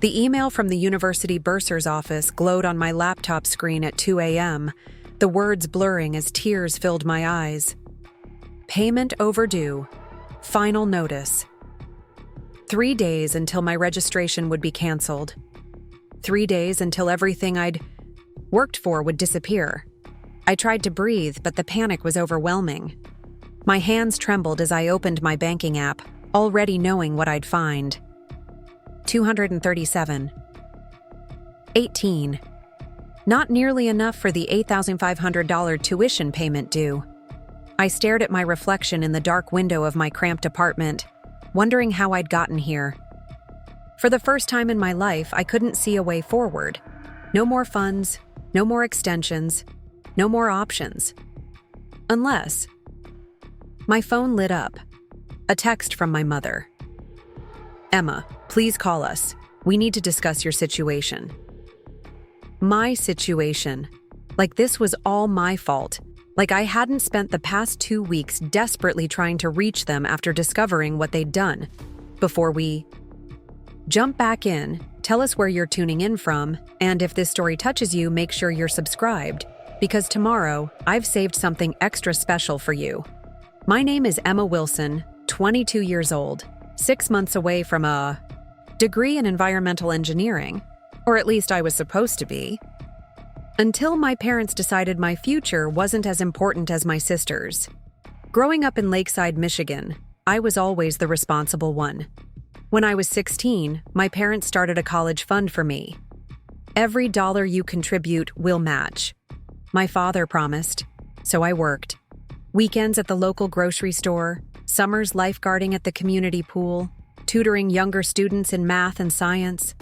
The email from the university bursar's office glowed on my laptop screen at 2 a.m., the words blurring as tears filled my eyes. Payment overdue. Final notice. 3 days until my registration would be canceled. 3 days until everything I'd worked for would disappear. I tried to breathe, but the panic was overwhelming. My hands trembled as I opened my banking app, already knowing what I'd find. 237. 18. Not nearly enough for the $8,500 tuition payment due. I stared at my reflection in the dark window of my cramped apartment, wondering how I'd gotten here. For the first time in my life, I couldn't see a way forward. No more funds, no more extensions, no more options. Unless... My phone lit up. A text from my mother. Emma, please call us. We need to discuss your situation. My situation. Like this was all my fault. Like I hadn't spent the past 2 weeks desperately trying to reach them after discovering what they'd done. Before we jump back in, tell us where you're tuning in from, and if this story touches you, make sure you're subscribed, because tomorrow, I've saved something extra special for you. My name is Emma Wilson, 22 years old, 6 months away from a degree in environmental engineering, or at least I was supposed to be, until my parents decided my future wasn't as important as my sister's. Growing up in Lakeside, Michigan, I was always the responsible one. When I was 16, my parents started a college fund for me. Every dollar you contribute will match. My father promised, so I worked. Weekends at the local grocery store, summers lifeguarding at the community pool, tutoring younger students in math and science.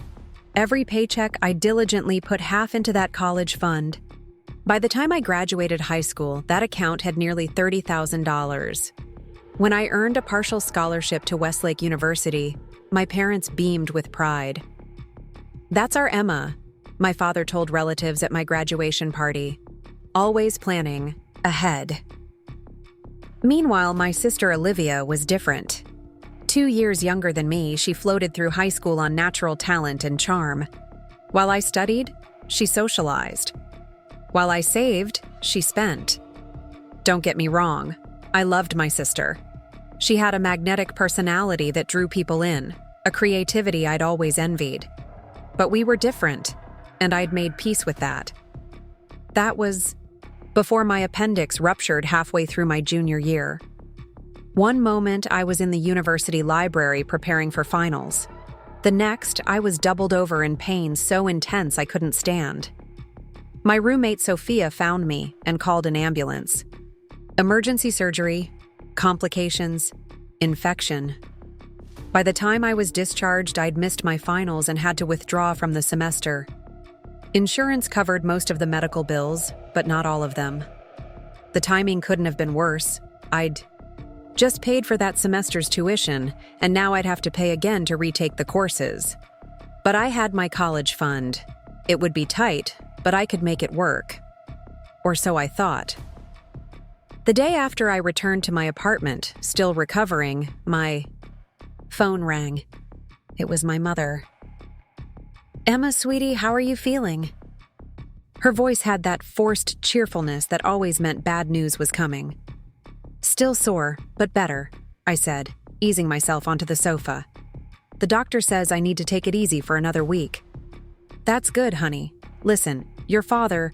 Every paycheck, I diligently put half into that college fund. By the time I graduated high school, that account had nearly $30,000. When I earned a partial scholarship to Westlake University, my parents beamed with pride. "That's our Emma," my father told relatives at my graduation party. Always planning ahead. Meanwhile, my sister Olivia was different. 2 years younger than me, she floated through high school on natural talent and charm. While I studied, she socialized. While I saved, she spent. Don't get me wrong, I loved my sister. She had a magnetic personality that drew people in, a creativity I'd always envied. But we were different, and I'd made peace with that. That was before my appendix ruptured halfway through my junior year. One moment, I was in the university library preparing for finals. The next, I was doubled over in pain so intense I couldn't stand. My roommate Sophia found me and called an ambulance. Emergency surgery, complications, infection. By the time I was discharged, I'd missed my finals and had to withdraw from the semester. Insurance covered most of the medical bills, but not all of them. The timing couldn't have been worse. I'd just paid for that semester's tuition, and now I'd have to pay again to retake the courses. But I had my college fund. It would be tight, but I could make it work. Or so I thought. The day after I returned to my apartment, still recovering, my phone rang. It was my mother. "Emma, sweetie, how are you feeling?" Her voice had that forced cheerfulness that always meant bad news was coming. "Still sore, but better," I said, easing myself onto the sofa. "The doctor says I need to take it easy for another week." "That's good, honey. Listen, your father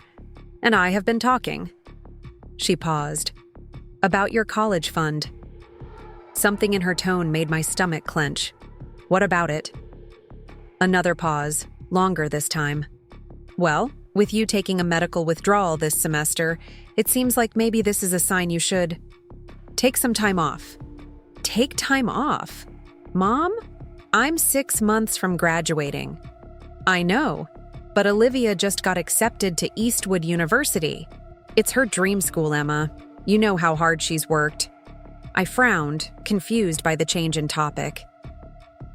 and I have been talking." She paused. "About your college fund." Something in her tone made my stomach clench. "What about it?" Another pause, longer this time. "Well, with you taking a medical withdrawal this semester, it seems like maybe this is a sign you should take some time off." "Take time off? Mom? I'm 6 months from graduating." "I know, but Olivia just got accepted to Eastwood University. It's her dream school, Emma. You know how hard she's worked." I frowned, confused by the change in topic.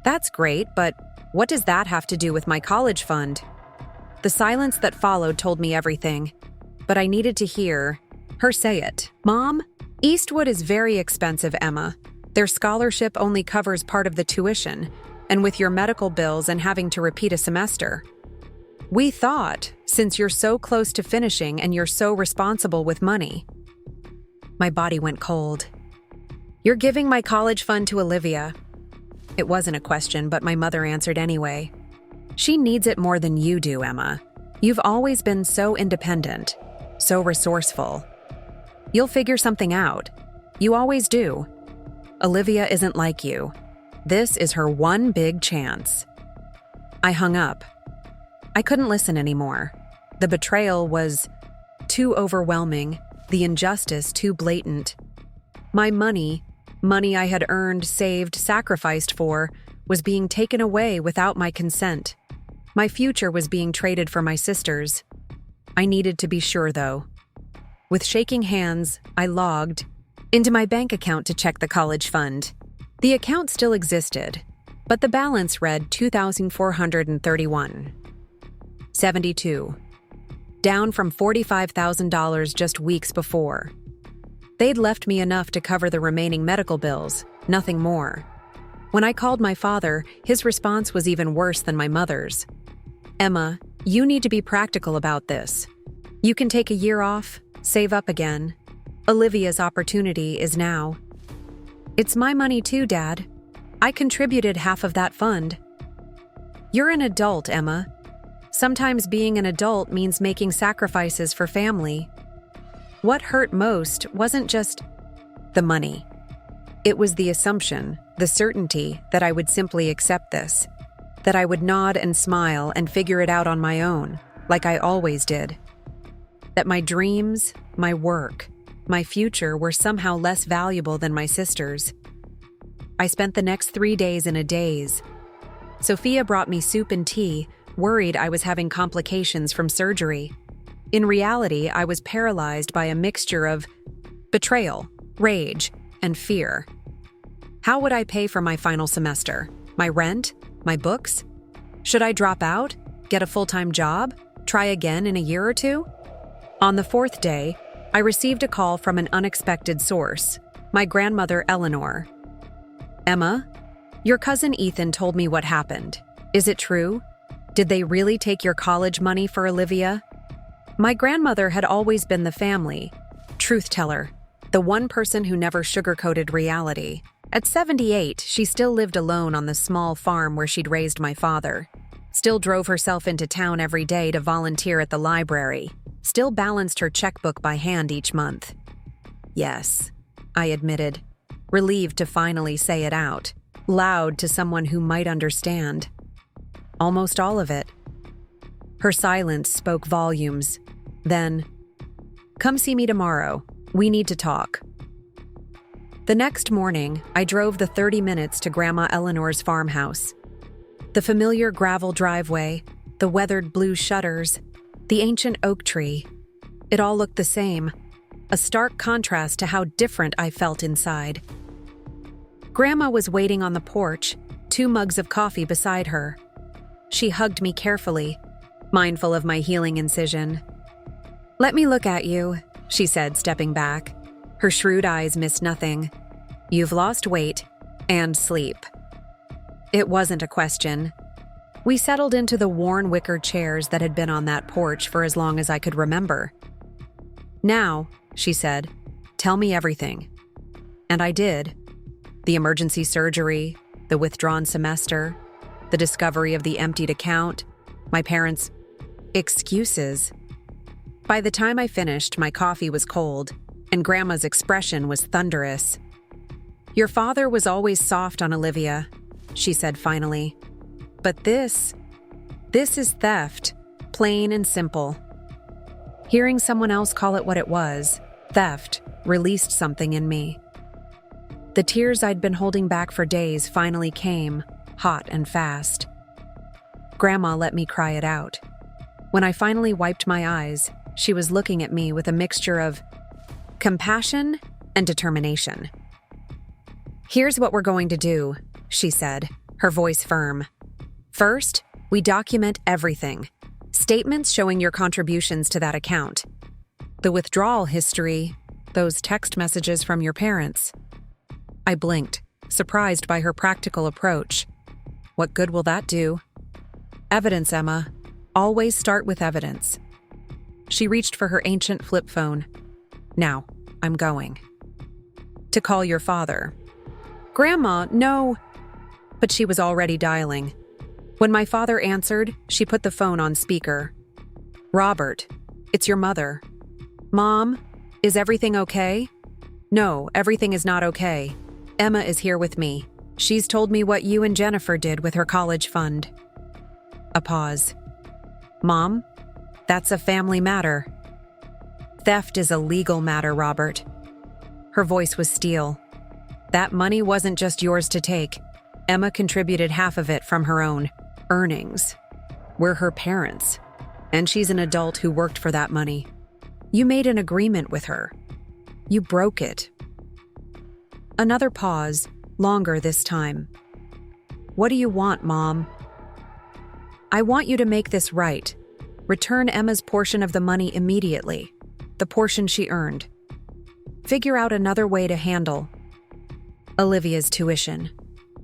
"That's great, but what does that have to do with my college fund?" The silence that followed told me everything, but I needed to hear her say it. "Mom, Eastwood is very expensive, Emma. Their scholarship only covers part of the tuition, and with your medical bills and having to repeat a semester. We thought, since you're so close to finishing and you're so responsible with money. My body went cold. You're giving my college fund to Olivia. It wasn't a question, but my mother answered anyway. She needs it more than you do, Emma. You've always been so independent, so resourceful. You'll figure something out. You always do. Olivia isn't like you. This is her one big chance. I hung up. I couldn't listen anymore. The betrayal was too overwhelming, the injustice too blatant. My money I had earned, saved, sacrificed for, was being taken away without my consent. My future was being traded for my sister's. I needed to be sure, though. With shaking hands, I logged into my bank account to check the college fund. The account still existed, but the balance read $2,431.72, down from $45,000 just weeks before. They'd left me enough to cover the remaining medical bills, nothing more. When I called my father, his response was even worse than my mother's. Emma, you need to be practical about this. You can take a year off, save up again. Olivia's opportunity is now. It's my money too, Dad. I contributed half of that fund. You're an adult, Emma. Sometimes being an adult means making sacrifices for family. What hurt most wasn't just the money. It was the assumption, the certainty that I would simply accept this, that I would nod and smile and figure it out on my own, like I always did. That my dreams, my work, my future were somehow less valuable than my sister's. I spent the next 3 days in a daze. Sophia brought me soup and tea, worried I was having complications from surgery. In reality, I was paralyzed by a mixture of betrayal, rage, and fear. How would I pay for my final semester? My rent? My books? Should I drop out? Get a full-time job? Try again in a year or two? On the 4th day, I received a call from an unexpected source, my grandmother Eleanor. Emma, your cousin Ethan told me what happened. Is it true? Did they really take your college money for Olivia? My grandmother had always been the family truth teller, the one person who never sugarcoated reality. At 78, she still lived alone on the small farm where she'd raised my father. Still drove herself into town every day to volunteer at the library. Still balanced her checkbook by hand each month. Yes, I admitted, relieved to finally say it out, loud to someone who might understand. Almost all of it. Her silence spoke volumes. Then, come see me tomorrow. We need to talk. The next morning, I drove the 30 minutes to Grandma Eleanor's farmhouse. The familiar gravel driveway, the weathered blue shutters, the ancient oak tree. It all looked the same, a stark contrast to how different I felt inside. Grandma was waiting on the porch, 2 mugs of coffee beside her. She hugged me carefully, mindful of my healing incision. Let me look at you, she said, stepping back. Her shrewd eyes missed nothing. You've lost weight and sleep. It wasn't a question. We settled into the worn wicker chairs that had been on that porch for as long as I could remember. Now, she said, tell me everything. And I did. The emergency surgery, the withdrawn semester, the discovery of the emptied account, my parents' excuses. By the time I finished, my coffee was cold, and Grandma's expression was thunderous. Your father was always soft on Olivia, she said finally. But this is theft, plain and simple. Hearing someone else call it what it was, theft, released something in me. The tears I'd been holding back for days finally came, hot and fast. Grandma let me cry it out. When I finally wiped my eyes, she was looking at me with a mixture of compassion and determination. Here's what we're going to do, she said, her voice firm. First, we document everything. Statements showing your contributions to that account. The withdrawal history, those text messages from your parents. I blinked, surprised by her practical approach. What good will that do? Evidence, Emma. Always start with evidence. She reached for her ancient flip phone. Now, I'm going. To call your father. Grandma, no. But she was already dialing. When my father answered, she put the phone on speaker. Robert, it's your mother. Mom, is everything okay? No, everything is not okay. Emma is here with me. She's told me what you and Jennifer did with her college fund. A pause. Mom, that's a family matter. Theft is a legal matter, Robert. Her voice was steel. That money wasn't just yours to take. Emma contributed half of it from her own earnings. We're her parents, and she's an adult who worked for that money. You made an agreement with her. You broke it. Another pause, longer this time. What do you want, Mom? I want you to make this right. Return Emma's portion of the money immediately, the portion she earned. Figure out another way to handle Olivia's tuition.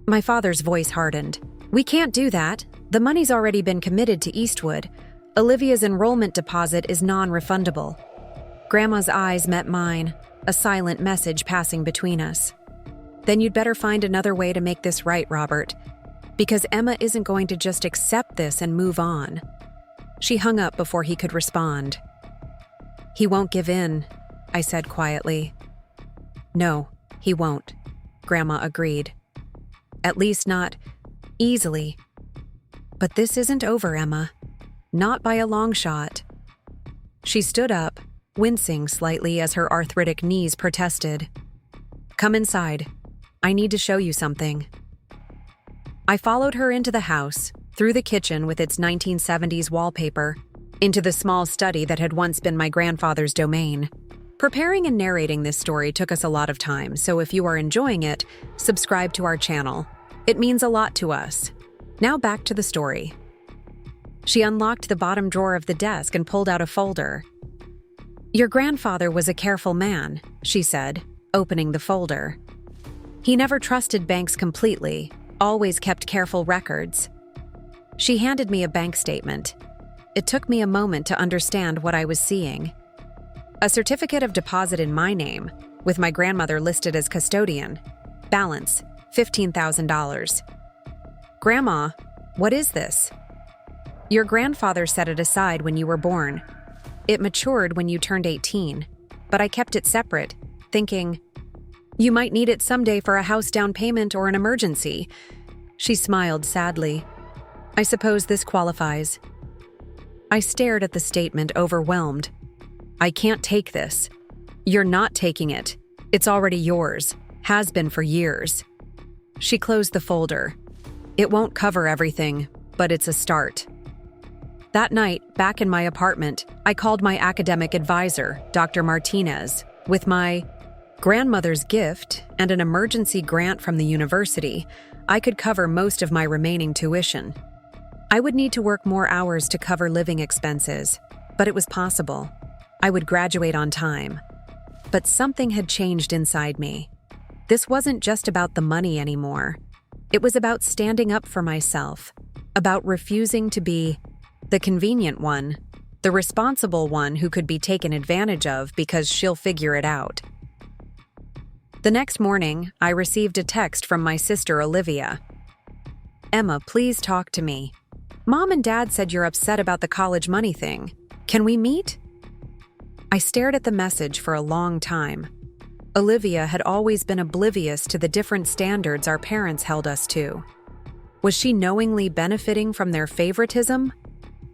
My father's voice hardened. We can't do that. The money's already been committed to Eastwood. Olivia's enrollment deposit is non-refundable. Grandma's eyes met mine, a silent message passing between us. Then you'd better find another way to make this right, Robert, because Emma isn't going to just accept this and move on. She hung up before he could respond. He won't give in, I said quietly. No, he won't, Grandma agreed. At least not easily. But this isn't over, Emma. Not by a long shot. She stood up, wincing slightly as her arthritic knees protested. Come inside. I need to show you something. I followed her into the house, through the kitchen with its 1970s wallpaper, into the small study that had once been my grandfather's domain. Preparing and narrating this story took us a lot of time, so if you are enjoying it, subscribe to our channel. It means a lot to us. Now back to the story. She unlocked the bottom drawer of the desk and pulled out a folder. Your grandfather was a careful man, she said, opening the folder. He never trusted banks completely, always kept careful records. She handed me a bank statement. It took me a moment to understand what I was seeing. A certificate of deposit in my name, with my grandmother listed as custodian. Balance, $15,000. Grandma, what is this? Your grandfather set it aside when you were born. It matured when you turned 18, but I kept it separate, thinking, you might need it someday for a house down payment or an emergency. She smiled sadly. I suppose this qualifies. I stared at the statement, overwhelmed. I can't take this. You're not taking it. It's already yours. Has been for years. She closed the folder. It won't cover everything, but it's a start. That night, back in my apartment, I called my academic advisor, Dr. Martinez, with my grandmother's gift and an emergency grant from the university. I could cover most of my remaining tuition. I would need to work more hours to cover living expenses, but it was possible. I would graduate on time. But something had changed inside me. This wasn't just about the money anymore. It was about standing up for myself, about refusing to be the convenient one, the responsible one who could be taken advantage of because she'll figure it out. The next morning, I received a text from my sister Olivia. Emma, please talk to me. Mom and Dad said you're upset about the college money thing. Can we meet? I stared at the message for a long time. Olivia had always been oblivious to the different standards our parents held us to. Was she knowingly benefiting from their favoritism?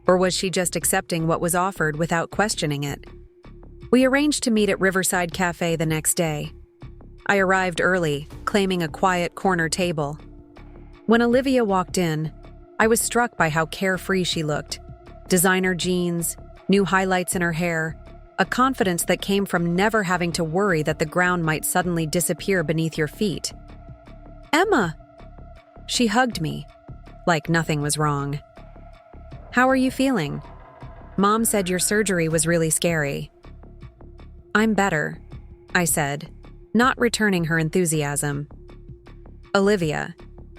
Or was she just accepting what was offered without questioning it? We arranged to meet at Riverside Cafe the next day. I arrived early, claiming a quiet corner table. When Olivia walked in, I was struck by how carefree she looked. Designer jeans, new highlights in her hair, a confidence that came from never having to worry that the ground might suddenly disappear beneath your feet. Emma! She hugged me, like nothing was wrong. How are you feeling? Mom said your surgery was really scary. I'm better, I said, not returning her enthusiasm. Olivia,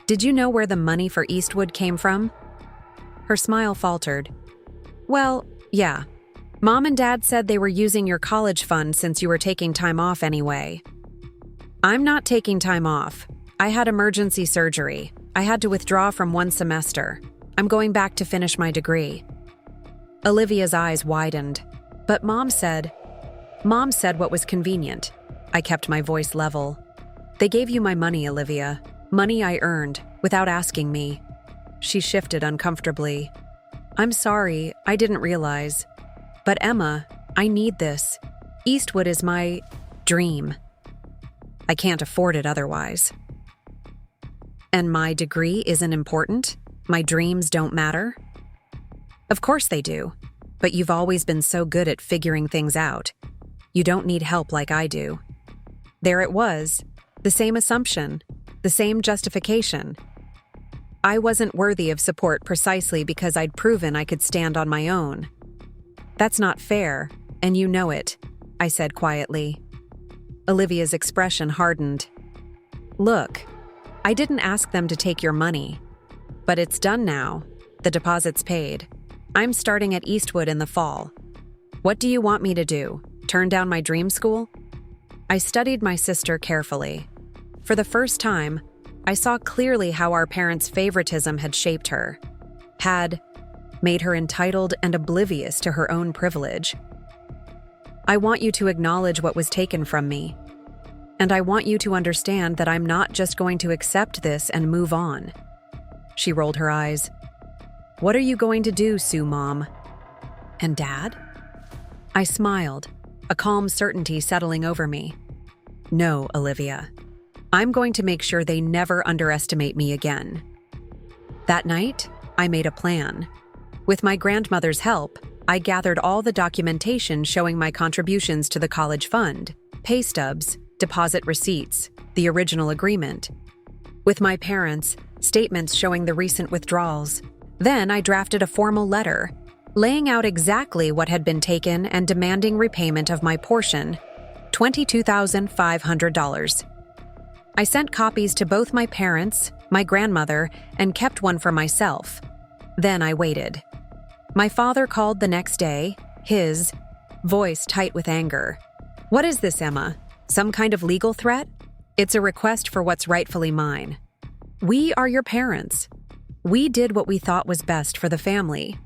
Did you know where the money for Eastwood came from? Her smile faltered. Well, yeah. Mom and Dad said they were using your college fund since you were taking time off anyway. I'm not taking time off. I had emergency surgery. I had to withdraw from one semester. I'm going back to finish my degree. Olivia's eyes widened. But Mom said what was convenient. I kept my voice level. They gave you my money, Olivia. Money I earned, without asking me. She shifted uncomfortably. I'm sorry, I didn't realize. But Emma, I need this. Eastwood is my dream. I can't afford it otherwise. And my degree isn't important? My dreams don't matter? Of course they do. But you've always been so good at figuring things out. You don't need help like I do. There it was. The same assumption. The same justification. I wasn't worthy of support precisely because I'd proven I could stand on my own. That's not fair, and you know it, I said quietly. Olivia's expression hardened. Look, I didn't ask them to take your money. But it's done now. The deposit's paid. I'm starting at Eastwood in the fall. What do you want me to do? Turn down my dream school? I studied my sister carefully. For the first time, I saw clearly how our parents' favoritism had shaped her, had made her entitled and oblivious to her own privilege. I want you to acknowledge what was taken from me, and I want you to understand that I'm not just going to accept this and move on. She rolled her eyes. What are you going to do, Sue, Mom? And Dad? I smiled, a calm certainty settling over me. No, Olivia. I'm going to make sure they never underestimate me again. That night, I made a plan. With my grandmother's help, I gathered all the documentation showing my contributions to the college fund, pay stubs, deposit receipts, the original agreement. With my parents, statements showing the recent withdrawals. Then I drafted a formal letter, laying out exactly what had been taken and demanding repayment of my portion, $22,500. I sent copies to both my parents, my grandmother, and kept one for myself. Then I waited. My father called the next day, his voice tight with anger. What is this, Emma? Some kind of legal threat? It's a request for what's rightfully mine. We are your parents. We did what we thought was best for the family.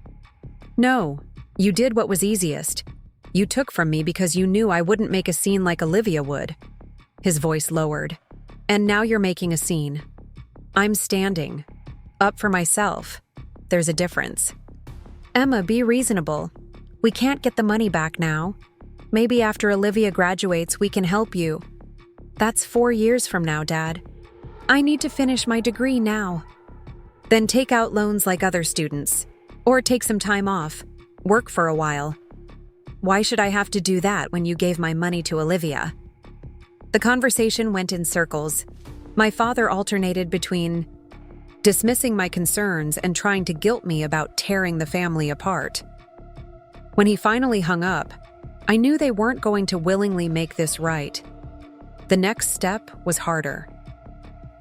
No, you did what was easiest. You took from me because you knew I wouldn't make a scene like Olivia would. His voice lowered. And now you're making a scene. I'm standing. Up for myself. There's a difference. Emma, be reasonable. We can't get the money back now. Maybe after Olivia graduates, we can help you. That's 4 years from now, Dad. I need to finish my degree now. Then take out loans like other students. Or take some time off. Work for a while. Why should I have to do that when you gave my money to Olivia? The conversation went in circles. My father alternated between dismissing my concerns and trying to guilt me about tearing the family apart. When he finally hung up, I knew they weren't going to willingly make this right. The next step was harder.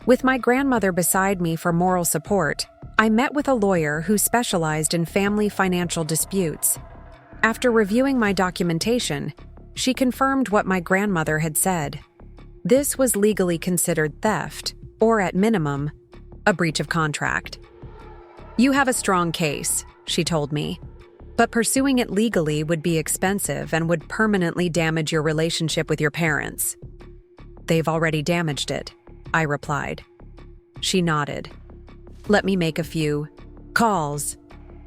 With my grandmother beside me for moral support, I met with a lawyer who specialized in family financial disputes. After reviewing my documentation, she confirmed what my grandmother had said. This was legally considered theft, or at minimum, a breach of contract. You have a strong case, she told me, but pursuing it legally would be expensive and would permanently damage your relationship with your parents. They've already damaged it, I replied. She nodded. Let me make a few calls.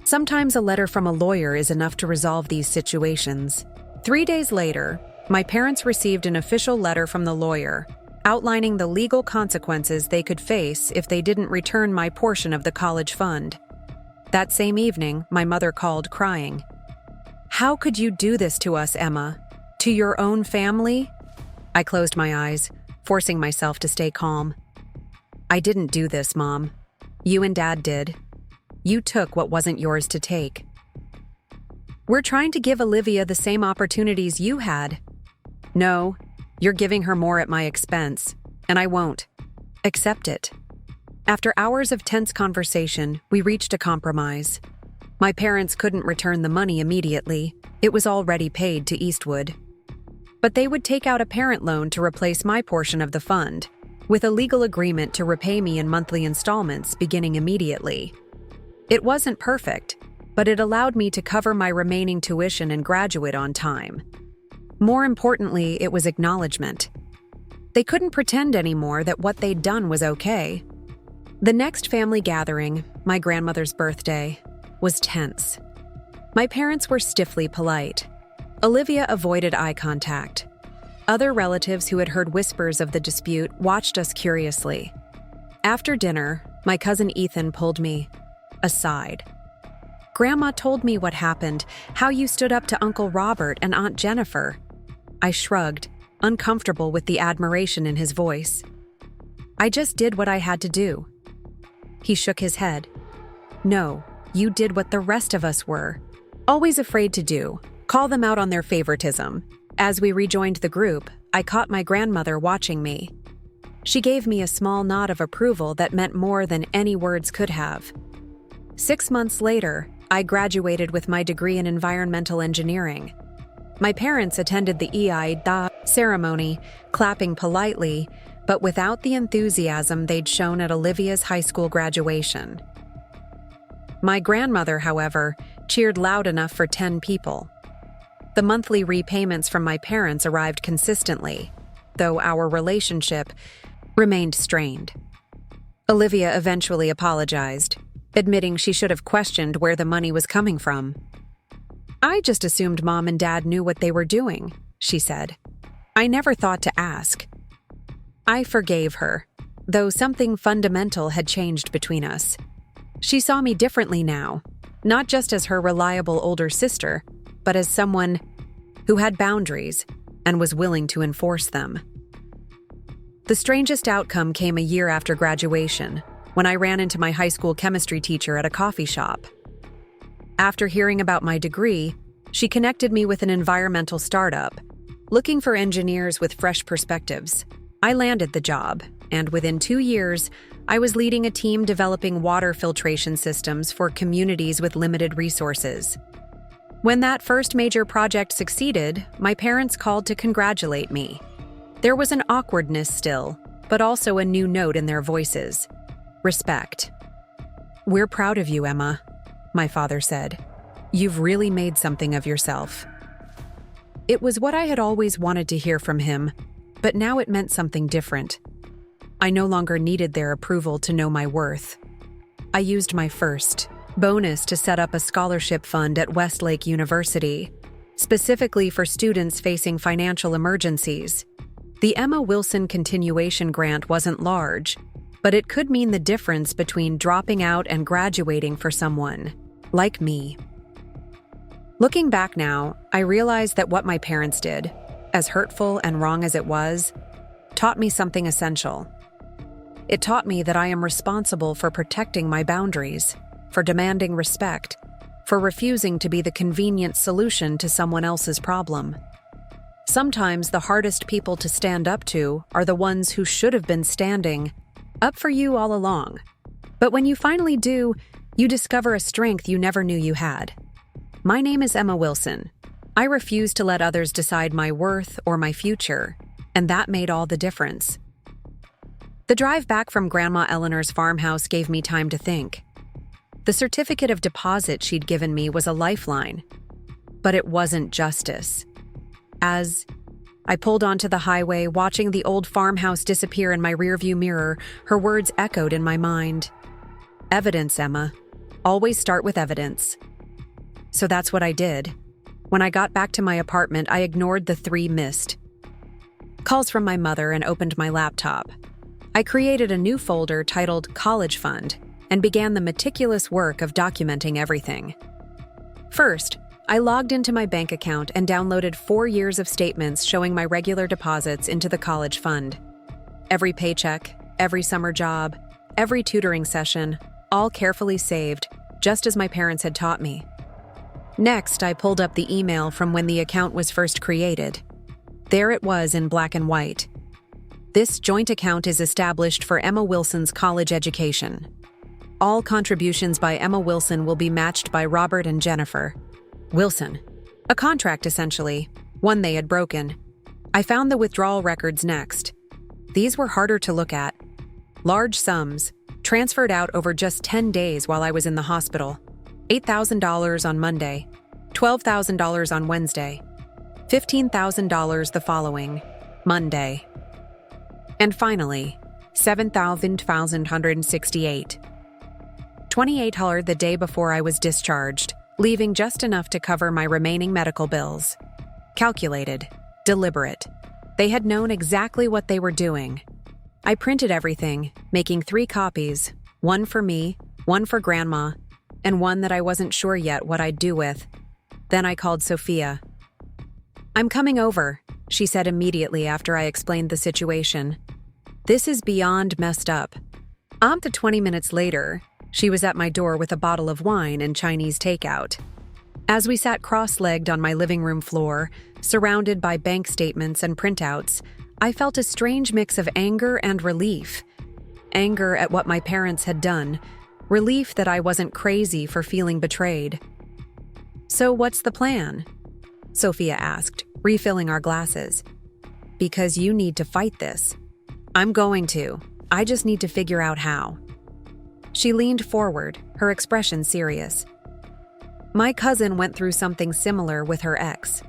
Sometimes a letter from a lawyer is enough to resolve these situations. 3 days later, my parents received an official letter from the lawyer, outlining the legal consequences they could face if they didn't return my portion of the college fund. That same evening, my mother called crying. How could you do this to us, Emma? To your own family? I closed my eyes, forcing myself to stay calm. I didn't do this, Mom. You and Dad did. You took what wasn't yours to take. We're trying to give Olivia the same opportunities you had. No, you're giving her more at my expense, and I won't. Accept it. After hours of tense conversation, we reached a compromise. My parents couldn't return the money immediately. It was already paid to Eastwood. But they would take out a parent loan to replace my portion of the fund, with a legal agreement to repay me in monthly installments beginning immediately. It wasn't perfect, but it allowed me to cover my remaining tuition and graduate on time. More importantly, it was acknowledgement. They couldn't pretend anymore that what they'd done was okay. The next family gathering, my grandmother's birthday, was tense. My parents were stiffly polite. Olivia avoided eye contact. Other relatives who had heard whispers of the dispute watched us curiously. After dinner, my cousin Ethan pulled me aside. "Grandma told me what happened, how you stood up to Uncle Robert and Aunt Jennifer." I shrugged, uncomfortable with the admiration in his voice. "I just did what I had to do." He shook his head. "No, you did what the rest of us were always afraid to do, call them out on their favoritism." As we rejoined the group, I caught my grandmother watching me. She gave me a small nod of approval that meant more than any words could have. 6 months later, I graduated with my degree in environmental engineering. My parents attended the envied ceremony, clapping politely, but without the enthusiasm they'd shown at Olivia's high school graduation. My grandmother, however, cheered loud enough for 10 people. The monthly repayments from my parents arrived consistently, though our relationship remained strained. Olivia eventually apologized, admitting she should have questioned where the money was coming from. "I just assumed Mom and Dad knew what they were doing," she said. "I never thought to ask." I forgave her, though something fundamental had changed between us. She saw me differently now, not just as her reliable older sister, but as someone who had boundaries and was willing to enforce them. The strangest outcome came a year after graduation, when I ran into my high school chemistry teacher at a coffee shop. After hearing about my degree, she connected me with an environmental startup, looking for engineers with fresh perspectives. I landed the job, and within 2 years, I was leading a team developing water filtration systems for communities with limited resources. When that first major project succeeded, my parents called to congratulate me. There was an awkwardness still, but also a new note in their voices: respect. "We're proud of you, Emma," my father said. "You've really made something of yourself." It was what I had always wanted to hear from him, but now it meant something different. I no longer needed their approval to know my worth. I used my first bonus to set up a scholarship fund at Westlake University, specifically for students facing financial emergencies. The Emma Wilson continuation grant wasn't large, but it could mean the difference between dropping out and graduating for someone like me. Looking back now, I realize that what my parents did, as hurtful and wrong as it was, taught me something essential. It taught me that I am responsible for protecting my boundaries, for demanding respect, for refusing to be the convenient solution to someone else's problem. Sometimes the hardest people to stand up to are the ones who should have been standing up for you all along. But when you finally do, you discover a strength you never knew you had. My name is Emma Wilson. I refuse to let others decide my worth or my future, and that made all the difference. The drive back from Grandma Eleanor's farmhouse gave me time to think. The certificate of deposit she'd given me was a lifeline, but it wasn't justice. As I pulled onto the highway, watching the old farmhouse disappear in my rearview mirror, her words echoed in my mind. "Evidence, Emma. Always start with evidence." So that's what I did. When I got back to my apartment, I ignored the 3 missed calls from my mother and opened my laptop. I created a new folder titled College Fund and began the meticulous work of documenting everything. First, I logged into my bank account and downloaded 4 years of statements showing my regular deposits into the college fund. Every paycheck, every summer job, every tutoring session, all carefully saved, just as my parents had taught me. Next, I pulled up the email from when the account was first created. There it was in black and white. This joint account is established for Emma Wilson's college education. All contributions by Emma Wilson will be matched by Robert and Jennifer Wilson. A contract, essentially, one they had broken. I found the withdrawal records next. These were harder to look at. Large sums, transferred out over just 10 days while I was in the hospital. $8,000 on Monday, $12,000 on Wednesday, $15,000 the following Monday. And finally, $7,168. $2,800 the day before I was discharged, leaving just enough to cover my remaining medical bills. Calculated, deliberate. They had known exactly what they were doing. I printed everything, making 3 copies, one for me, one for Grandma, and one that I wasn't sure yet what I'd do with. Then I called Sophia. "I'm coming over," she said immediately after I explained the situation. "This is beyond messed up." Up to 20 minutes later, she was at my door with a bottle of wine and Chinese takeout. As we sat cross-legged on my living room floor, surrounded by bank statements and printouts, I felt a strange mix of anger and relief. Anger at what my parents had done, relief that I wasn't crazy for feeling betrayed. "So what's the plan?" Sophia asked, refilling our glasses. "Because you need to fight this." "I'm going to. I just need to figure out how." She leaned forward, her expression serious. "My cousin went through something similar with her ex.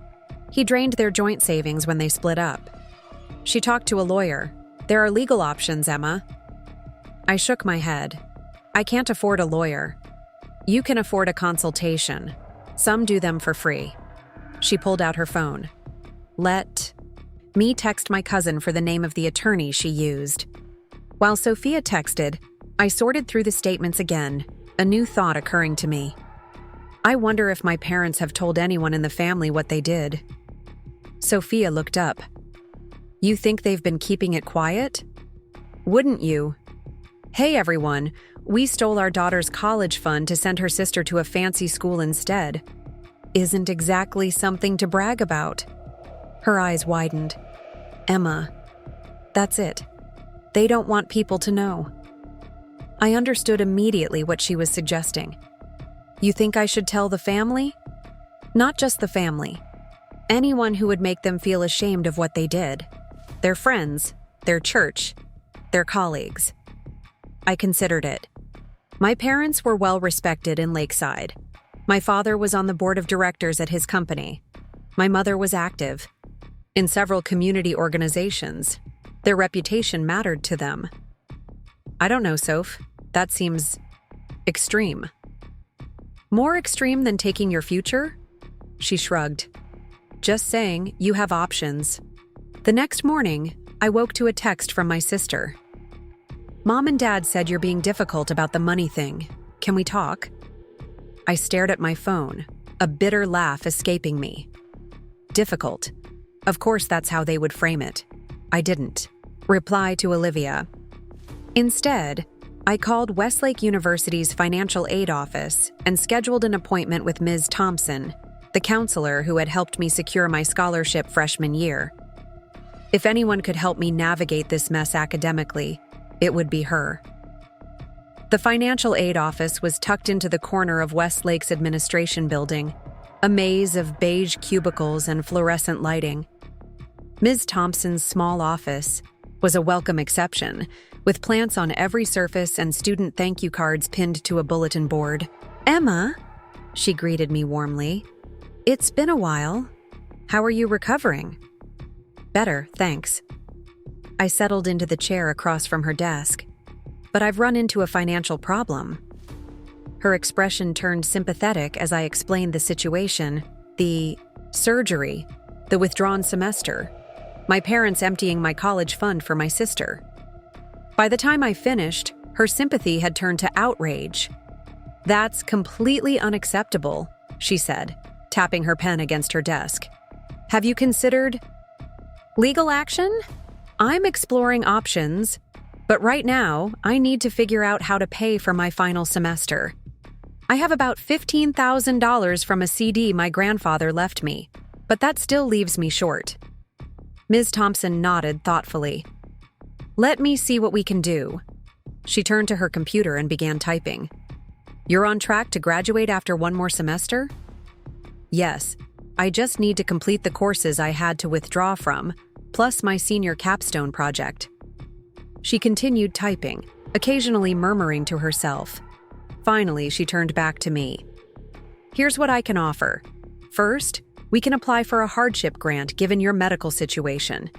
He drained their joint savings when they split up. She talked to a lawyer. There are legal options, Emma." I shook my head. "I can't afford a lawyer." "You can afford a consultation. Some do them for free." She pulled out her phone. "Let me text my cousin for the name of the attorney she used." While Sophia texted, I sorted through the statements again, a new thought occurring to me. I wonder if my parents have told anyone in the family what they did. Sophia looked up. "You think they've been keeping it quiet?" "Wouldn't you?" "Hey everyone, we stole our daughter's college fund to send her sister to a fancy school instead. Isn't exactly something to brag about." Her eyes widened. "Emma, that's it. They don't want people to know." I understood immediately what she was suggesting. "You think I should tell the family?" "Not just the family. Anyone who would make them feel ashamed of what they did. Their friends, their church, their colleagues." I considered it. My parents were well respected in Lakeside. My father was on the board of directors at his company. My mother was active in several community organizations. Their reputation mattered to them. "I don't know, Soph. That seems extreme." "More extreme than taking your future?" She shrugged. "Just saying, you have options." The next morning, I woke to a text from my sister. "Mom and Dad said you're being difficult about the money thing. Can we talk?" I stared at my phone, a bitter laugh escaping me. Difficult. Of course that's how they would frame it. I didn't reply to Olivia. Instead, I called Westlake University's financial aid office and scheduled an appointment with Ms. Thompson, the counselor who had helped me secure my scholarship freshman year. If anyone could help me navigate this mess academically, it would be her. The financial aid office was tucked into the corner of Westlake's administration building, a maze of beige cubicles and fluorescent lighting. Ms. Thompson's small office was a welcome exception, with plants on every surface and student thank you cards pinned to a bulletin board. "Emma," she greeted me warmly. "It's been a while. How are you recovering?" "Better, thanks." I settled into the chair across from her desk. "But I've run into a financial problem." Her expression turned sympathetic as I explained the situation, the surgery, the withdrawn semester, my parents emptying my college fund for my sister. By the time I finished, her sympathy had turned to outrage. "That's completely unacceptable," she said, tapping her pen against her desk. "Have you considered legal action? I'm exploring options, but right now I need to figure out how to pay for my final semester. I have about $15,000 from a CD my grandfather left me, but that still leaves me short." Ms. Thompson nodded thoughtfully. Let me see what we can do. She turned to her computer and began typing. You're on track to graduate after one more semester? Yes. I just need to complete the courses I had to withdraw from, plus my senior capstone project. She continued typing, occasionally murmuring to herself. Finally, she turned back to me. Here's what I can offer. First, we can apply for a hardship grant given your medical situation.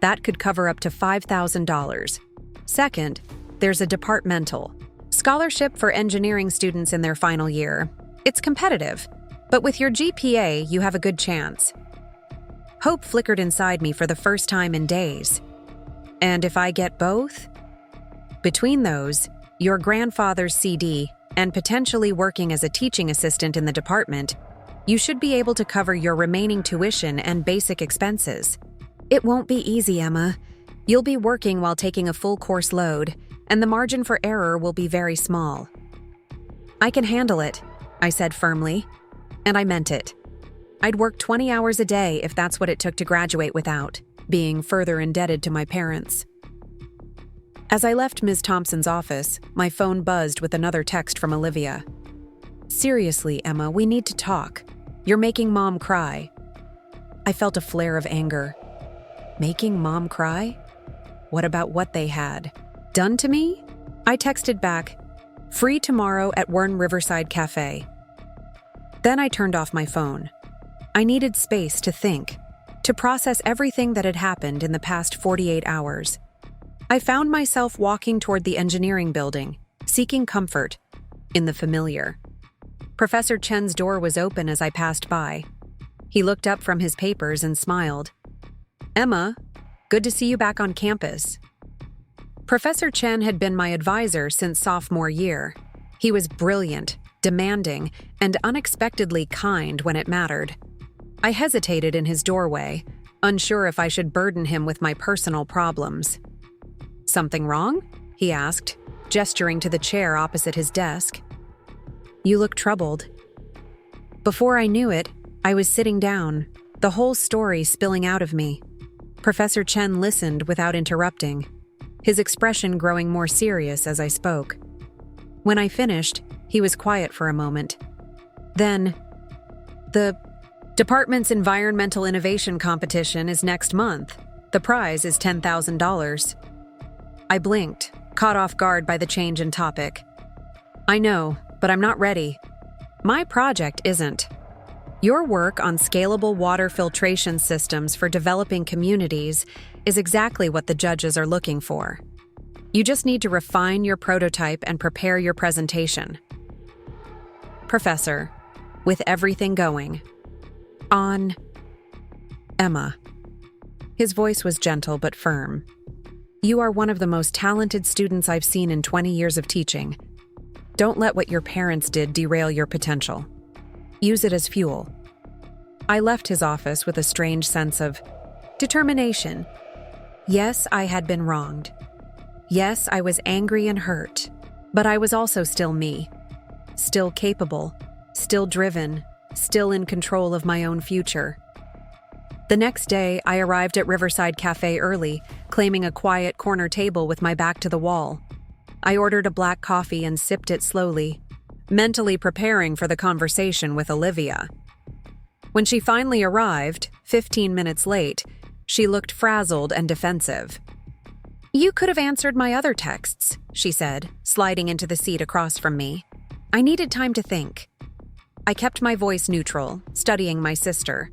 That could cover up to $5,000. Second, there's a departmental scholarship for engineering students in their final year. It's competitive, but with your GPA, you have a good chance. Hope flickered inside me for the first time in days. And if I get both? Between those, your grandfather's CD, and potentially working as a teaching assistant in the department, you should be able to cover your remaining tuition and basic expenses. It won't be easy, Emma. You'll be working while taking a full course load, and the margin for error will be very small. I can handle it, I said firmly, and I meant it. I'd work 20 hours a day if that's what it took to graduate without being further indebted to my parents. As I left Ms. Thompson's office, my phone buzzed with another text from Olivia. Seriously, Emma, we need to talk. You're making Mom cry. I felt a flare of anger. Making Mom cry? What about what they had done to me? I texted back, free tomorrow at Wern Riverside Cafe. Then I turned off my phone. I needed space to think, to process everything that had happened in the past 48 hours. I found myself walking toward the engineering building, seeking comfort in the familiar. Professor Chen's door was open as I passed by. He looked up from his papers and smiled. Emma, good to see you back on campus. Professor Chen had been my advisor since sophomore year. He was brilliant, demanding, and unexpectedly kind when it mattered. I hesitated in his doorway, unsure if I should burden him with my personal problems. Something wrong? He asked, gesturing to the chair opposite his desk. You look troubled. Before I knew it, I was sitting down, the whole story spilling out of me. Professor Chen listened without interrupting, his expression growing more serious as I spoke. When I finished, he was quiet for a moment. Then, the department's environmental innovation competition is next month. The prize is $10,000. I blinked, caught off guard by the change in topic. I know, but I'm not ready. My project isn't. Your work on scalable water filtration systems for developing communities is exactly what the judges are looking for. You just need to refine your prototype and prepare your presentation. Professor, with everything going on, Emma. His voice was gentle but firm. You are one of the most talented students I've seen in 20 years of teaching. Don't let what your parents did derail your potential. Use it as fuel. I left his office with a strange sense of determination. Yes, I had been wronged. Yes, I was angry and hurt, but I was also still me. Still capable, still driven, still in control of my own future. The next day, I arrived at Riverside Cafe early, claiming a quiet corner table with my back to the wall. I ordered a black coffee and sipped it slowly, mentally preparing for the conversation with Olivia. When she finally arrived, 15 minutes late, she looked frazzled and defensive. You could have answered my other texts, she said, sliding into the seat across from me. I needed time to think. I kept my voice neutral, studying my sister.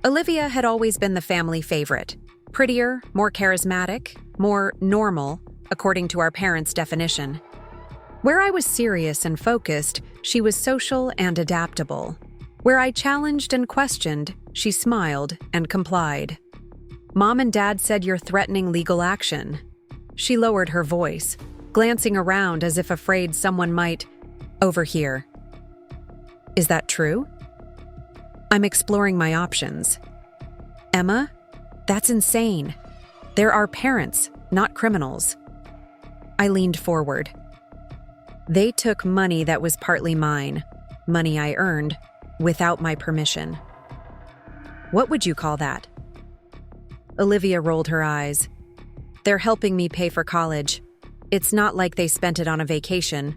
Olivia had always been the family favorite, prettier, more charismatic, more normal, according to our parents' definition. Where I was serious and focused, she was social and adaptable. Where I challenged and questioned, she smiled and complied. Mom and Dad said you're threatening legal action. She lowered her voice, glancing around as if afraid someone might overhear. Is that true? I'm exploring my options. Emma, that's insane. They're our parents, not criminals. I leaned forward. They took money that was partly mine, money I earned, without my permission. What would you call that? Olivia rolled her eyes. They're helping me pay for college. It's not like they spent it on a vacation.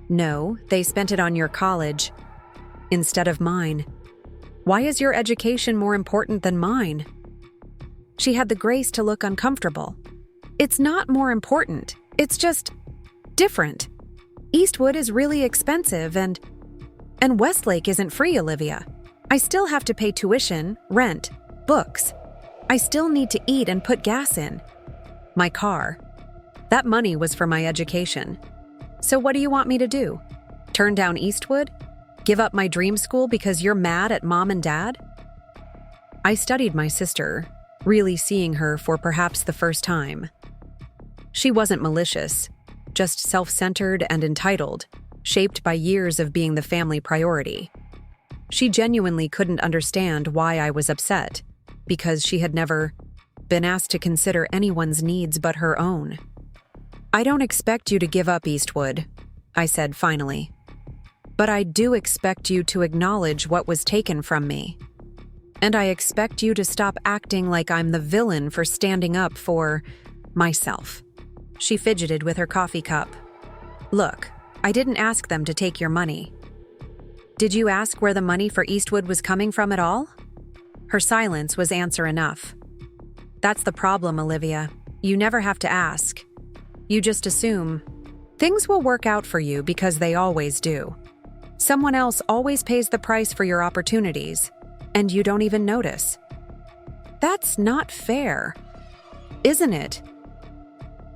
No, they spent it on your college instead of mine. Why is your education more important than mine? She had the grace to look uncomfortable. It's not more important. It's just different. Eastwood is really expensive and Westlake isn't free, Olivia. I still have to pay tuition, rent, books. I still need to eat and put gas in. My car. That money was for my education. So what do you want me to do? Turn down Eastwood? Give up my dream school because you're mad at mom and dad? I studied my sister, really seeing her for perhaps the first time. She wasn't malicious, just self-centered and entitled, shaped by years of being the family priority. She genuinely couldn't understand why I was upset, because she had never been asked to consider anyone's needs but her own. I don't expect you to give up Eastwood, I said finally. But I do expect you to acknowledge what was taken from me. And I expect you to stop acting like I'm the villain for standing up for myself. She fidgeted with her coffee cup. Look, I didn't ask them to take your money. Did you ask where the money for Eastwood was coming from at all? Her silence was answer enough. That's the problem, Olivia. You never have to ask. You just assume. Things will work out for you because they always do. Someone else always pays the price for your opportunities, and you don't even notice. That's not fair, isn't it?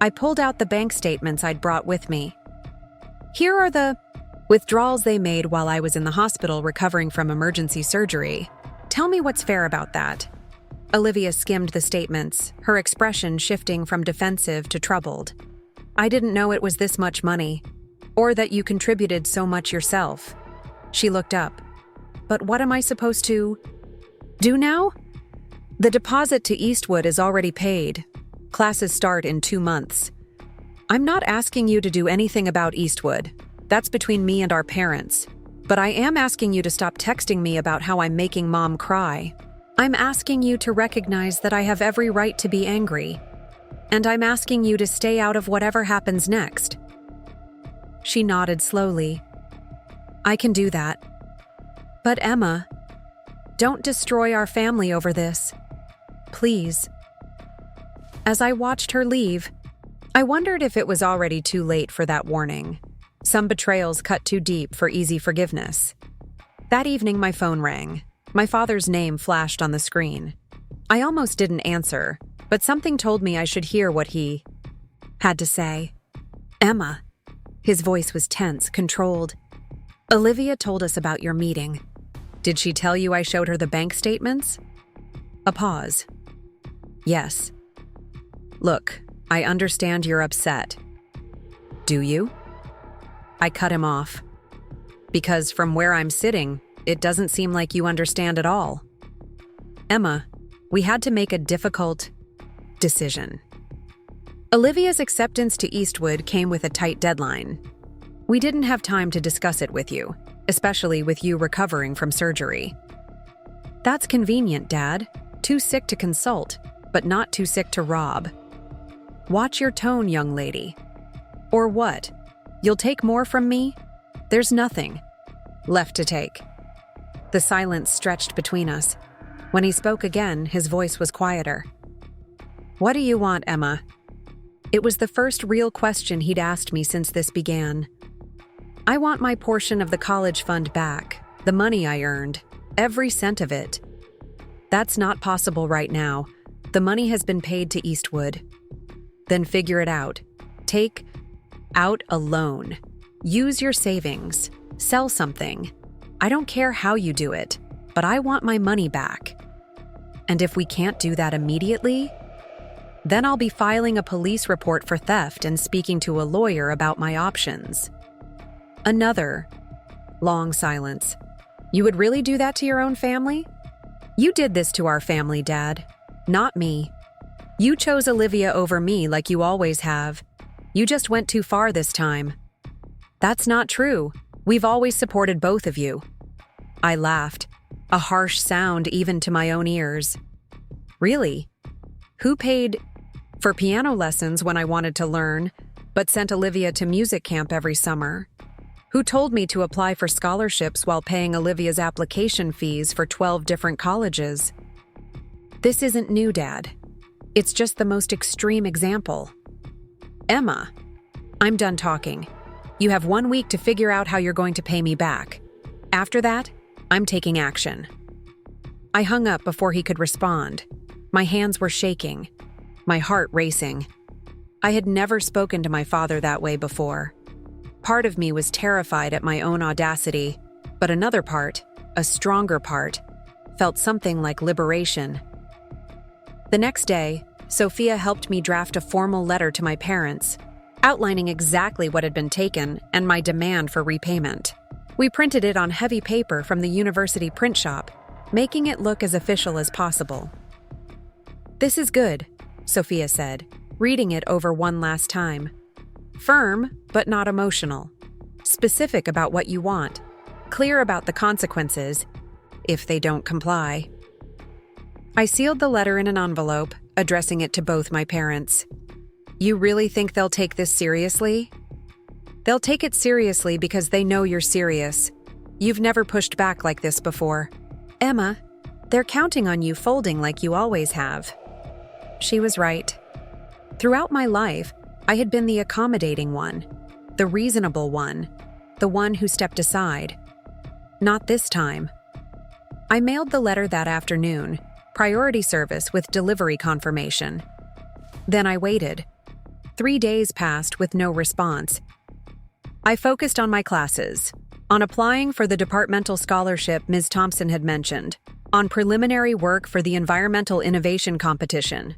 I pulled out the bank statements I'd brought with me. Here are the withdrawals they made while I was in the hospital recovering from emergency surgery. Tell me what's fair about that. Olivia skimmed the statements, her expression shifting from defensive to troubled. I didn't know it was this much money, or that you contributed so much yourself. She looked up. But what am I supposed to do now? The deposit to Eastwood is already paid. Classes start in 2 months. I'm not asking you to do anything about Eastwood. That's between me and our parents. But I am asking you to stop texting me about how I'm making mom cry. I'm asking you to recognize that I have every right to be angry. And I'm asking you to stay out of whatever happens next. She nodded slowly. I can do that. But Emma, don't destroy our family over this. Please. As I watched her leave, I wondered if it was already too late for that warning. Some betrayals cut too deep for easy forgiveness. That evening my phone rang. My father's name flashed on the screen. I almost didn't answer, but something told me I should hear what he had to say. Emma. His voice was tense, controlled. Olivia told us about your meeting. Did she tell you I showed her the bank statements? A pause. Yes. Look, I understand you're upset. Do you? I cut him off. Because from where I'm sitting, it doesn't seem like you understand at all. Emma, we had to make a difficult decision. Olivia's acceptance to Eastwood came with a tight deadline. We didn't have time to discuss it with you, especially with you recovering from surgery. That's convenient, Dad. Too sick to consult, but not too sick to rob. Watch your tone, young lady. Or what? You'll take more from me? There's nothing left to take. The silence stretched between us. When he spoke again, his voice was quieter. What do you want, Emma? It was the first real question he'd asked me since this began. I want my portion of the college fund back, the money I earned, every cent of it. That's not possible right now. The money has been paid to Eastwood. Then figure it out. Take out a loan. Use your savings. Sell something. I don't care how you do it, but I want my money back. And if we can't do that immediately, then I'll be filing a police report for theft and speaking to a lawyer about my options. Another long silence. You would really do that to your own family? You did this to our family, Dad. Not me. You chose Olivia over me like you always have. You just went too far this time. That's not true. We've always supported both of you. I laughed, a harsh sound even to my own ears. Really? Who paid for piano lessons when I wanted to learn, but sent Olivia to music camp every summer, who told me to apply for scholarships while paying Olivia's application fees for 12 different colleges. This isn't new, Dad. It's just the most extreme example. Emma, I'm done talking. You have 1 week to figure out how you're going to pay me back. After that, I'm taking action. I hung up before he could respond. My hands were shaking, my heart racing. I had never spoken to my father that way before. Part of me was terrified at my own audacity, but another part, a stronger part, felt something like liberation. The next day, Sophia helped me draft a formal letter to my parents, outlining exactly what had been taken and my demand for repayment. We printed it on heavy paper from the university print shop, making it look as official as possible. "This is good," Sophia said, reading it over one last time. "Firm, but not emotional. Specific about what you want. Clear about the consequences, if they don't comply." I sealed the letter in an envelope, addressing it to both my parents. "You really think they'll take this seriously?" "They'll take it seriously because they know you're serious. You've never pushed back like this before. Emma, they're counting on you folding like you always have." She was right. Throughout my life, I had been the accommodating one, the reasonable one, the one who stepped aside. Not this time. I mailed the letter that afternoon, priority service with delivery confirmation. Then I waited. 3 days passed with no response. I focused on my classes, on applying for the departmental scholarship Ms. Thompson had mentioned, on preliminary work for the environmental innovation competition.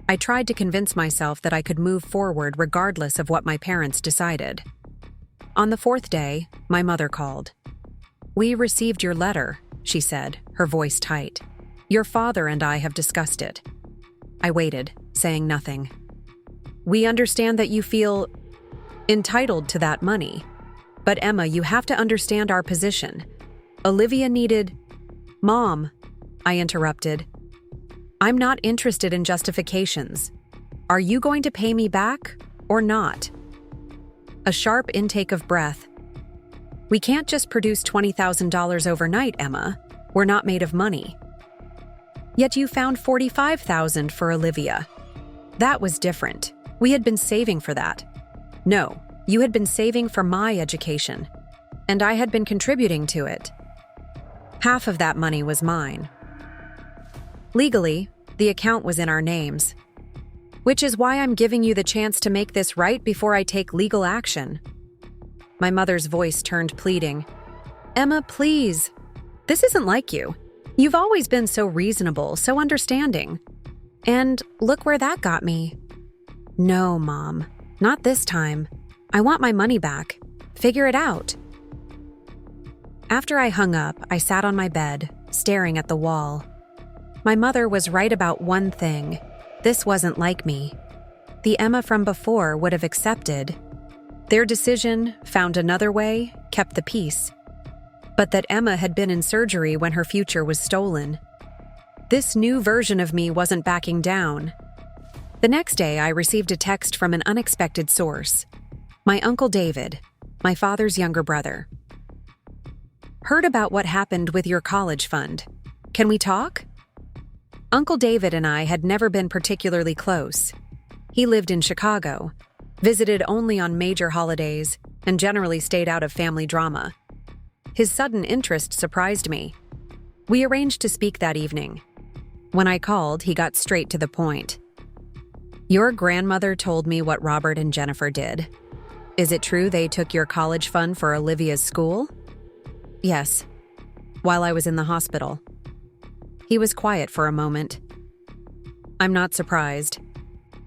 I tried to convince myself that I could move forward regardless of what my parents decided. On the 4th day, my mother called. "We received your letter," she said, her voice tight. "Your father and I have discussed it." I waited, saying nothing. "We understand that you feel entitled to that money. But Emma, you have to understand our position. Olivia needed—" "Mom," I interrupted. "I'm not interested in justifications. Are you going to pay me back or not?" A sharp intake of breath. "We can't just produce $20,000 overnight, Emma. We're not made of money." "Yet you found $45,000 for Olivia. That was different. We had been saving for that." "No, you had been saving for my education, and I had been contributing to it. Half of that money was mine. Legally, the account was in our names. Which is why I'm giving you the chance to make this right before I take legal action." My mother's voice turned pleading. "Emma, please. This isn't like you. You've always been so reasonable, so understanding. And look where that got me." "No, Mom. Not this time. I want my money back. Figure it out." After I hung up, I sat on my bed, staring at the wall. My mother was right about one thing. This wasn't like me. The Emma from before would have accepted. Their decision, found another way, kept the peace. But that Emma had been in surgery when her future was stolen. This new version of me wasn't backing down. The next day, I received a text from an unexpected source. My Uncle David, my father's younger brother. "Heard about what happened with your college fund. Can we talk?" Uncle David and I had never been particularly close. He lived in Chicago, visited only on major holidays, and generally stayed out of family drama. His sudden interest surprised me. We arranged to speak that evening. When I called, he got straight to the point. "Your grandmother told me what Robert and Jennifer did. Is it true they took your college fund for Olivia's school?" "Yes, while I was in the hospital." He was quiet for a moment. "I'm not surprised.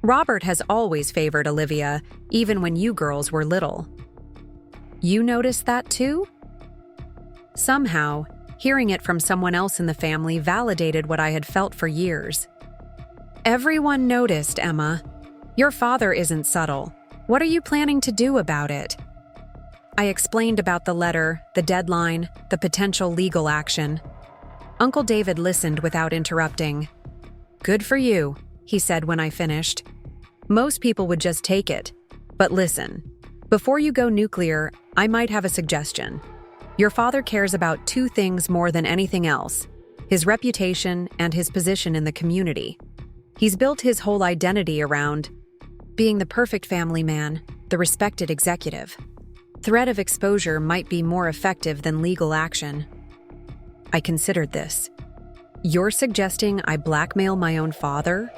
Robert has always favored Olivia, even when you girls were little." "You noticed that too?" Somehow, hearing it from someone else in the family validated what I had felt for years. "Everyone noticed, Emma. Your father isn't subtle. What are you planning to do about it?" I explained about the letter, the deadline, the potential legal action. Uncle David listened without interrupting. "Good for you. he said when I finished. Most people would just take it. But listen, before you go nuclear, I might have a suggestion. Your father cares about two things more than anything else: his reputation and his position in the community. He's built his whole identity around being the perfect family man, the respected executive. Threat of exposure might be more effective than legal action. I considered this. You're suggesting I blackmail my own father?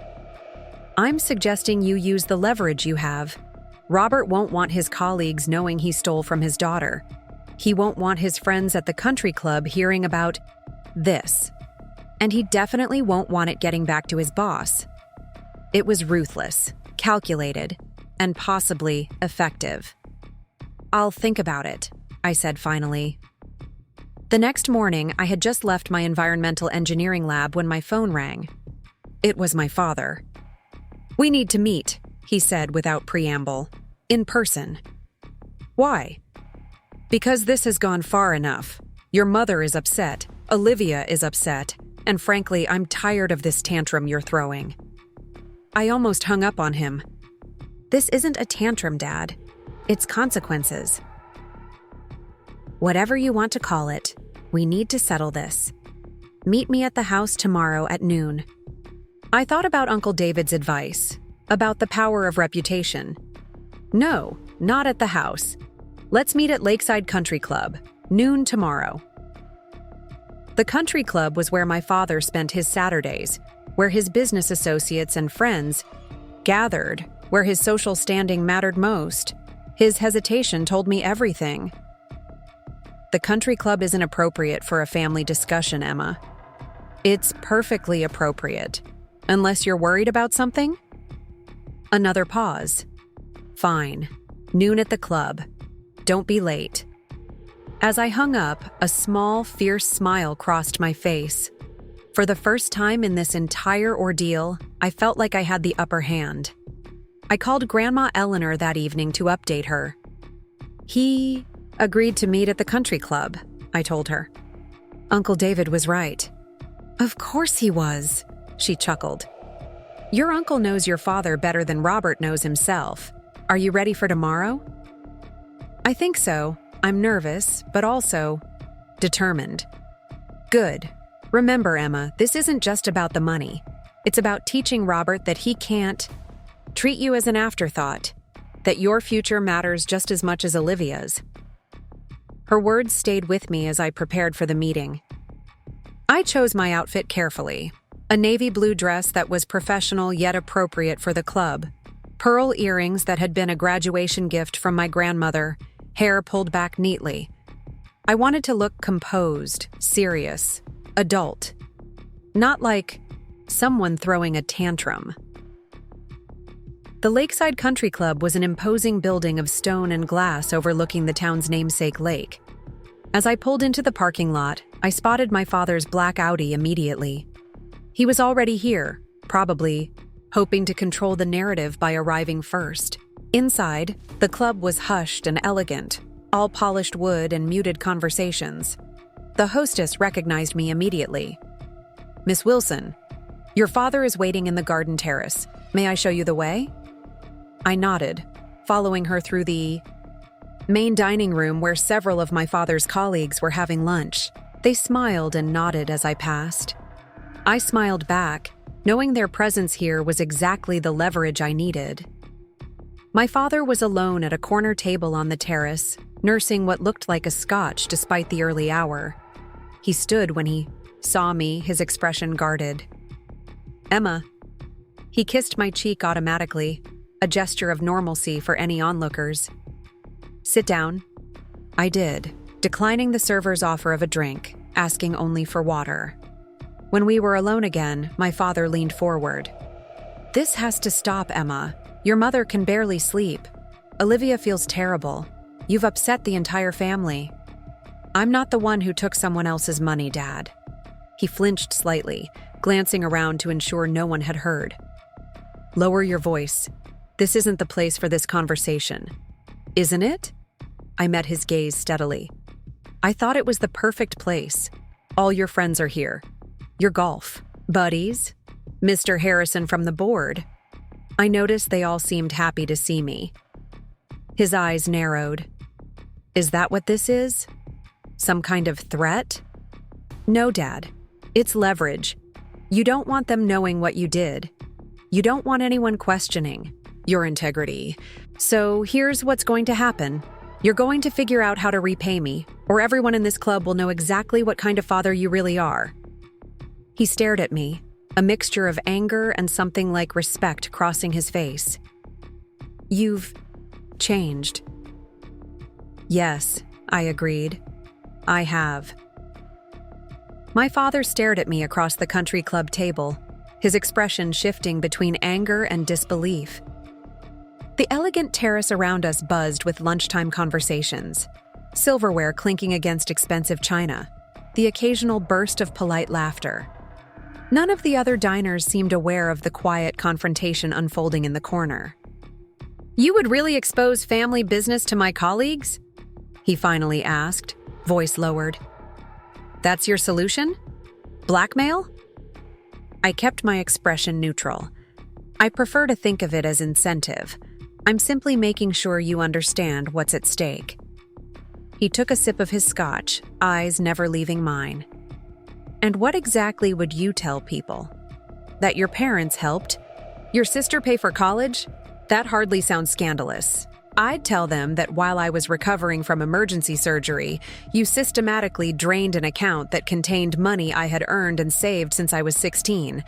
I'm suggesting you use the leverage you have. Robert won't want his colleagues knowing he stole from his daughter. He won't want his friends at the country club hearing about this. And he definitely won't want it getting back to his boss. It was ruthless, calculated, and possibly effective. I'll think about it, I said finally. The next morning, I had just left my environmental engineering lab when my phone rang. It was my father. "We need to meet," he said without preamble. "In person." "Why?" "Because this has gone far enough. Your mother is upset, Olivia is upset, and frankly, I'm tired of this tantrum you're throwing." I almost hung up on him. "This isn't a tantrum, Dad. It's consequences." "Whatever you want to call it, we need to settle this. Meet me at the house tomorrow at noon." I thought about Uncle David's advice, about the power of reputation. "No, not at the house. Let's meet at Lakeside Country Club, noon tomorrow." The country club was where my father spent his Saturdays, where his business associates and friends gathered, where his social standing mattered most. His hesitation told me everything. "The country club isn't appropriate for a family discussion, Emma." "It's perfectly appropriate. Unless you're worried about something?" Another pause. "Fine. Noon at the club. Don't be late." As I hung up, a small, fierce smile crossed my face. For the first time in this entire ordeal, I felt like I had the upper hand. I called Grandma Eleanor that evening to update her. "He agreed to meet at the country club," I told her. Uncle David was right. "Of course he was," she chuckled. "Your uncle knows your father better than Robert knows himself. Are you ready for tomorrow?" "I think so. I'm nervous, but also determined." "Good. Remember, Emma, this isn't just about the money. It's about teaching Robert that he can't treat you as an afterthought, that your future matters just as much as Olivia's." Her words stayed with me as I prepared for the meeting. I chose my outfit carefully. A navy blue dress that was professional yet appropriate for the club, pearl earrings that had been a graduation gift from my grandmother, hair pulled back neatly. I wanted to look composed, serious, adult. Not like someone throwing a tantrum. The Lakeside Country Club was an imposing building of stone and glass overlooking the town's namesake lake. As I pulled into the parking lot, I spotted my father's black Audi immediately. He was already here, probably hoping to control the narrative by arriving first. Inside, the club was hushed and elegant, all polished wood and muted conversations. The hostess recognized me immediately. "Miss Wilson, your father is waiting in the garden terrace. May I show you the way?" I nodded, following her through the main dining room where several of my father's colleagues were having lunch. They smiled and nodded as I passed. I smiled back, knowing their presence here was exactly the leverage I needed. My father was alone at a corner table on the terrace, nursing what looked like a scotch despite the early hour. He stood when he saw me, his expression guarded. "Emma." He kissed my cheek automatically, a gesture of normalcy for any onlookers. "Sit down." I did, declining the server's offer of a drink, asking only for water. When we were alone again, my father leaned forward. "This has to stop, Emma. Your mother can barely sleep. Olivia feels terrible. You've upset the entire family." "I'm not the one who took someone else's money, Dad." He flinched slightly, glancing around to ensure no one had heard. "Lower your voice. This isn't the place for this conversation." "Isn't it?" I met his gaze steadily. "I thought it was the perfect place. All your friends are here. Your golf buddies." Mr. Harrison from the board. I noticed they all seemed happy to see me. His eyes narrowed. Is that what this is? Some kind of threat? No, Dad. It's leverage. You don't want them knowing what you did. You don't want anyone questioning your integrity. So here's what's going to happen. You're going to figure out how to repay me, or everyone in this club will know exactly what kind of father you really are. He stared at me, a mixture of anger and something like respect crossing his face. You've changed. Yes, I agreed. I have. My father stared at me across the country club table, his expression shifting between anger and disbelief. The elegant terrace around us buzzed with lunchtime conversations, silverware clinking against expensive china, the occasional burst of polite laughter. None of the other diners seemed aware of the quiet confrontation unfolding in the corner. You would really expose family business to my colleagues? He finally asked, voice lowered. That's your solution? Blackmail? I kept my expression neutral. I prefer to think of it as incentive. I'm simply making sure you understand what's at stake. He took a sip of his scotch, eyes never leaving mine. And what exactly would you tell people? That your parents helped? Your sister pay for college? That hardly sounds scandalous. I'd tell them that while I was recovering from emergency surgery, you systematically drained an account that contained money I had earned and saved since I was 16.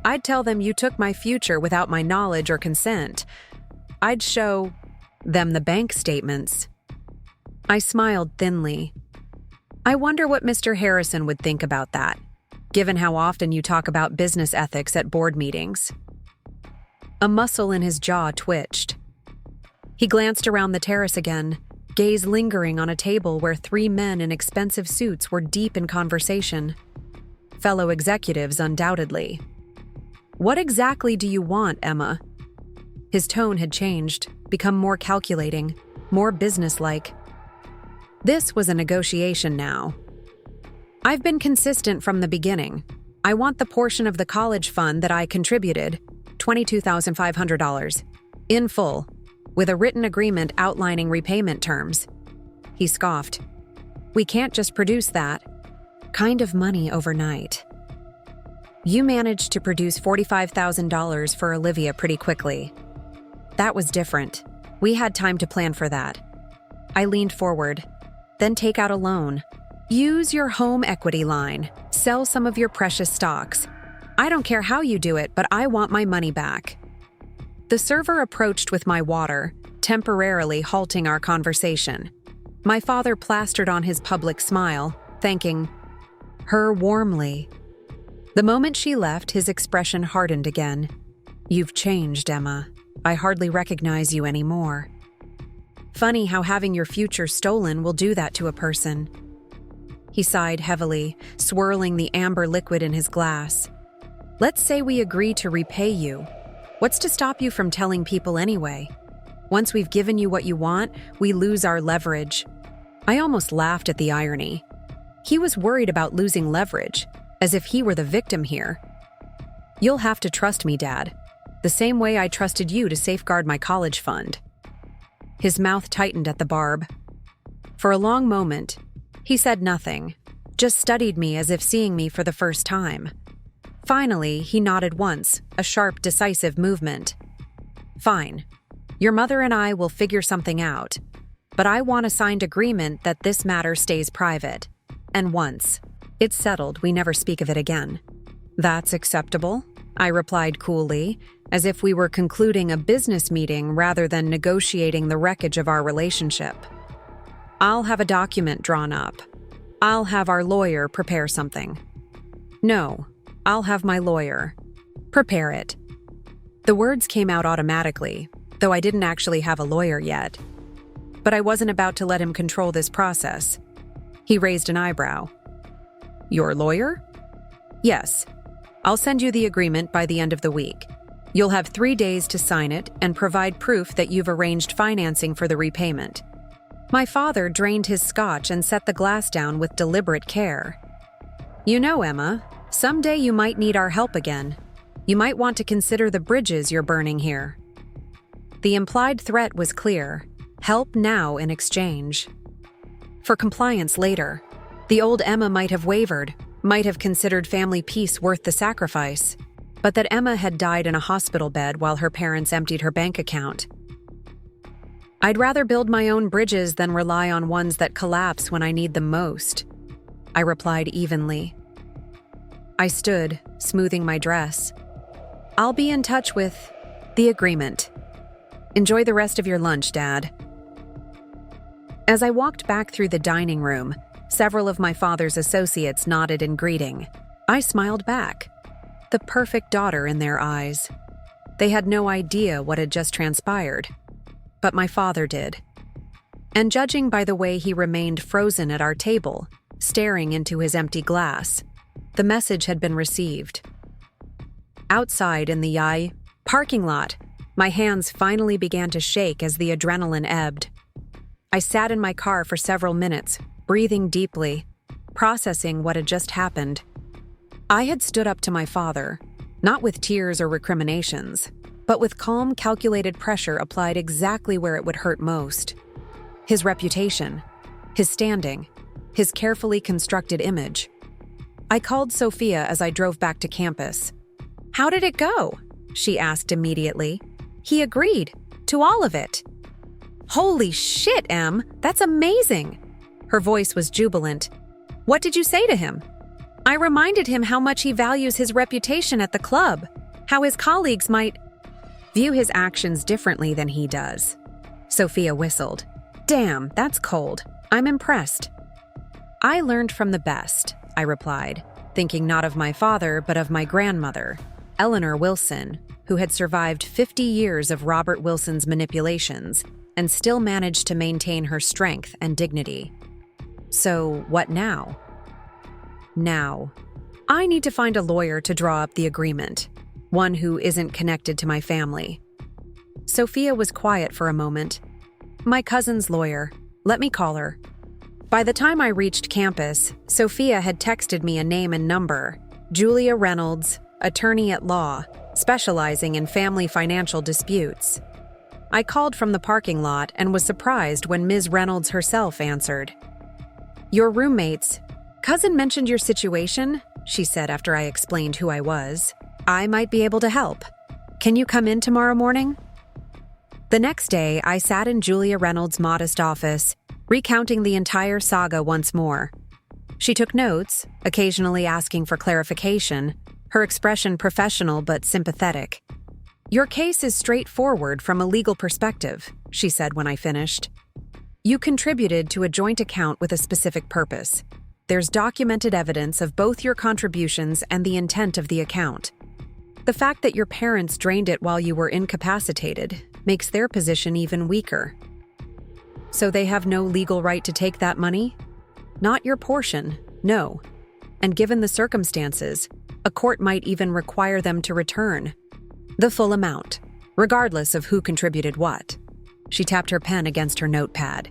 I'd tell them you took my future without my knowledge or consent. I'd show them the bank statements. I smiled thinly. I wonder what Mr. Harrison would think about that, given how often you talk about business ethics at board meetings. A muscle in his jaw twitched. He glanced around the terrace again, gaze lingering on a table where 3 men in expensive suits were deep in conversation. Fellow executives, undoubtedly. What exactly do you want, Emma? His tone had changed, become more calculating, more businesslike. This was a negotiation now. I've been consistent from the beginning. I want the portion of the college fund that I contributed, $22,500, in full, with a written agreement outlining repayment terms. He scoffed. We can't just produce that kind of money overnight. You managed to produce $45,000 for Olivia pretty quickly. That was different. We had time to plan for that. I leaned forward. Then take out a loan. Use your home equity line. Sell some of your precious stocks. I don't care how you do it, but I want my money back. The server approached with my water, temporarily halting our conversation. My father plastered on his public smile, thanking her warmly. The moment she left, his expression hardened again. You've changed, Emma. I hardly recognize you anymore. Funny how having your future stolen will do that to a person. He sighed heavily, swirling the amber liquid in his glass. Let's say we agree to repay you. What's to stop you from telling people anyway? Once we've given you what you want, we lose our leverage. I almost laughed at the irony. He was worried about losing leverage, as if he were the victim here. You'll have to trust me, Dad, the same way I trusted you to safeguard my college fund. His mouth tightened at the barb. For a long moment, he said nothing, just studied me as if seeing me for the first time. Finally, he nodded once, a sharp, decisive movement. Fine. Your mother and I will figure something out, but I want a signed agreement that this matter stays private. And once it's settled, we never speak of it again. That's acceptable, I replied coolly, as if we were concluding a business meeting rather than negotiating the wreckage of our relationship. I'll have a document drawn up. I'll have our lawyer prepare something. No, I'll have my lawyer prepare it. The words came out automatically, though I didn't actually have a lawyer yet. But I wasn't about to let him control this process. He raised an eyebrow. Your lawyer? Yes. I'll send you the agreement by the end of the week. You'll have 3 days to sign it and provide proof that you've arranged financing for the repayment. My father drained his scotch and set the glass down with deliberate care. You know, Emma, someday you might need our help again. You might want to consider the bridges you're burning here. The implied threat was clear: help now in exchange for compliance later. The old Emma might have wavered, might have considered family peace worth the sacrifice, but that Emma had died in a hospital bed while her parents emptied her bank account. I'd rather build my own bridges than rely on ones that collapse when I need them most, I replied evenly. I stood, smoothing my dress. I'll be in touch with the agreement. Enjoy the rest of your lunch, Dad. As I walked back through the dining room, several of my father's associates nodded in greeting. I smiled back, the perfect daughter in their eyes. They had no idea what had just transpired, but my father did. And judging by the way he remained frozen at our table, staring into his empty glass, the message had been received. Outside in the parking lot, my hands finally began to shake as the adrenaline ebbed. I sat in my car for several minutes, breathing deeply, processing what had just happened. I had stood up to my father, not with tears or recriminations, but with calm, calculated pressure applied exactly where it would hurt most. His reputation, his standing, his carefully constructed image. I called Sophia as I drove back to campus. "How did it go?" she asked immediately. "He agreed to all of it." "Holy shit, Em, that's amazing!" Her voice was jubilant. "What did you say to him?" "I reminded him how much he values his reputation at the club, how his colleagues might view his actions differently than he does." Sophia whistled. "Damn, that's cold. I'm impressed." "I learned from the best," I replied, thinking not of my father but of my grandmother, Eleanor Wilson, who had survived 50 years of Robert Wilson's manipulations and still managed to maintain her strength and dignity. So, what now? Now, I need to find a lawyer to draw up the agreement, one who isn't connected to my family. Sophia was quiet for a moment. "My cousin's lawyer. Let me call her." By the time I reached campus, Sophia had texted me a name and number: Julia Reynolds, attorney at law, specializing in family financial disputes. I called from the parking lot and was surprised when Ms. Reynolds herself answered. "Your roommates. Cousin mentioned your situation," she said after I explained who I was. "I might be able to help. Can you come in tomorrow morning?" The next day, I sat in Julia Reynolds' modest office, recounting the entire saga once more. She took notes, occasionally asking for clarification, her expression professional but sympathetic. "Your case is straightforward from a legal perspective," she said when I finished. "You contributed to a joint account with a specific purpose. There's documented evidence of both your contributions and the intent of the account. The fact that your parents drained it while you were incapacitated makes their position even weaker. So they have no legal right to take that money? Not your portion, no. And given the circumstances, a court might even require them to return the full amount, regardless of who contributed what." She tapped her pen against her notepad.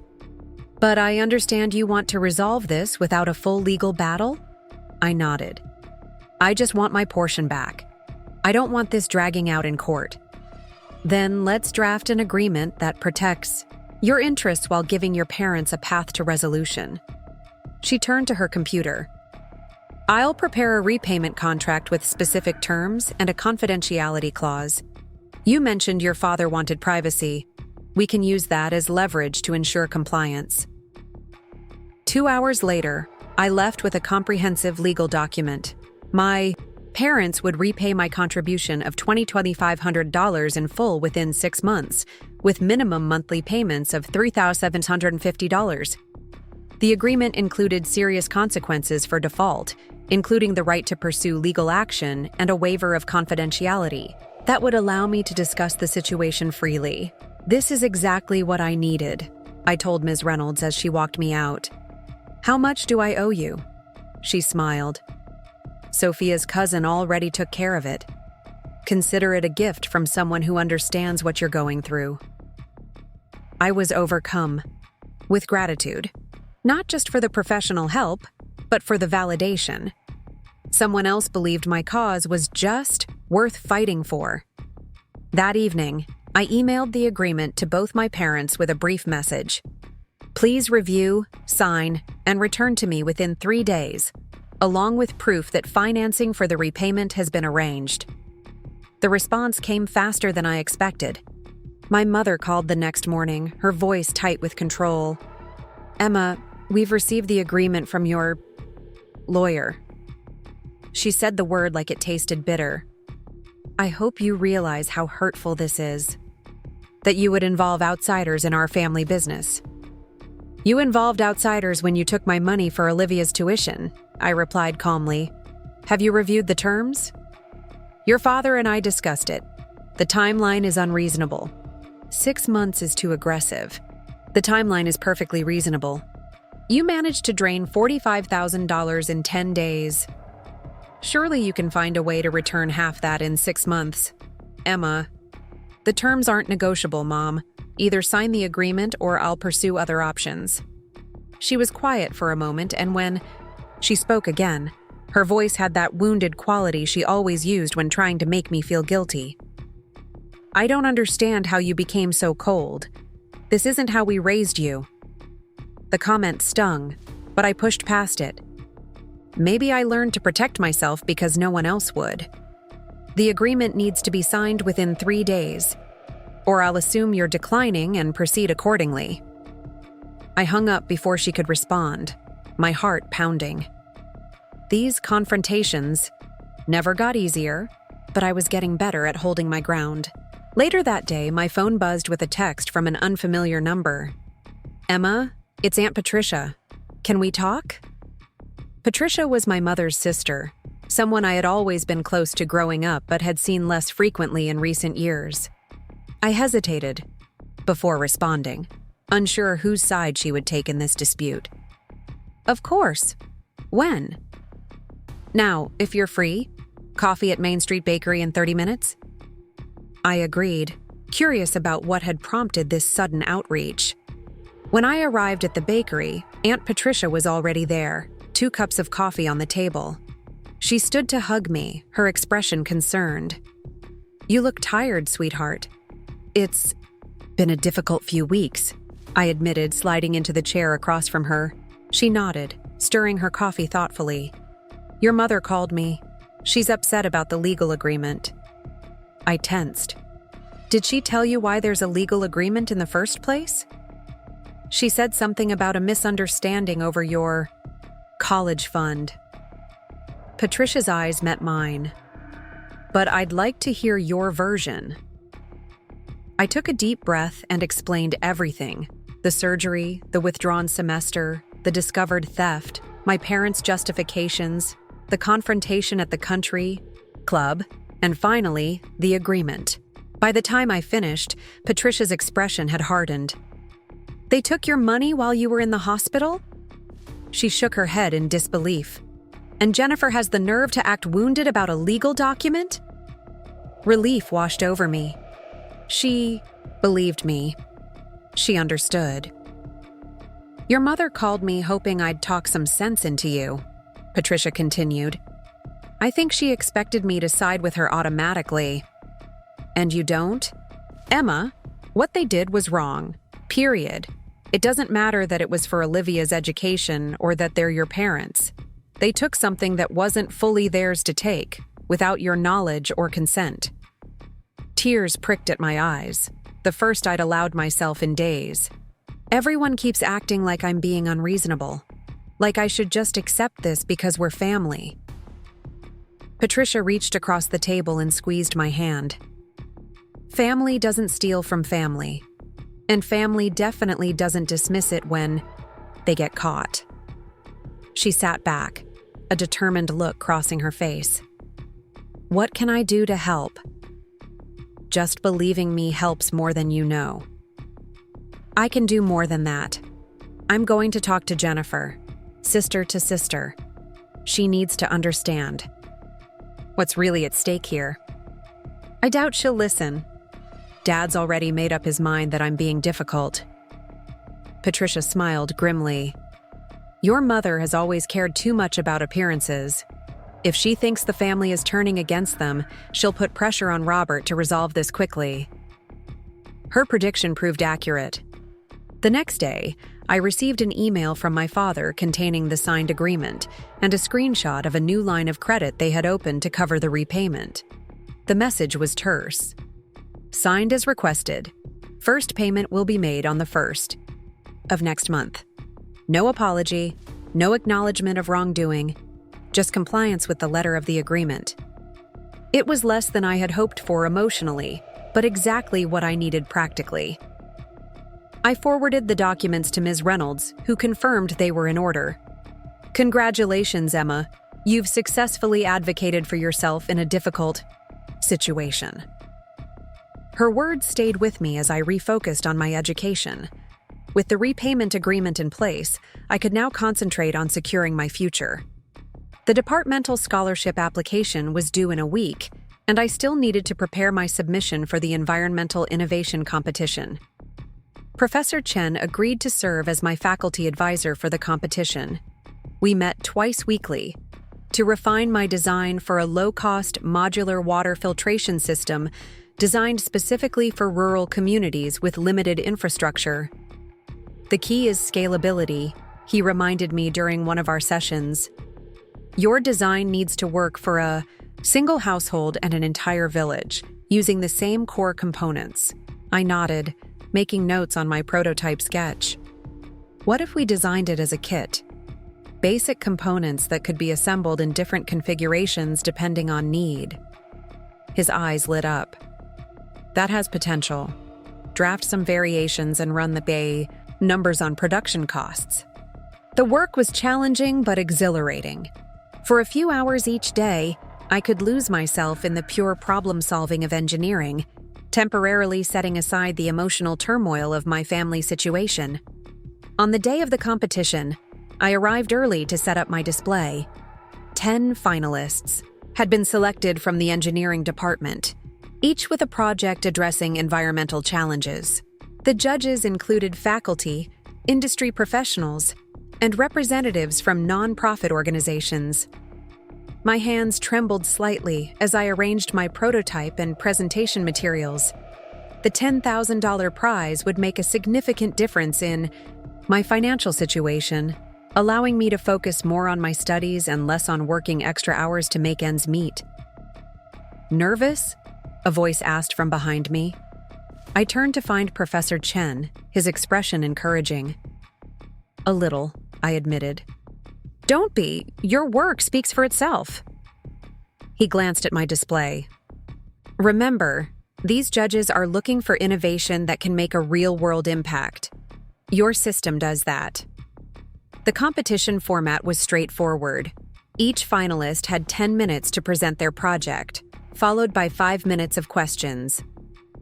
"But I understand you want to resolve this without a full legal battle?" I nodded. "I just want my portion back. I don't want this dragging out in court." "Then let's draft an agreement that protects your interests while giving your parents a path to resolution." She turned to her computer. "I'll prepare a repayment contract with specific terms and a confidentiality clause. You mentioned your father wanted privacy. We can use that as leverage to ensure compliance." 2 hours later, I left with a comprehensive legal document. My parents would repay my contribution of $2,500 in full within 6 months, with minimum monthly payments of $3,750. The agreement included serious consequences for default, including the right to pursue legal action and a waiver of confidentiality that would allow me to discuss the situation freely. "This is exactly what I needed," I told Ms. Reynolds as she walked me out. "How much do I owe you?" She smiled. "Sophia's cousin already took care of it. Consider it a gift from someone who understands what you're going through." I was overcome with gratitude, not just for the professional help, but for the validation. Someone else believed my cause was just worth fighting for. That evening, I emailed the agreement to both my parents with a brief message. Please review, sign, and return to me within 3 days, along with proof that financing for the repayment has been arranged. The response came faster than I expected. My mother called the next morning, her voice tight with control. "Emma, we've received the agreement from your lawyer." She said the word like it tasted bitter. "I hope you realize how hurtful this is. That you would involve outsiders in our family business." "You involved outsiders when you took my money for Olivia's tuition," I replied calmly. "Have you reviewed the terms?" "Your father and I discussed it. The timeline is unreasonable. 6 months is too aggressive. The timeline is perfectly reasonable. You managed to drain $45,000 in 10 days. Surely you can find a way to return half that in 6 months. Emma, the terms aren't negotiable, Mom. Either sign the agreement or I'll pursue other options." She was quiet for a moment, and when she spoke again, her voice had that wounded quality she always used when trying to make me feel guilty. "I don't understand how you became so cold. This isn't how we raised you." The comment stung, but I pushed past it. Maybe I learned to protect myself because no one else would. The agreement needs to be signed within 3 days, or I'll assume you're declining and proceed accordingly. I hung up before she could respond, my heart pounding. These confrontations never got easier, but I was getting better at holding my ground. Later that day, my phone buzzed with a text from an unfamiliar number. "Emma, it's Aunt Patricia. Can we talk?" Patricia was my mother's sister, someone I had always been close to growing up but had seen less frequently in recent years. I hesitated before responding, unsure whose side she would take in this dispute. "Of course. When?" "Now, if you're free. Coffee at Main Street Bakery in 30 minutes?" I agreed, curious about what had prompted this sudden outreach. When I arrived at the bakery, Aunt Patricia was already there, 2 cups of coffee on the table. She stood to hug me, her expression concerned. "You look tired, sweetheart." "It's been a difficult few weeks," I admitted, sliding into the chair across from her. She nodded, stirring her coffee thoughtfully. "Your mother called me. She's upset about the legal agreement." I tensed. "Did she tell you why there's a legal agreement in the first place?" "She said something about a misunderstanding over your college fund." Patricia's eyes met mine. "But I'd like to hear your version." I took a deep breath and explained everything: the surgery, the withdrawn semester, the discovered theft, my parents' justifications, the confrontation at the country club, and finally, the agreement. By the time I finished, Patricia's expression had hardened. "They took your money while you were in the hospital?" She shook her head in disbelief. "And Jennifer has the nerve to act wounded about a legal document?" Relief washed over me. She believed me. She understood. "Your mother called me hoping I'd talk some sense into you," Patricia continued. "I think she expected me to side with her automatically." "And you don't?" "Emma, what they did was wrong. Period. It doesn't matter that it was for Olivia's education or that they're your parents. They took something that wasn't fully theirs to take, without your knowledge or consent." Tears pricked at my eyes, the first I'd allowed myself in days. Everyone keeps acting like I'm being unreasonable, like I should just accept this because we're family. Patricia reached across the table and squeezed my hand. Family doesn't steal from family, and family definitely doesn't dismiss it when they get caught. She sat back, a determined look crossing her face. "What can I do to help?" "Just believing me helps more than you know." "I can do more than that. I'm going to talk to Jennifer, sister to sister. She needs to understand what's really at stake here. I doubt she'll listen. Dad's already made up his mind that I'm being difficult." Patricia smiled grimly. "Your mother has always cared too much about appearances. If she thinks the family is turning against them, she'll put pressure on Robert to resolve this quickly. Her prediction proved accurate. The next day, I received an email from my father containing the signed agreement and a screenshot of a new line of credit they had opened to cover the repayment. The message was terse. Signed as requested. First payment will be made on the 1st of next month. No apology, no acknowledgement of wrongdoing, just compliance with the letter of the agreement. It was less than I had hoped for emotionally, but exactly what I needed practically. I forwarded the documents to Ms. Reynolds, who confirmed they were in order. Congratulations, Emma. You've successfully advocated for yourself in a difficult situation. Her words stayed with me as I refocused on my education. With the repayment agreement in place, I could now concentrate on securing my future. The departmental scholarship application was due in a week, and I still needed to prepare my submission for the environmental innovation competition. Professor Chen agreed to serve as my faculty advisor for the competition. We met twice weekly to refine my design for a low-cost modular water filtration system designed specifically for rural communities with limited infrastructure. The key is scalability, he reminded me during one of our sessions. Your design needs to work for a single household and an entire village, using the same core components. I nodded, making notes on my prototype sketch. What if we designed it as a kit? Basic components that could be assembled in different configurations depending on need. His eyes lit up. That has potential. Draft some variations and run the numbers on production costs. The work was challenging but exhilarating. For a few hours each day, I could lose myself in the pure problem-solving of engineering, temporarily setting aside the emotional turmoil of my family situation. On the day of the competition, I arrived early to set up my display. 10 finalists had been selected from the engineering department, each with a project addressing environmental challenges. The judges included faculty, industry professionals, and representatives from non-profit organizations. My hands trembled slightly as I arranged my prototype and presentation materials. The $10,000 prize would make a significant difference in my financial situation, allowing me to focus more on my studies and less on working extra hours to make ends meet. Nervous? A voice asked from behind me. I turned to find Professor Chen, his expression encouraging. A little, I admitted. Don't be. Your work speaks for itself. He glanced at my display. Remember, these judges are looking for innovation that can make a real-world impact. Your system does that. The competition format was straightforward. Each finalist had 10 minutes to present their project, followed by 5 minutes of questions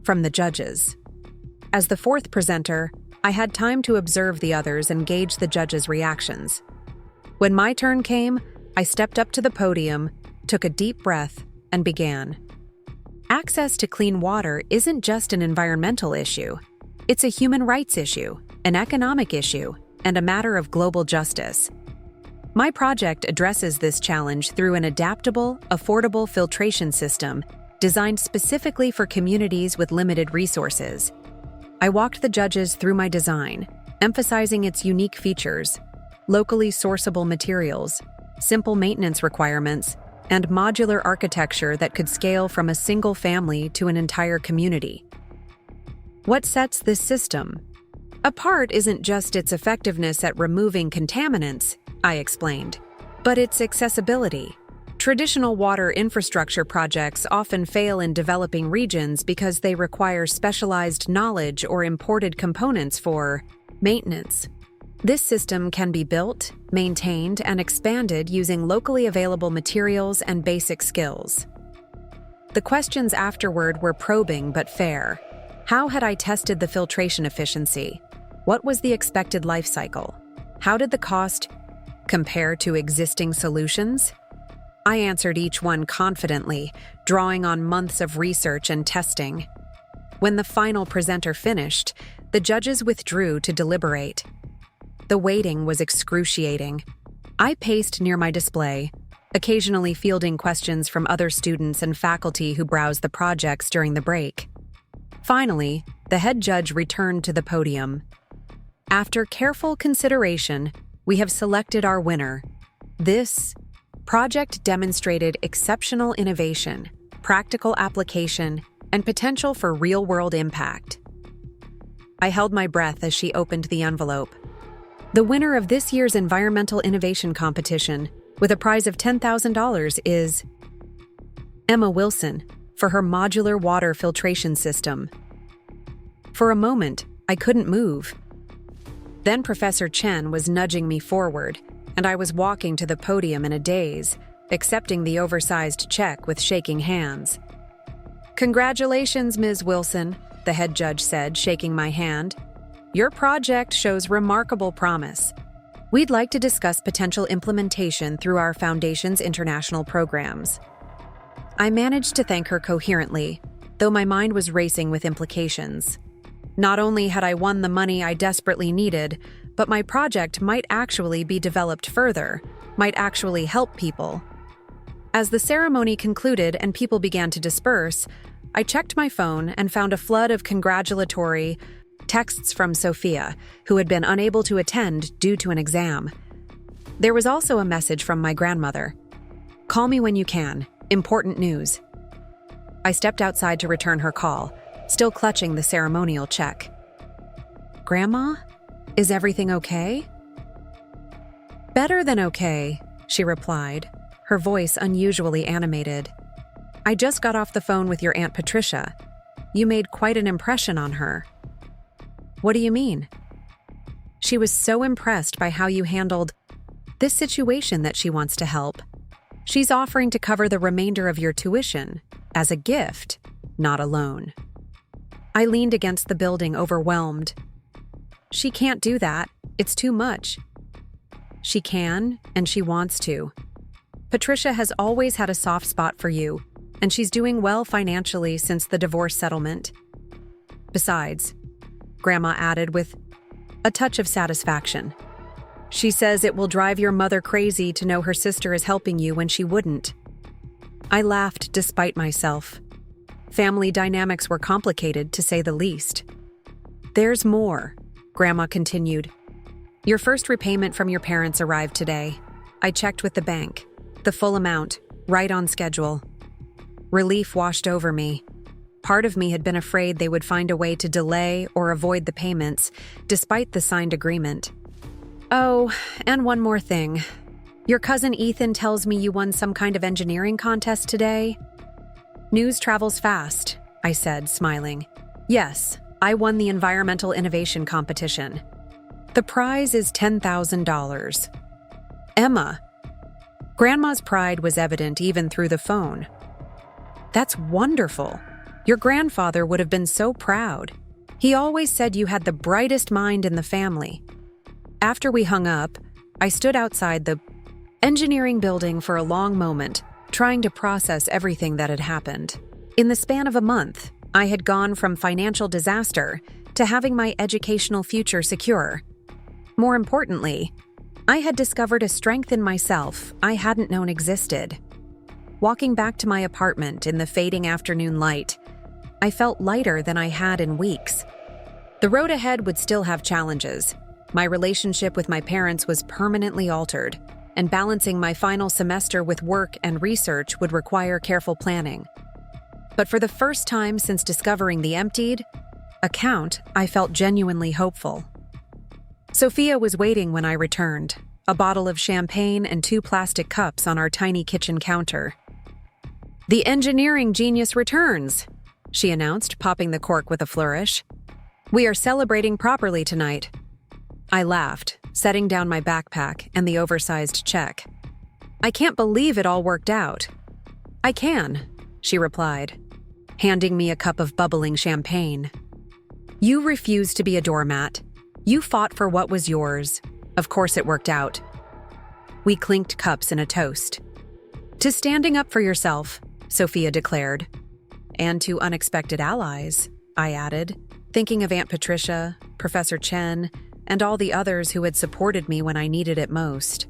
from the judges. As the fourth presenter, I had time to observe the others and gauge the judges' reactions. When my turn came, I stepped up to the podium, took a deep breath, and began. Access to clean water isn't just an environmental issue. It's a human rights issue, an economic issue, and a matter of global justice. My project addresses this challenge through an adaptable, affordable filtration system designed specifically for communities with limited resources. I walked the judges through my design, emphasizing its unique features, locally sourceable materials, simple maintenance requirements, and modular architecture that could scale from a single family to an entire community. What sets this system apart isn't just its effectiveness at removing contaminants, I explained, but its accessibility. Traditional water infrastructure projects often fail in developing regions because they require specialized knowledge or imported components for maintenance. This system can be built, maintained, and expanded using locally available materials and basic skills. The questions afterward were probing but fair. How had I tested the filtration efficiency? What was the expected life cycle? How did the cost compare to existing solutions? I answered each one confidently, drawing on months of research and testing. When the final presenter finished, the judges withdrew to deliberate. The waiting was excruciating. I paced near my display, occasionally fielding questions from other students and faculty who browsed the projects during the break. Finally, the head judge returned to the podium. After careful consideration, we have selected our winner. This project demonstrated exceptional innovation, practical application, and potential for real-world impact. I held my breath as she opened the envelope. The winner of this year's Environmental Innovation Competition, with a prize of $10,000, is Emma Wilson, for her modular water filtration system. For a moment, I couldn't move. Then Professor Chen was nudging me forward, and I was walking to the podium in a daze, accepting the oversized check with shaking hands. "Congratulations, Ms. Wilson," the head judge said, shaking my hand. "Your project shows remarkable promise. We'd like to discuss potential implementation through our Foundation's international programs." I managed to thank her coherently, though my mind was racing with implications. Not only had I won the money I desperately needed, but my project might actually be developed further, might actually help people. As the ceremony concluded and people began to disperse, I checked my phone and found a flood of congratulatory texts from Sophia, who had been unable to attend due to an exam. There was also a message from my grandmother. "Call me when you can. Important news." I stepped outside to return her call, still clutching the ceremonial check. "Grandma, is everything okay?" "Better than okay," she replied, her voice unusually animated. "I just got off the phone with your Aunt Patricia. You made quite an impression on her." "What do you mean?" "She was so impressed by how you handled this situation that she wants to help. She's offering to cover the remainder of your tuition as a gift, not a loan." I leaned against the building, overwhelmed. "She can't do that. It's too much." "She can, and she wants to. Patricia has always had a soft spot for you, and she's doing well financially since the divorce settlement. Besides," Grandma added with a touch of satisfaction, "she says it will drive your mother crazy to know her sister is helping you when she wouldn't." I laughed despite myself. Family dynamics were complicated, to say the least. "There's more," Grandma continued. "Your first repayment from your parents arrived today. I checked with the bank. The full amount, right on schedule." Relief washed over me. Part of me had been afraid they would find a way to delay or avoid the payments, despite the signed agreement. "Oh, and one more thing. Your cousin Ethan tells me you won some kind of engineering contest today." "News travels fast," I said, smiling. "Yes, I won the Environmental Innovation Competition. The prize is $10,000. "Emma." Grandma's pride was evident even through the phone. "That's wonderful. Your grandfather would have been so proud. He always said you had the brightest mind in the family." After we hung up, I stood outside the engineering building for a long moment, trying to process everything that had happened. In the span of a month, I had gone from financial disaster to having my educational future secure. More importantly, I had discovered a strength in myself I hadn't known existed. Walking back to my apartment in the fading afternoon light, I felt lighter than I had in weeks. The road ahead would still have challenges. My relationship with my parents was permanently altered, and balancing my final semester with work and research would require careful planning. But for the first time since discovering the emptied account, I felt genuinely hopeful. Sophia was waiting when I returned, a bottle of champagne and 2 plastic cups on our tiny kitchen counter. "The engineering genius returns," she announced, popping the cork with a flourish. "We are celebrating properly tonight." I laughed, setting down my backpack and the oversized check. "I can't believe it all worked out." "I can," she replied, handing me a cup of bubbling champagne. "You refused to be a doormat. You fought for what was yours. Of course it worked out." We clinked cups in a toast. "To standing up for yourself," Sophia declared. "And to unexpected allies," I added, thinking of Aunt Patricia, Professor Chen, and all the others who had supported me when I needed it most.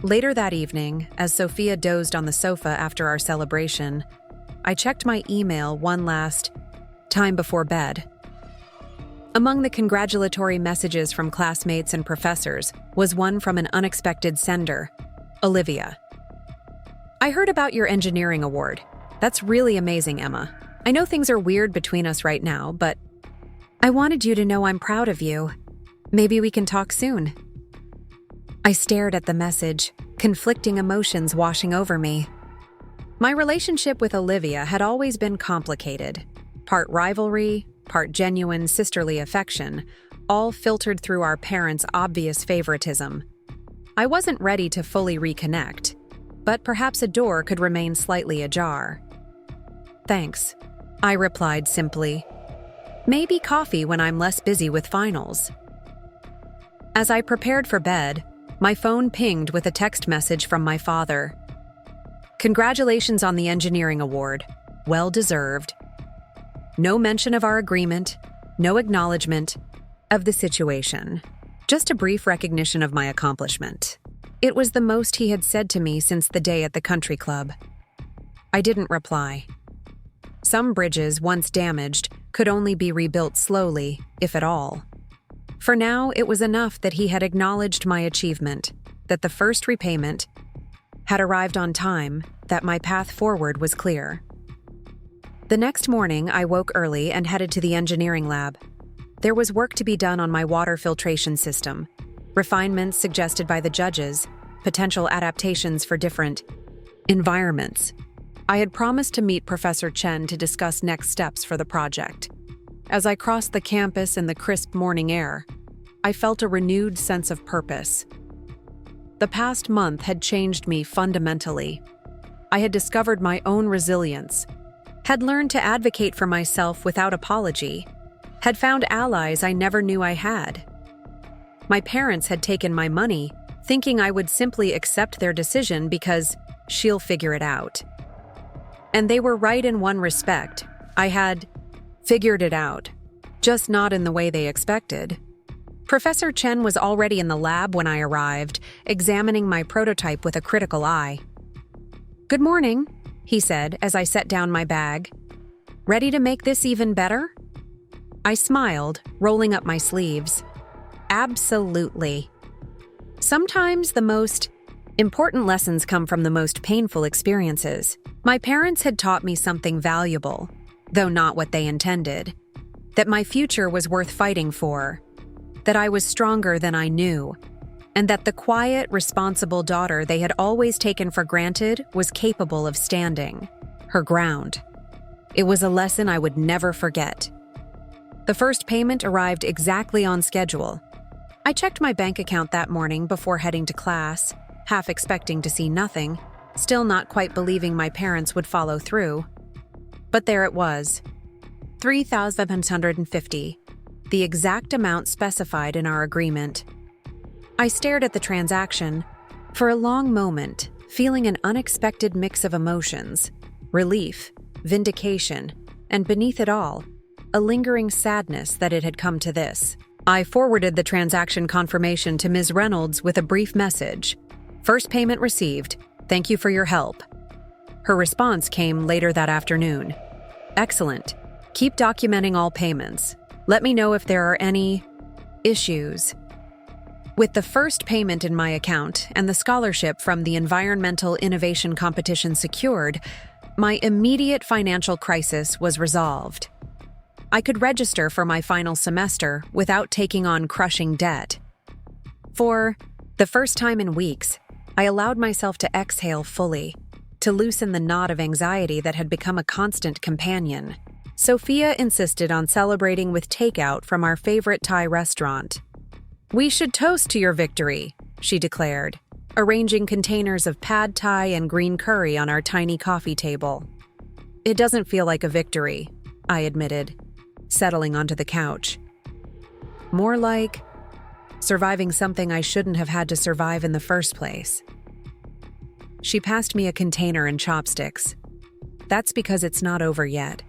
Later that evening, as Sophia dozed on the sofa after our celebration, I checked my email one last time before bed. Among the congratulatory messages from classmates and professors was one from an unexpected sender, Olivia. I heard about your engineering award. That's really amazing, Emma. I know things are weird between us right now, but I wanted you to know I'm proud of you. Maybe we can talk soon. I stared at the message, conflicting emotions washing over me. My relationship with Olivia had always been complicated. Part rivalry, part genuine sisterly affection, all filtered through our parents' obvious favoritism. I wasn't ready to fully reconnect, but perhaps a door could remain slightly ajar. Thanks, I replied simply. Maybe coffee when I'm less busy with finals. As I prepared for bed, my phone pinged with a text message from my father. Congratulations on the engineering award. Well deserved. No mention of our agreement, no acknowledgement of the situation. Just a brief recognition of my accomplishment. It was the most he had said to me since the day at the country club. I didn't reply. Some bridges, once damaged, could only be rebuilt slowly, if at all. For now, it was enough that he had acknowledged my achievement, that the first repayment had arrived on time, that my path forward was clear. The next morning, I woke early and headed to the engineering lab. There was work to be done on my water filtration system, refinements suggested by the judges, potential adaptations for different environments. I had promised to meet Professor Chen to discuss next steps for the project. As I crossed the campus in the crisp morning air, I felt a renewed sense of purpose. The past month had changed me fundamentally. I had discovered my own resilience, had learned to advocate for myself without apology, had found allies I never knew I had. My parents had taken my money, thinking I would simply accept their decision because she'll figure it out. And they were right in one respect. I had figured it out, just not in the way they expected. Professor Chen was already in the lab when I arrived, examining my prototype with a critical eye. "Good morning," he said as I set down my bag. "Ready to make this even better?" I smiled, rolling up my sleeves. Absolutely. Sometimes the most important lessons come from the most painful experiences. My parents had taught me something valuable, though not what they intended, that my future was worth fighting for, that I was stronger than I knew, and that the quiet, responsible daughter they had always taken for granted was capable of standing her ground. It was a lesson I would never forget. The first payment arrived exactly on schedule. I checked my bank account that morning before heading to class, half expecting to see nothing, still not quite believing my parents would follow through. But there it was, $3,750, the exact amount specified in our agreement. I stared at the transaction for a long moment, feeling an unexpected mix of emotions, relief, vindication, and beneath it all, a lingering sadness that it had come to this. I forwarded the transaction confirmation to Ms. Reynolds with a brief message. "First payment received. Thank you for your help." Her response came later that afternoon. "Excellent. Keep documenting all payments. Let me know if there are any issues." With the first payment in my account and the scholarship from the Environmental Innovation Competition secured, my immediate financial crisis was resolved. I could register for my final semester without taking on crushing debt. For the first time in weeks, I allowed myself to exhale fully, to loosen the knot of anxiety that had become a constant companion. Sophia insisted on celebrating with takeout from our favorite Thai restaurant. "We should toast to your victory," she declared, arranging containers of pad thai and green curry on our tiny coffee table. "It doesn't feel like a victory," I admitted, settling onto the couch. "More like surviving something I shouldn't have had to survive in the first place." She passed me a container and chopsticks. "That's because it's not over yet.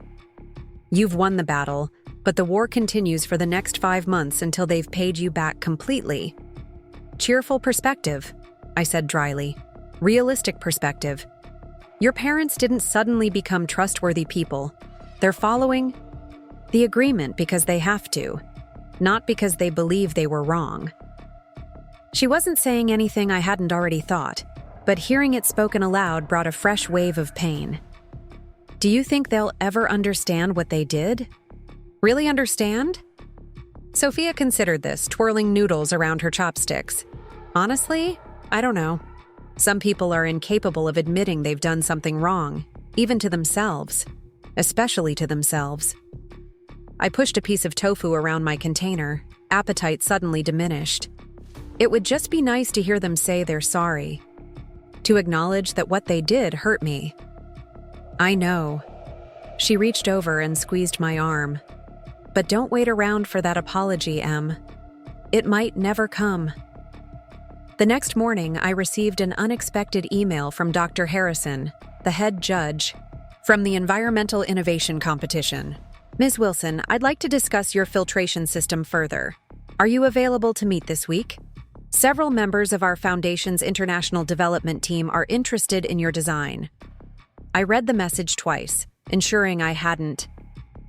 You've won the battle, but the war continues for the next 5 months until they've paid you back completely." Cheerful perspective. I said dryly. Realistic perspective. Your parents didn't suddenly become trustworthy people. They're following the agreement because they have to, not because they believe they were wrong. She wasn't saying anything I hadn't already thought, but hearing it spoken aloud brought a fresh wave of pain. Do you think they'll ever understand what they did? Really understand? Sophia considered this, twirling noodles around her chopsticks. Honestly, I don't know. Some people are incapable of admitting they've done something wrong, even to themselves, especially to themselves. I pushed a piece of tofu around my container, appetite suddenly diminished. It would just be nice to hear them say they're sorry, to acknowledge that what they did hurt me. I know. She reached over and squeezed my arm. But don't wait around for that apology, Em. It might never come. The next morning, I received an unexpected email from Dr. Harrison, the head judge, from the Environmental Innovation Competition. Ms. Wilson, I'd like to discuss your filtration system further. Are you available to meet this week? Several members of our foundation's international development team are interested in your design. I read the message twice, ensuring I hadn't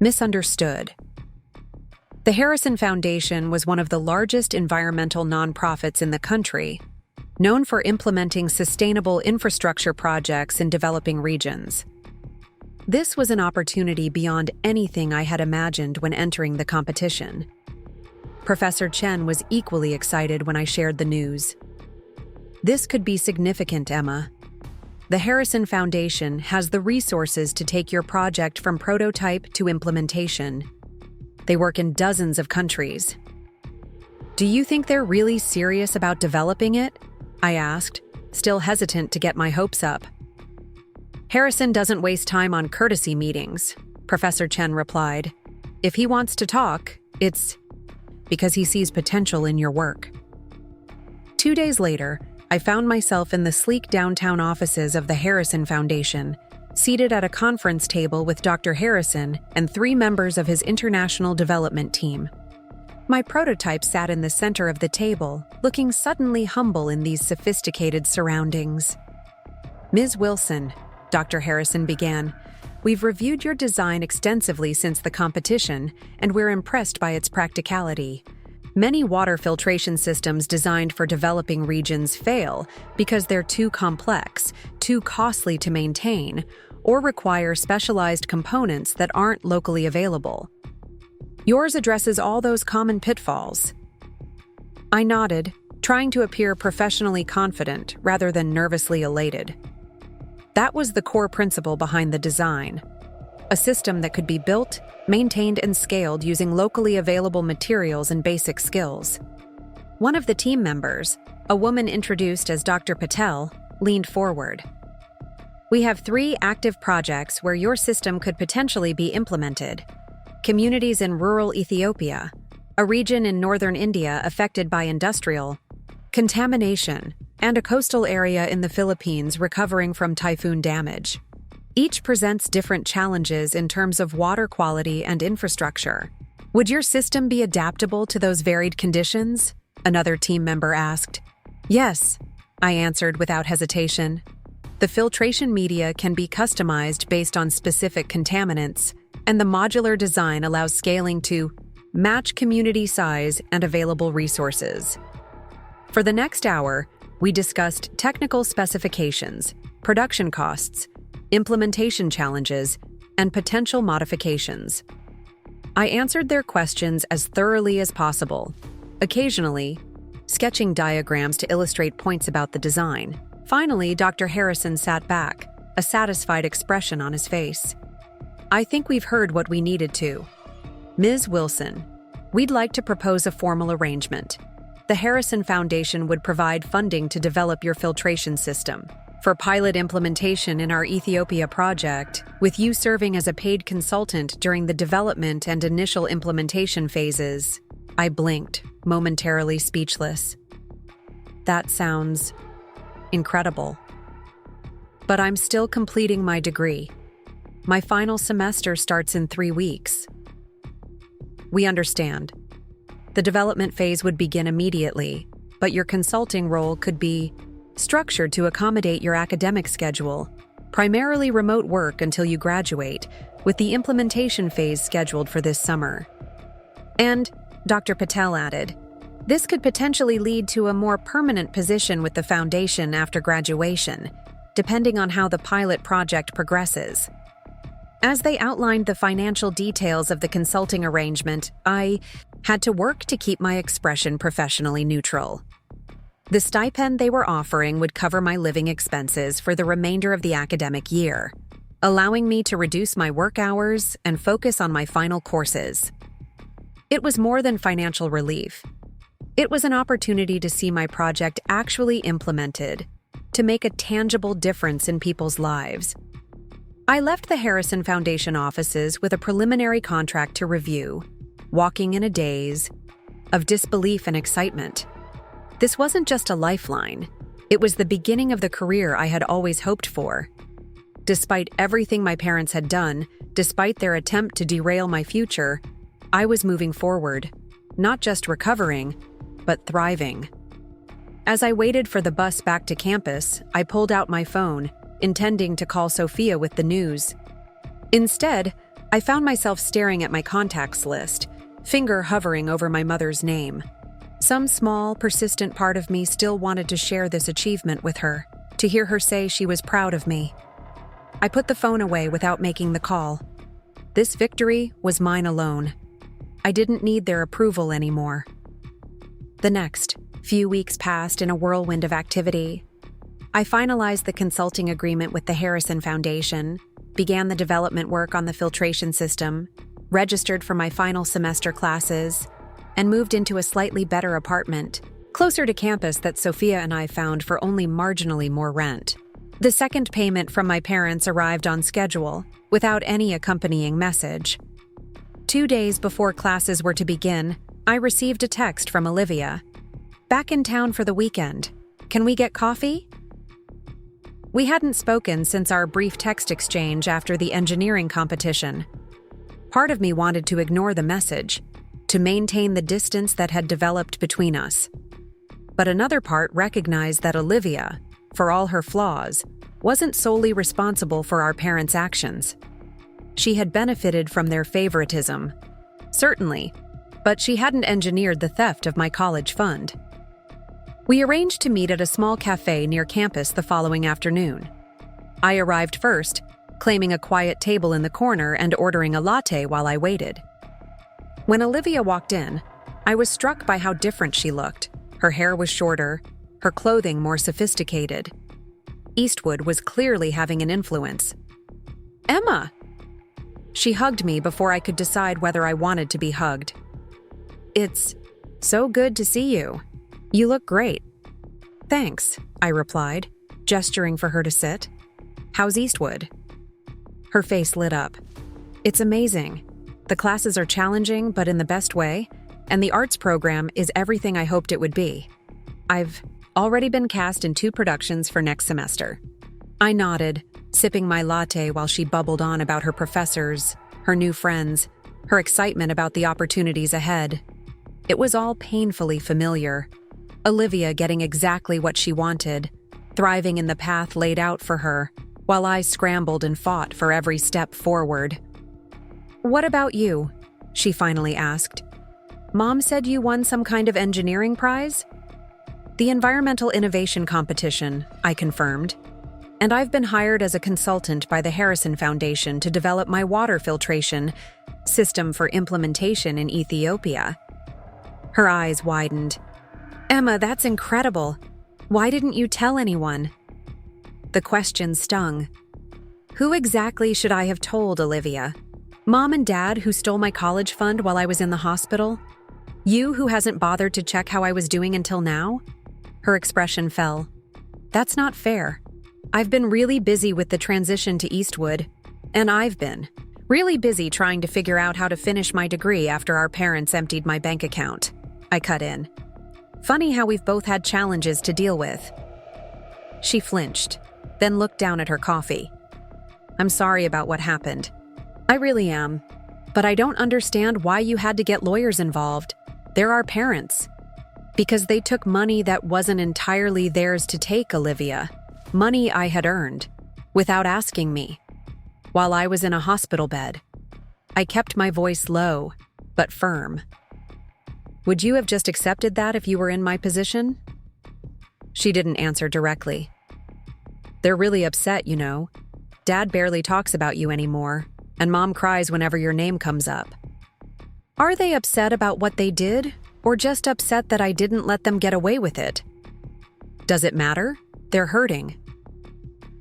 misunderstood. The Harrison Foundation was one of the largest environmental nonprofits in the country, known for implementing sustainable infrastructure projects in developing regions. This was an opportunity beyond anything I had imagined when entering the competition. Professor Chen was equally excited when I shared the news. This could be significant, Emma. The Harrison Foundation has the resources to take your project from prototype to implementation. They work in dozens of countries. Do you think they're really serious about developing it? I asked, still hesitant to get my hopes up. Harrison doesn't waste time on courtesy meetings, Professor Chen replied. If he wants to talk, it's because he sees potential in your work. 2 days later, I found myself in the sleek downtown offices of the Harrison Foundation, seated at a conference table with Dr. Harrison and 3 members of his international development team. My prototype sat in the center of the table, looking suddenly humble in these sophisticated surroundings. Ms. Wilson, Dr. Harrison began, we've reviewed your design extensively since the competition, and we're impressed by its practicality. Many water filtration systems designed for developing regions fail because they're too complex, too costly to maintain, or require specialized components that aren't locally available. Yours addresses all those common pitfalls. I nodded, trying to appear professionally confident rather than nervously elated. That was the core principle behind the design. A system that could be built, maintained, and scaled using locally available materials and basic skills. One of the team members, a woman introduced as Dr. Patel, leaned forward. We have 3 active projects where your system could potentially be implemented. Communities in rural Ethiopia, a region in northern India affected by industrial contamination, and a coastal area in the Philippines recovering from typhoon damage. Each presents different challenges in terms of water quality and infrastructure. Would your system be adaptable to those varied conditions? Another team member asked. Yes, I answered without hesitation. The filtration media can be customized based on specific contaminants, and the modular design allows scaling to match community size and available resources. For the next hour, we discussed technical specifications, production costs, implementation challenges, and potential modifications. I answered their questions as thoroughly as possible, occasionally sketching diagrams to illustrate points about the design. Finally, Dr. Harrison sat back, a satisfied expression on his face. I think we've heard what we needed to. Ms. Wilson, we'd like to propose a formal arrangement. The Harrison Foundation would provide funding to develop your filtration system for pilot implementation in our Ethiopia project, with you serving as a paid consultant during the development and initial implementation phases. I blinked, momentarily speechless. That sounds incredible. But I'm still completing my degree. My final semester starts in 3 weeks. We understand. The development phase would begin immediately, but your consulting role could be structured to accommodate your academic schedule, primarily remote work until you graduate, with the implementation phase scheduled for this summer. And, Dr. Patel added, this could potentially lead to a more permanent position with the foundation after graduation, depending on how the pilot project progresses. As they outlined the financial details of the consulting arrangement, I had to work to keep my expression professionally neutral. The stipend they were offering would cover my living expenses for the remainder of the academic year, allowing me to reduce my work hours and focus on my final courses. It was more than financial relief. It was an opportunity to see my project actually implemented, to make a tangible difference in people's lives. I left the Harrison Foundation offices with a preliminary contract to review, walking in a daze of disbelief and excitement. This wasn't just a lifeline. It was the beginning of the career I had always hoped for. Despite everything my parents had done, despite their attempt to derail my future, I was moving forward, not just recovering, but thriving. As I waited for the bus back to campus, I pulled out my phone, intending to call Sophia with the news. Instead, I found myself staring at my contacts list, finger hovering over my mother's name. Some small, persistent part of me still wanted to share this achievement with her, to hear her say she was proud of me. I put the phone away without making the call. This victory was mine alone. I didn't need their approval anymore. The next few weeks passed in a whirlwind of activity. I finalized the consulting agreement with the Harrison Foundation, began the development work on the filtration system, registered for my final semester classes, and moved into a slightly better apartment, closer to campus that Sophia and I found for only marginally more rent. The second payment from my parents arrived on schedule, without any accompanying message. 2 days before classes were to begin, I received a text from Olivia. Back in town for the weekend. Can we get coffee? We hadn't spoken since our brief text exchange after the engineering competition. Part of me wanted to ignore the message, to maintain the distance that had developed between us. But another part recognized that Olivia, for all her flaws, wasn't solely responsible for our parents' actions. She had benefited from their favoritism, certainly, but she hadn't engineered the theft of my college fund. We arranged to meet at a small cafe near campus the following afternoon. I arrived first, claiming a quiet table in the corner and ordering a latte while I waited. When Olivia walked in, I was struck by how different she looked. Her hair was shorter, her clothing more sophisticated. Eastwood was clearly having an influence. "Emma!" She hugged me before I could decide whether I wanted to be hugged. "It's so good to see you. You look great." "Thanks," I replied, gesturing for her to sit. "How's Eastwood?" Her face lit up. "It's amazing. The classes are challenging, but in the best way, and the arts program is everything I hoped it would be. I've already been cast in 2 productions for next semester." I nodded, sipping my latte while she bubbled on about her professors, her new friends, her excitement about the opportunities ahead. It was all painfully familiar. Olivia getting exactly what she wanted, thriving in the path laid out for her, while I scrambled and fought for every step forward. "What about you?" she finally asked. "Mom said you won some kind of engineering prize?" "The environmental innovation competition," I confirmed. "And I've been hired as a consultant by the Harrison Foundation to develop my water filtration system for implementation in Ethiopia." Her eyes widened. "Emma, that's incredible. Why didn't you tell anyone?" The question stung. Who exactly should I have told, Olivia? Mom and Dad who stole my college fund while I was in the hospital? You who hasn't bothered to check how I was doing until now? Her expression fell. That's not fair. I've been really busy with the transition to Eastwood, and I've been really busy trying to figure out how to finish my degree after our parents emptied my bank account. I cut in. Funny how we've both had challenges to deal with. She flinched, then looked down at her coffee. I'm sorry about what happened. I really am. But I don't understand why you had to get lawyers involved. They're our parents. Because they took money that wasn't entirely theirs to take, Olivia. Money I had earned, without asking me, while I was in a hospital bed. I kept my voice low, but firm. Would you have just accepted that if you were in my position? She didn't answer directly. They're really upset, you know. Dad barely talks about you anymore, and Mom cries whenever your name comes up. Are they upset about what they did, or just upset that I didn't let them get away with it? Does it matter? They're hurting.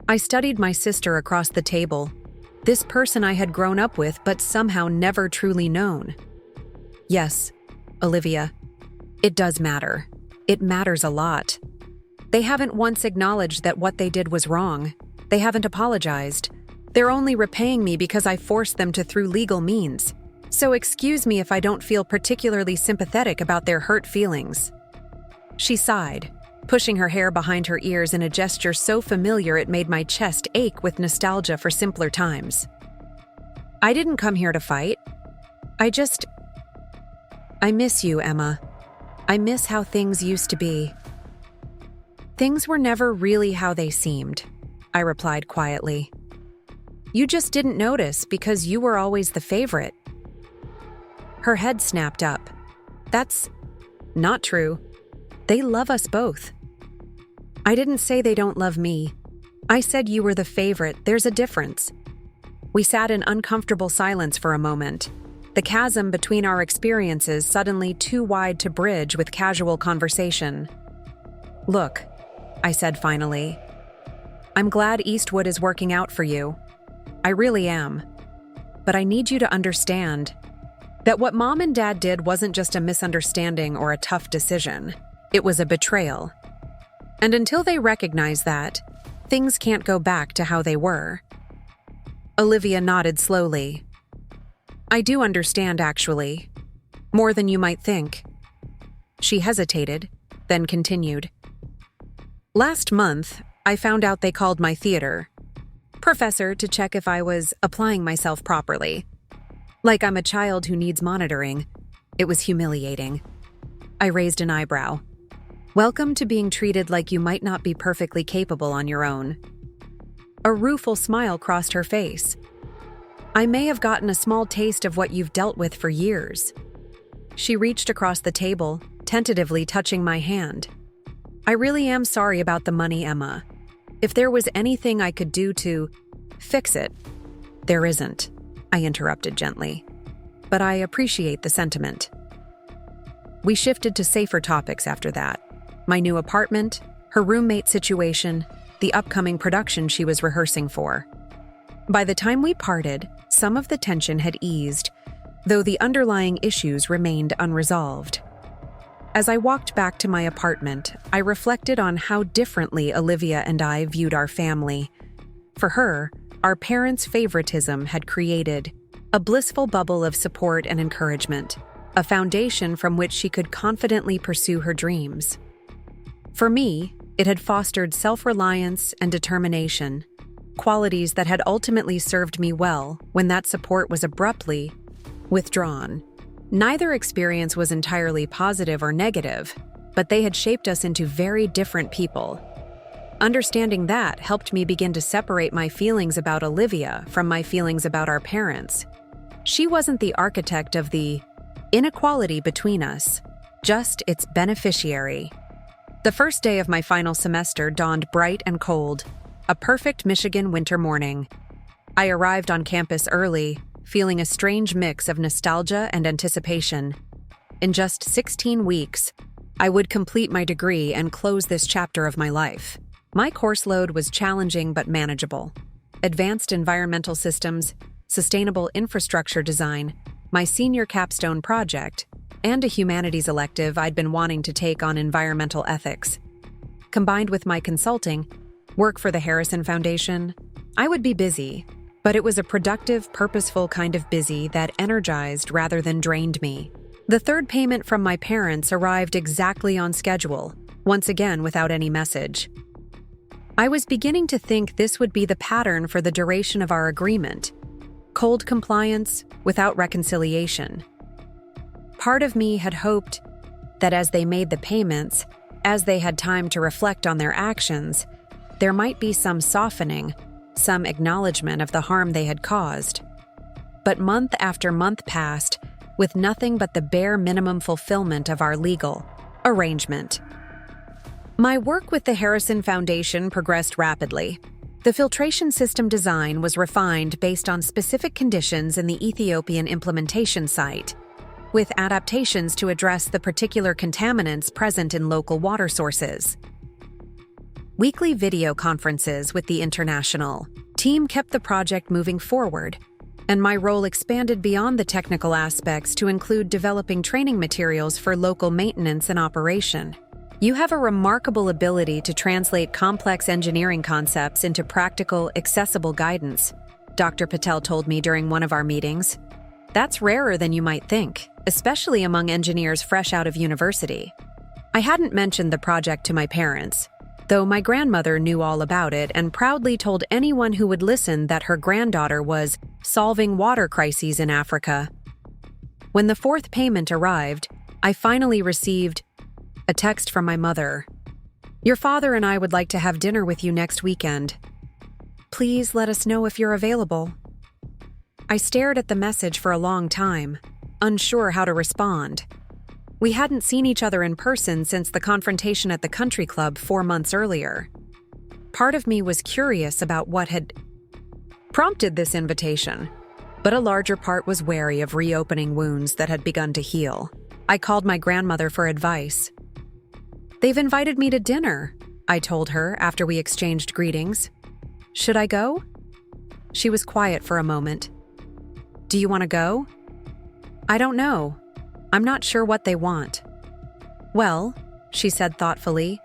I studied my sister across the table, this person I had grown up with but somehow never truly known. Yes, Olivia, it does matter. It matters a lot. They haven't once acknowledged that what they did was wrong. They haven't apologized. They're only repaying me because I forced them to through legal means. So excuse me if I don't feel particularly sympathetic about their hurt feelings. She sighed, pushing her hair behind her ears in a gesture so familiar it made my chest ache with nostalgia for simpler times. I didn't come here to fight. I miss you, Emma. I miss how things used to be. Things were never really how they seemed, I replied quietly. You just didn't notice because you were always the favorite. Her head snapped up. That's not true. They love us both. I didn't say they don't love me. I said you were the favorite. There's a difference. We sat in uncomfortable silence for a moment, the chasm between our experiences suddenly too wide to bridge with casual conversation. Look, I said finally, I'm glad Eastwood is working out for you. I really am. But I need you to understand that what Mom and Dad did wasn't just a misunderstanding or a tough decision. It was a betrayal. And until they recognize that, things can't go back to how they were. Olivia nodded slowly. I do understand, actually. More than you might think. She hesitated, then continued. Last month, I found out they called my theater professor to check if I was applying myself properly. Like I'm a child who needs monitoring. It was humiliating. I raised an eyebrow. Welcome to being treated like you might not be perfectly capable on your own. A rueful smile crossed her face. I may have gotten a small taste of what you've dealt with for years. She reached across the table, tentatively touching my hand. I really am sorry about the money, Emma. If there was anything I could do to fix it, there isn't, I interrupted gently. But I appreciate the sentiment. We shifted to safer topics after that. My new apartment, her roommate situation, the upcoming production she was rehearsing for. By the time we parted, some of the tension had eased, though the underlying issues remained unresolved. As I walked back to my apartment, I reflected on how differently Olivia and I viewed our family. For her, our parents' favoritism had created a blissful bubble of support and encouragement, a foundation from which she could confidently pursue her dreams. For me, it had fostered self-reliance and determination, qualities that had ultimately served me well when that support was abruptly withdrawn. Neither experience was entirely positive or negative, but they had shaped us into very different people. Understanding that helped me begin to separate my feelings about Olivia from my feelings about our parents. She wasn't the architect of the inequality between us, just its beneficiary. The first day of my final semester dawned bright and cold, a perfect Michigan winter morning. I arrived on campus early, feeling a strange mix of nostalgia and anticipation. In just 16 weeks, I would complete my degree and close this chapter of my life. My course load was challenging but manageable. Advanced environmental systems, sustainable infrastructure design, my senior capstone project, and a humanities elective I'd been wanting to take on environmental ethics. Combined with my consulting, work for the Harrison Foundation, I would be busy, but it was a productive, purposeful kind of busy that energized rather than drained me. The third payment from my parents arrived exactly on schedule, once again without any message. I was beginning to think this would be the pattern for the duration of our agreement. Cold compliance without reconciliation. Part of me had hoped that as they made the payments, as they had time to reflect on their actions, there might be some softening, some acknowledgement of the harm they had caused. But month after month passed, with nothing but the bare minimum fulfillment of our legal arrangement. My work with the Harrison Foundation progressed rapidly. The filtration system design was refined based on specific conditions in the Ethiopian implementation site, with adaptations to address the particular contaminants present in local water sources. Weekly video conferences with the international team kept the project moving forward, and my role expanded beyond the technical aspects to include developing training materials for local maintenance and operation. You have a remarkable ability to translate complex engineering concepts into practical, accessible guidance, Dr. Patel told me during one of our meetings. That's rarer than you might think, especially among engineers fresh out of university. I hadn't mentioned the project to my parents, though my grandmother knew all about it and proudly told anyone who would listen that her granddaughter was solving water crises in Africa. When the fourth payment arrived, I finally received a text from my mother. "Your father and I would like to have dinner with you next weekend. Please let us know if you're available." I stared at the message for a long time, unsure how to respond. We hadn't seen each other in person since the confrontation at the country club 4 months earlier. Part of me was curious about what had prompted this invitation, but a larger part was wary of reopening wounds that had begun to heal. I called my grandmother for advice. "They've invited me to dinner," I told her after we exchanged greetings. "Should I go?" She was quiet for a moment. "Do you want to go?" "I don't know. I'm not sure what they want." "Well," she said thoughtfully,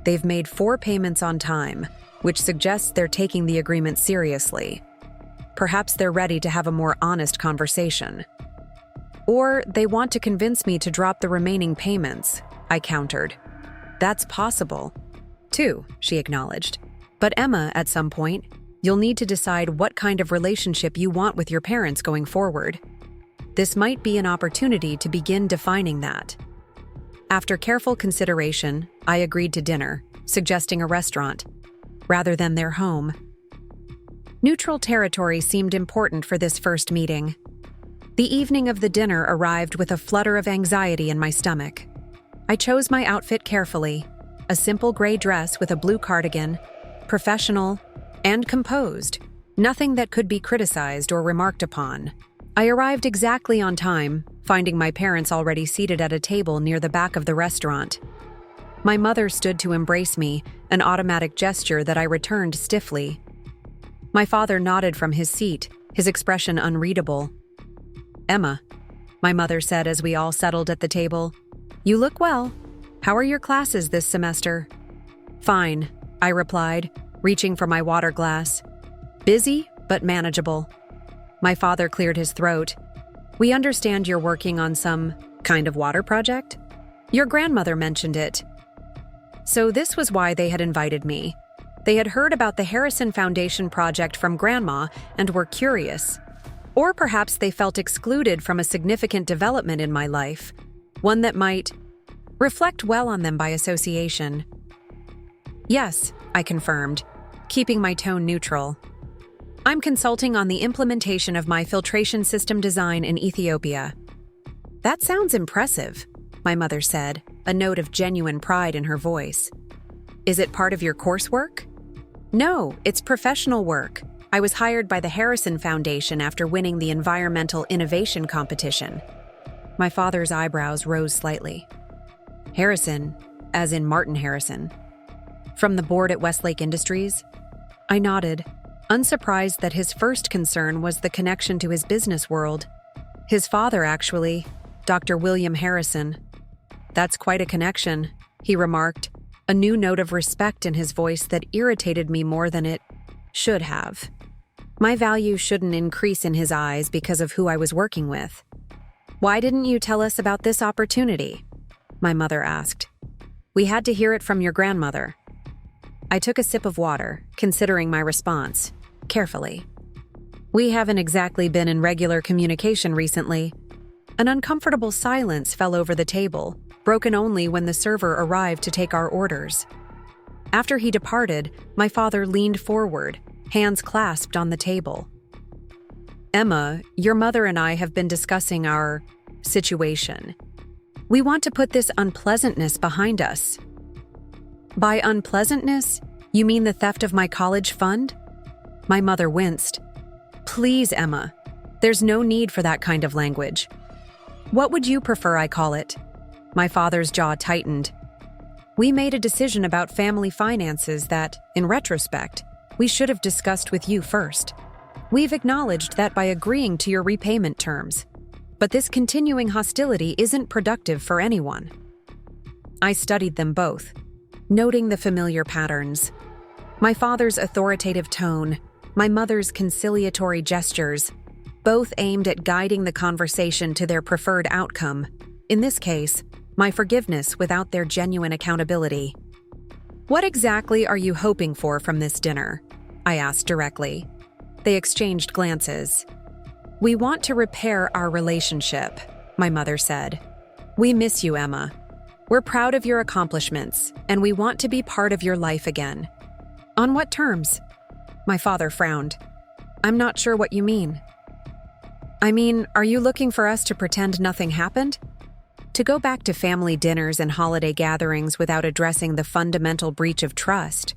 "they've made 4 payments on time, which suggests they're taking the agreement seriously. Perhaps they're ready to have a more honest conversation. Or they want to convince me to drop the remaining payments," I countered. "That's possible, too," she acknowledged. "But Emma, at some point, you'll need to decide what kind of relationship you want with your parents going forward. This might be an opportunity to begin defining that." After careful consideration, I agreed to dinner, suggesting a restaurant, rather than their home. Neutral territory seemed important for this first meeting. The evening of the dinner arrived with a flutter of anxiety in my stomach. I chose my outfit carefully, a simple gray dress with a blue cardigan, professional and composed, nothing that could be criticized or remarked upon. I arrived exactly on time, finding my parents already seated at a table near the back of the restaurant. My mother stood to embrace me, an automatic gesture that I returned stiffly. My father nodded from his seat, his expression unreadable. "Emma," my mother said as we all settled at the table, "you look well. How are your classes this semester?" "Fine," I replied, reaching for my water glass. "Busy, but manageable." My father cleared his throat. "We understand you're working on some kind of water project? Your grandmother mentioned it." So this was why they had invited me. They had heard about the Harrison Foundation project from Grandma and were curious. Or perhaps they felt excluded from a significant development in my life, one that might reflect well on them by association. "Yes," I confirmed, keeping my tone neutral. "I'm consulting on the implementation of my filtration system design in Ethiopia." "That sounds impressive," my mother said, a note of genuine pride in her voice. "Is it part of your coursework?" "No, it's professional work. I was hired by the Harrison Foundation after winning the environmental innovation competition." My father's eyebrows rose slightly. "Harrison, as in Martin Harrison. From the board at Westlake Industries?" I nodded, unsurprised that his first concern was the connection to his business world. "His father, actually, Dr. William Harrison." "That's quite a connection," he remarked, a new note of respect in his voice that irritated me more than it should have. My value shouldn't increase in his eyes because of who I was working with. "Why didn't you tell us about this opportunity?" my mother asked. "We had to hear it from your grandmother." I took a sip of water, considering my response, carefully. "We haven't exactly been in regular communication recently." An uncomfortable silence fell over the table, broken only when the server arrived to take our orders. After he departed, my father leaned forward, hands clasped on the table. "Emma, your mother and I have been discussing our situation. We want to put this unpleasantness behind us." "By unpleasantness, you mean the theft of my college fund?" My mother winced. "Please, Emma, there's no need for that kind of language. What would you prefer I call it?" My father's jaw tightened. "We made a decision about family finances that, in retrospect, we should have discussed with you first. We've acknowledged that by agreeing to your repayment terms. But this continuing hostility isn't productive for anyone." I studied them both, noting the familiar patterns. My father's authoritative tone, my mother's conciliatory gestures, both aimed at guiding the conversation to their preferred outcome. In this case, my forgiveness without their genuine accountability. "What exactly are you hoping for from this dinner?" I asked directly. They exchanged glances. "We want to repair our relationship," my mother said. "We miss you, Emma. We're proud of your accomplishments, and we want to be part of your life again." "On what terms?" My father frowned. "I'm not sure what you mean." "I mean, are you looking for us to pretend nothing happened? To go back to family dinners and holiday gatherings without addressing the fundamental breach of trust?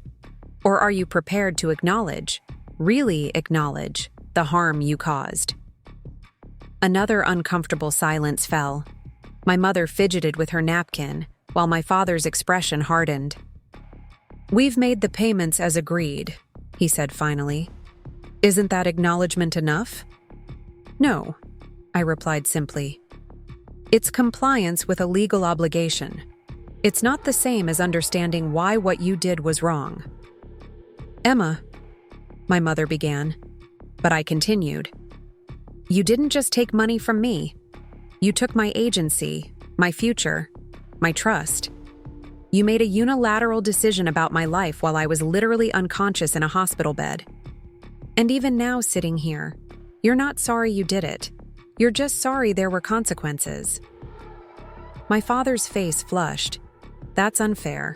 Or are you prepared to acknowledge, really acknowledge, the harm you caused?" Another uncomfortable silence fell. My mother fidgeted with her napkin, while my father's expression hardened. "We've made the payments as agreed," he said finally. "Isn't that acknowledgement enough?" "No," I replied simply. "It's compliance with a legal obligation. It's not the same as understanding why what you did was wrong." "Emma," my mother began, but I continued. "You didn't just take money from me. You took my agency, my future, my trust. You made a unilateral decision about my life while I was literally unconscious in a hospital bed. And even now, sitting here, you're not sorry you did it. You're just sorry there were consequences." My father's face flushed. "That's unfair.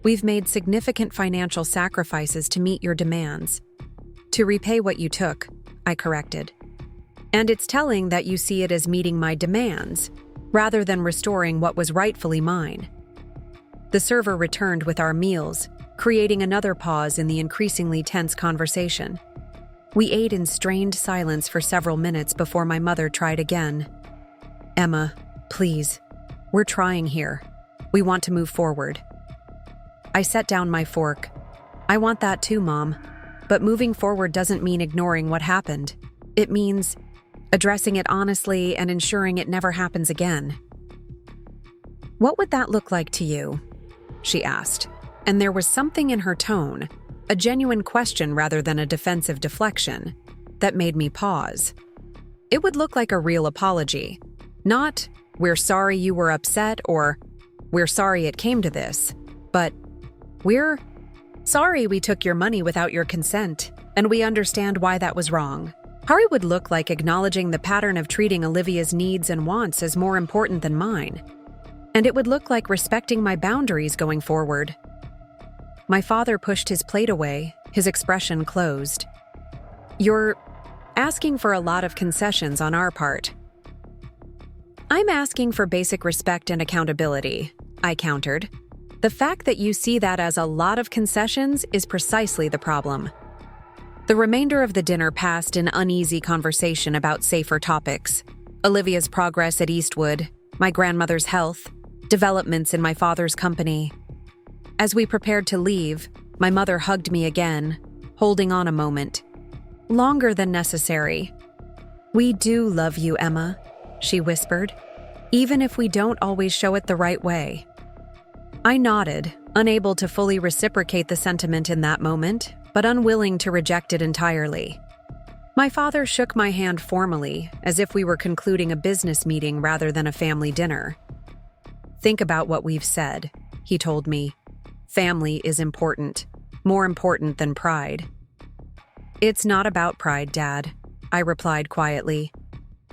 We've made significant financial sacrifices to meet your demands. To repay what you took," I corrected. "And it's telling that you see it as meeting my demands, rather than restoring what was rightfully mine." The server returned with our meals, creating another pause in the increasingly tense conversation. We ate in strained silence for several minutes before my mother tried again. "Emma, please. We're trying here. We want to move forward." I set down my fork. "I want that too, Mom. But moving forward doesn't mean ignoring what happened. It means addressing it honestly and ensuring it never happens again." "What would that look like to you?" she asked, and there was something in her tone, a genuine question rather than a defensive deflection, that made me pause. "It would look like a real apology. Not, 'We're sorry you were upset,' or 'We're sorry it came to this,' but 'We're sorry we took your money without your consent, and we understand why that was wrong.' Hari would look like acknowledging the pattern of treating Olivia's needs and wants as more important than mine. And it would look like respecting my boundaries going forward." My father pushed his plate away, his expression closed. "You're asking for a lot of concessions on our part." "I'm asking for basic respect and accountability," I countered. "The fact that you see that as a lot of concessions is precisely the problem." The remainder of the dinner passed in uneasy conversation about safer topics: Olivia's progress at Eastwood, my grandmother's health, developments in my father's company. As we prepared to leave, my mother hugged me again, holding on a moment. Longer than necessary. "We do love you, Emma," she whispered, "even if we don't always show it the right way." I nodded, unable to fully reciprocate the sentiment in that moment, but unwilling to reject it entirely. My father shook my hand formally, as if we were concluding a business meeting rather than a family dinner. "Think about what we've said," he told me. "Family is important, more important than pride." "It's not about pride, Dad," I replied quietly.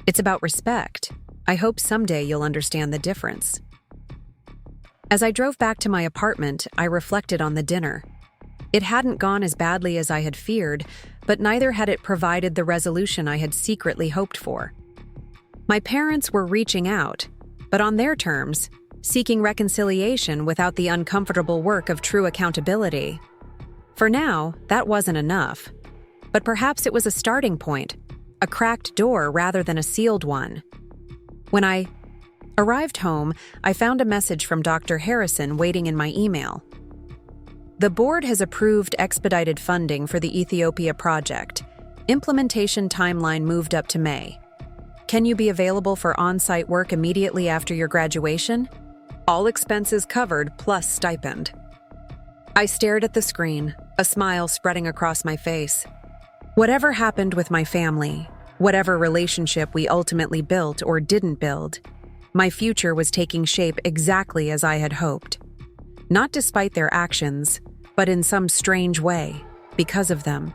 "It's about respect. I hope someday you'll understand the difference." As I drove back to my apartment, I reflected on the dinner. It hadn't gone as badly as I had feared, but neither had it provided the resolution I had secretly hoped for. My parents were reaching out, but on their terms, seeking reconciliation without the uncomfortable work of true accountability. For now, that wasn't enough, but perhaps it was a starting point, a cracked door rather than a sealed one. When I arrived home, I found a message from Dr. Harrison waiting in my email. The board has approved expedited funding for the Ethiopia project. Implementation timeline moved up to May. Can you be available for on-site work immediately after your graduation? All expenses covered plus stipend. I stared at the screen, a smile spreading across my face. Whatever happened with my family, whatever relationship we ultimately built or didn't build, my future was taking shape exactly as I had hoped. Not despite their actions, but in some strange way, because of them.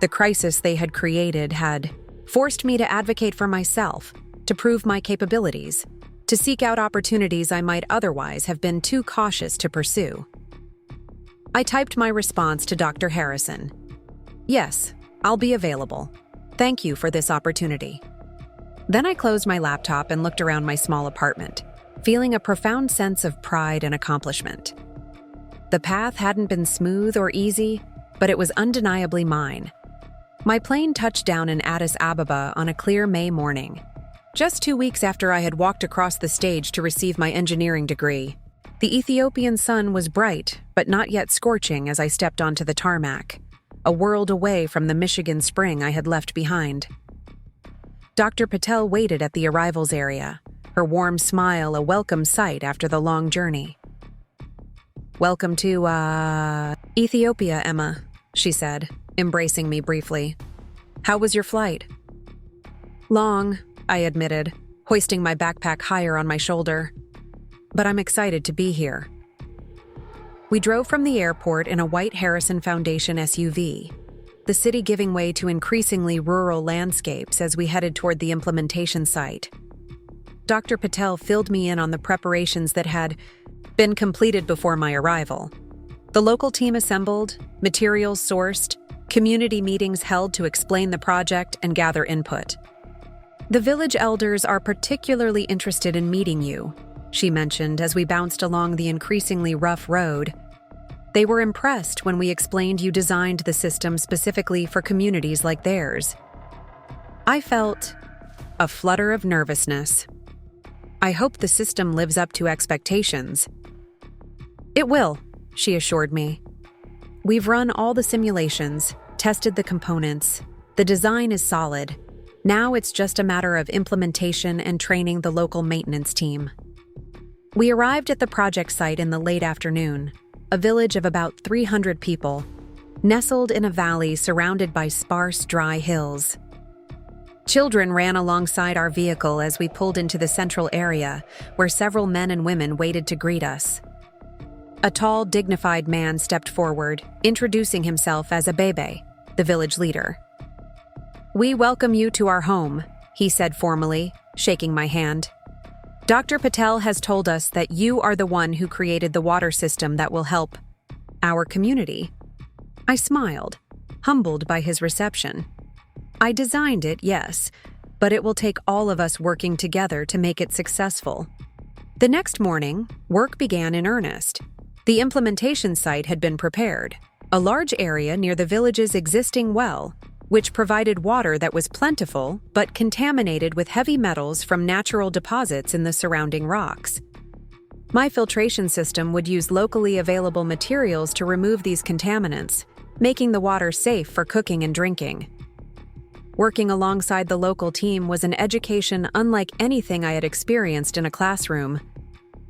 The crisis they had created had forced me to advocate for myself, to prove my capabilities, to seek out opportunities I might otherwise have been too cautious to pursue. I typed my response to Dr. Harrison. Yes, I'll be available. Thank you for this opportunity. Then I closed my laptop and looked around my small apartment, feeling a profound sense of pride and accomplishment. The path hadn't been smooth or easy, but it was undeniably mine. My plane touched down in Addis Ababa on a clear May morning, just 2 weeks after I had walked across the stage to receive my engineering degree. The Ethiopian sun was bright, but not yet scorching as I stepped onto the tarmac, a world away from the Michigan spring I had left behind. Dr. Patel waited at the arrivals area, her warm smile a welcome sight after the long journey. "Welcome to, Ethiopia, Emma," she said, embracing me briefly. "How was your flight?" "Long," I admitted, hoisting my backpack higher on my shoulder. "But I'm excited to be here." We drove from the airport in a white Harrison Foundation SUV, the city giving way to increasingly rural landscapes as we headed toward the implementation site. Dr. Patel filled me in on the preparations that had been completed before my arrival. The local team assembled, materials sourced, community meetings held to explain the project and gather input. "The village elders are particularly interested in meeting you," she mentioned as we bounced along the increasingly rough road. "They were impressed when we explained you designed the system specifically for communities like theirs." I felt a flutter of nervousness. "I hope the system lives up to expectations." "It will," she assured me. "We've run all the simulations, tested the components. The design is solid. Now it's just a matter of implementation and training the local maintenance team." We arrived at the project site in the late afternoon, a village of about 300 people, nestled in a valley surrounded by sparse, dry hills. Children ran alongside our vehicle as we pulled into the central area, where several men and women waited to greet us. A tall, dignified man stepped forward, introducing himself as Abebe, the village leader. "We welcome you to our home," he said formally, shaking my hand. "Dr. Patel has told us that you are the one who created the water system that will help our community." I smiled, humbled by his reception. "I designed it, yes, but it will take all of us working together to make it successful." The next morning, work began in earnest. The implementation site had been prepared, a large area near the village's existing well, which provided water that was plentiful but contaminated with heavy metals from natural deposits in the surrounding rocks. My filtration system would use locally available materials to remove these contaminants, making the water safe for cooking and drinking. Working alongside the local team was an education unlike anything I had experienced in a classroom.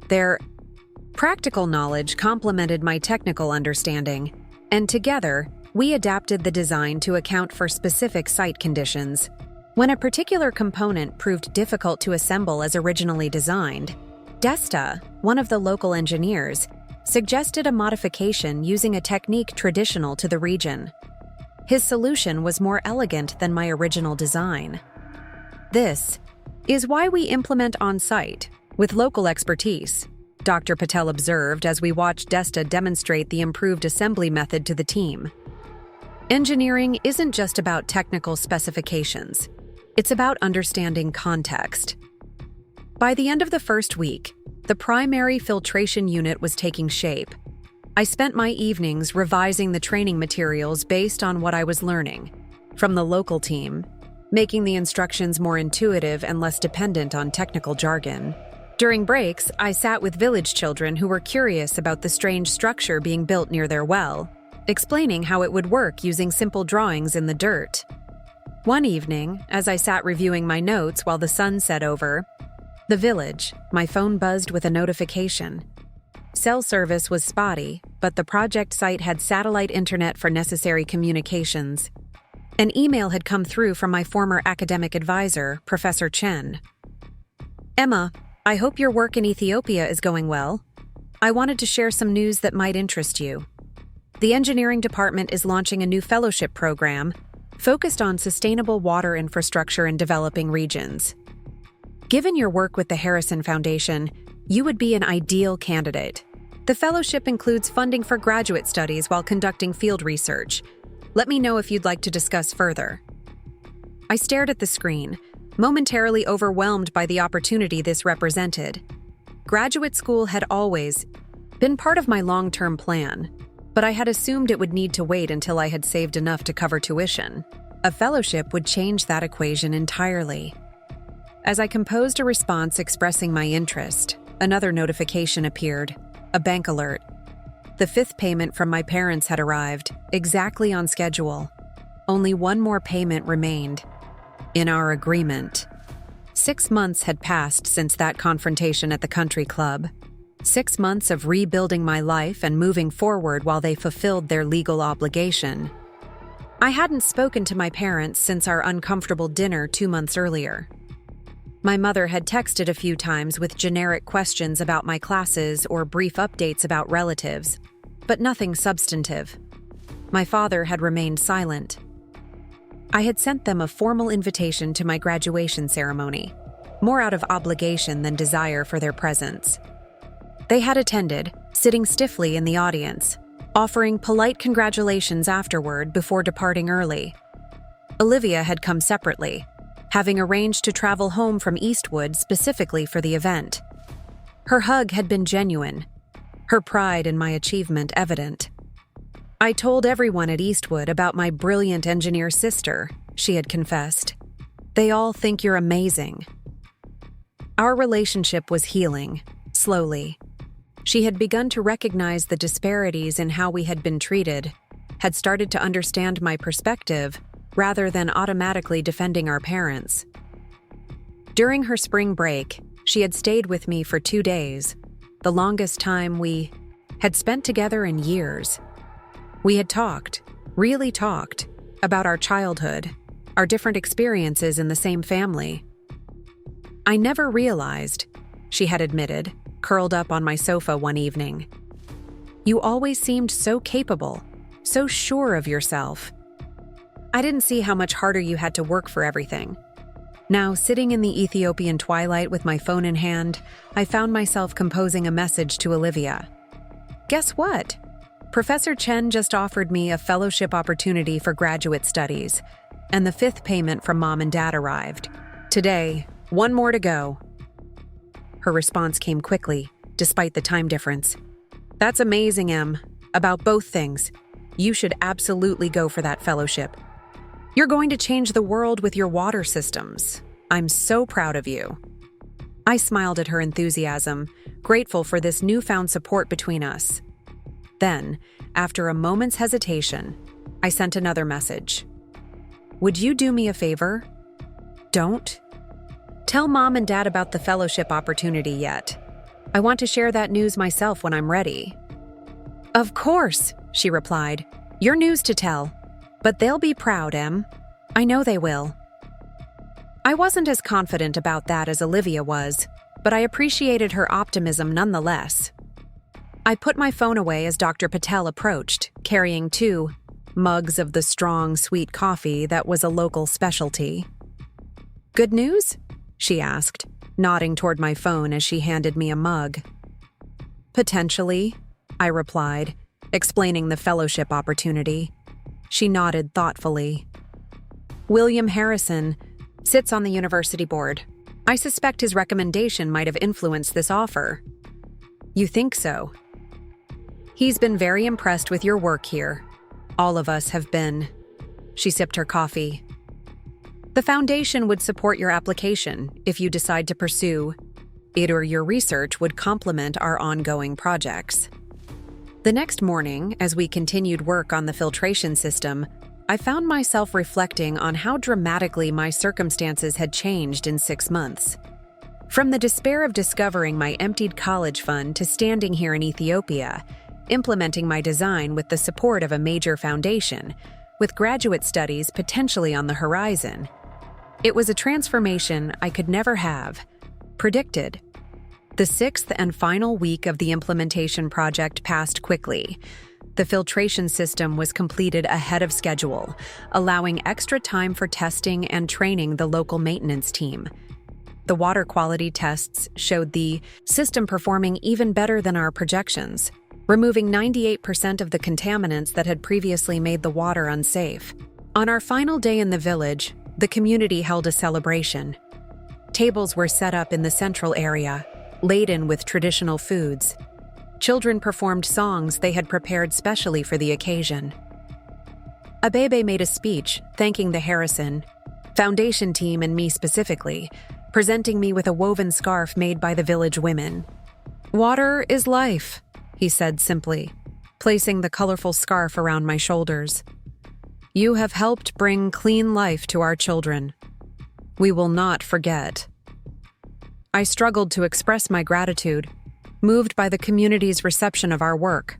Their practical knowledge complemented my technical understanding, and together, we adapted the design to account for specific site conditions. When a particular component proved difficult to assemble as originally designed, Desta, one of the local engineers, suggested a modification using a technique traditional to the region. His solution was more elegant than my original design. This is why we implement on-site, with local expertise. Dr. Patel observed as we watched Desta demonstrate the improved assembly method to the team. Engineering isn't just about technical specifications. It's about understanding context. By the end of the first week, the primary filtration unit was taking shape. I spent my evenings revising the training materials based on what I was learning from the local team, making the instructions more intuitive and less dependent on technical jargon. During breaks, I sat with village children who were curious about the strange structure being built near their well, explaining how it would work using simple drawings in the dirt. One evening, as I sat reviewing my notes while the sun set over the village, my phone buzzed with a notification. Cell service was spotty, but the project site had satellite internet for necessary communications. An email had come through from my former academic advisor, Professor Chen. "Emma, I hope your work in Ethiopia is going well. I wanted to share some news that might interest you. The engineering department is launching a new fellowship program focused on sustainable water infrastructure in developing regions. Given your work with the Harrison Foundation, you would be an ideal candidate. The fellowship includes funding for graduate studies while conducting field research. Let me know if you'd like to discuss further." I stared at the screen, momentarily overwhelmed by the opportunity this represented. Graduate school had always been part of my long-term plan, but I had assumed it would need to wait until I had saved enough to cover tuition. A fellowship would change that equation entirely. As I composed a response expressing my interest, another notification appeared, a bank alert. The 5th payment from my parents had arrived, exactly on schedule. Only one more payment remained. In our agreement. 6 months had passed since that confrontation at the country club. 6 months of rebuilding my life and moving forward while they fulfilled their legal obligation. I hadn't spoken to my parents since our uncomfortable dinner 2 months earlier. My mother had texted a few times with generic questions about my classes or brief updates about relatives, but nothing substantive. My father had remained silent. I had sent them a formal invitation to my graduation ceremony, more out of obligation than desire for their presence. They had attended, sitting stiffly in the audience, offering polite congratulations afterward before departing early. Olivia had come separately, having arranged to travel home from Eastwood specifically for the event. Her hug had been genuine, her pride in my achievement evident. "I told everyone at Eastwood about my brilliant engineer sister," she had confessed. "They all think you're amazing." Our relationship was healing, slowly. She had begun to recognize the disparities in how we had been treated, had started to understand my perspective, rather than automatically defending our parents. During her spring break, she had stayed with me for 2 days, the longest time we had spent together in years. We had talked, really talked, about our childhood, our different experiences in the same family. "I never realized," she had admitted, curled up on my sofa one evening. "You always seemed so capable, so sure of yourself. I didn't see how much harder you had to work for everything." Now, sitting in the Ethiopian twilight with my phone in hand, I found myself composing a message to Olivia. "Guess what? Professor Chen just offered me a fellowship opportunity for graduate studies, and the 5th payment from Mom and Dad arrived. Today, one more to go." Her response came quickly, despite the time difference. "That's amazing, Em. About both things. You should absolutely go for that fellowship. You're going to change the world with your water systems. I'm so proud of you." I smiled at her enthusiasm, grateful for this newfound support between us. Then, after a moment's hesitation, I sent another message. "Would you do me a favor? Don't tell Mom and Dad about the fellowship opportunity yet. I want to share that news myself when I'm ready." "Of course," she replied. "Your news to tell. But they'll be proud, Em. I know they will." I wasn't as confident about that as Olivia was, but I appreciated her optimism nonetheless. I put my phone away as Dr. Patel approached, carrying 2 mugs of the strong, sweet coffee that was a local specialty. "Good news?" she asked, nodding toward my phone as she handed me a mug. Potentially, I replied, explaining the fellowship opportunity. She nodded thoughtfully. William Harrison sits on the university board. I suspect his recommendation might have influenced this offer. You think so? He's been very impressed with your work here. All of us have been. She sipped her coffee. The foundation would support your application if you decide to pursue it, or your research would complement our ongoing projects. The next morning, as we continued work on the filtration system, I found myself reflecting on how dramatically my circumstances had changed in 6 months. From the despair of discovering my emptied college fund to standing here in Ethiopia, implementing my design with the support of a major foundation, with graduate studies potentially on the horizon. It was a transformation I could never have predicted. The 6th and final week of the implementation project passed quickly. The filtration system was completed ahead of schedule, allowing extra time for testing and training the local maintenance team. The water quality tests showed the system performing even better than our projections, removing 98% of the contaminants that had previously made the water unsafe. On our final day in the village, the community held a celebration. Tables were set up in the central area, laden with traditional foods. Children performed songs they had prepared specially for the occasion. Abebe made a speech thanking the Harrison Foundation team and me specifically, presenting me with a woven scarf made by the village women. "Water is life," he said simply, placing the colorful scarf around my shoulders. "You have helped bring clean life to our children. We will not forget." I struggled to express my gratitude, moved by the community's reception of our work.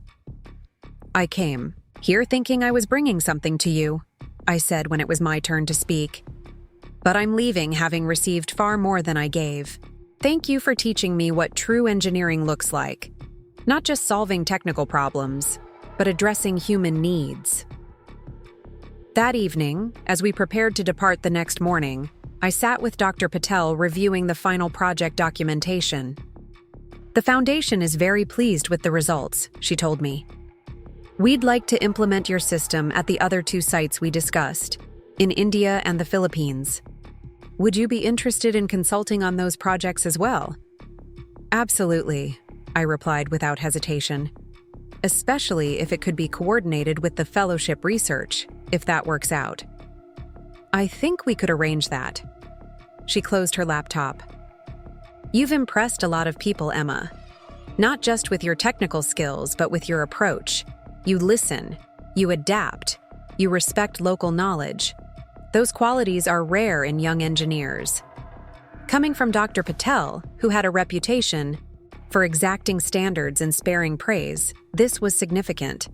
"I came here thinking I was bringing something to you," I said when it was my turn to speak. "But I'm leaving having received far more than I gave. Thank you for teaching me what true engineering looks like. Not just solving technical problems, but addressing human needs." That evening, as we prepared to depart the next morning, I sat with Dr. Patel reviewing the final project documentation. "The foundation is very pleased with the results," she told me. "We'd like to implement your system at the other 2 sites we discussed, in India and the Philippines. Would you be interested in consulting on those projects as well?" "Absolutely," I replied without hesitation. "Especially if it could be coordinated with the fellowship research, if that works out." "I think we could arrange that." She closed her laptop. "You've impressed a lot of people, Emma. Not just with your technical skills, but with your approach. You listen, you adapt, you respect local knowledge. Those qualities are rare in young engineers. Coming from Dr. Patel, who had a reputation for exacting standards and sparing praise, this was significant."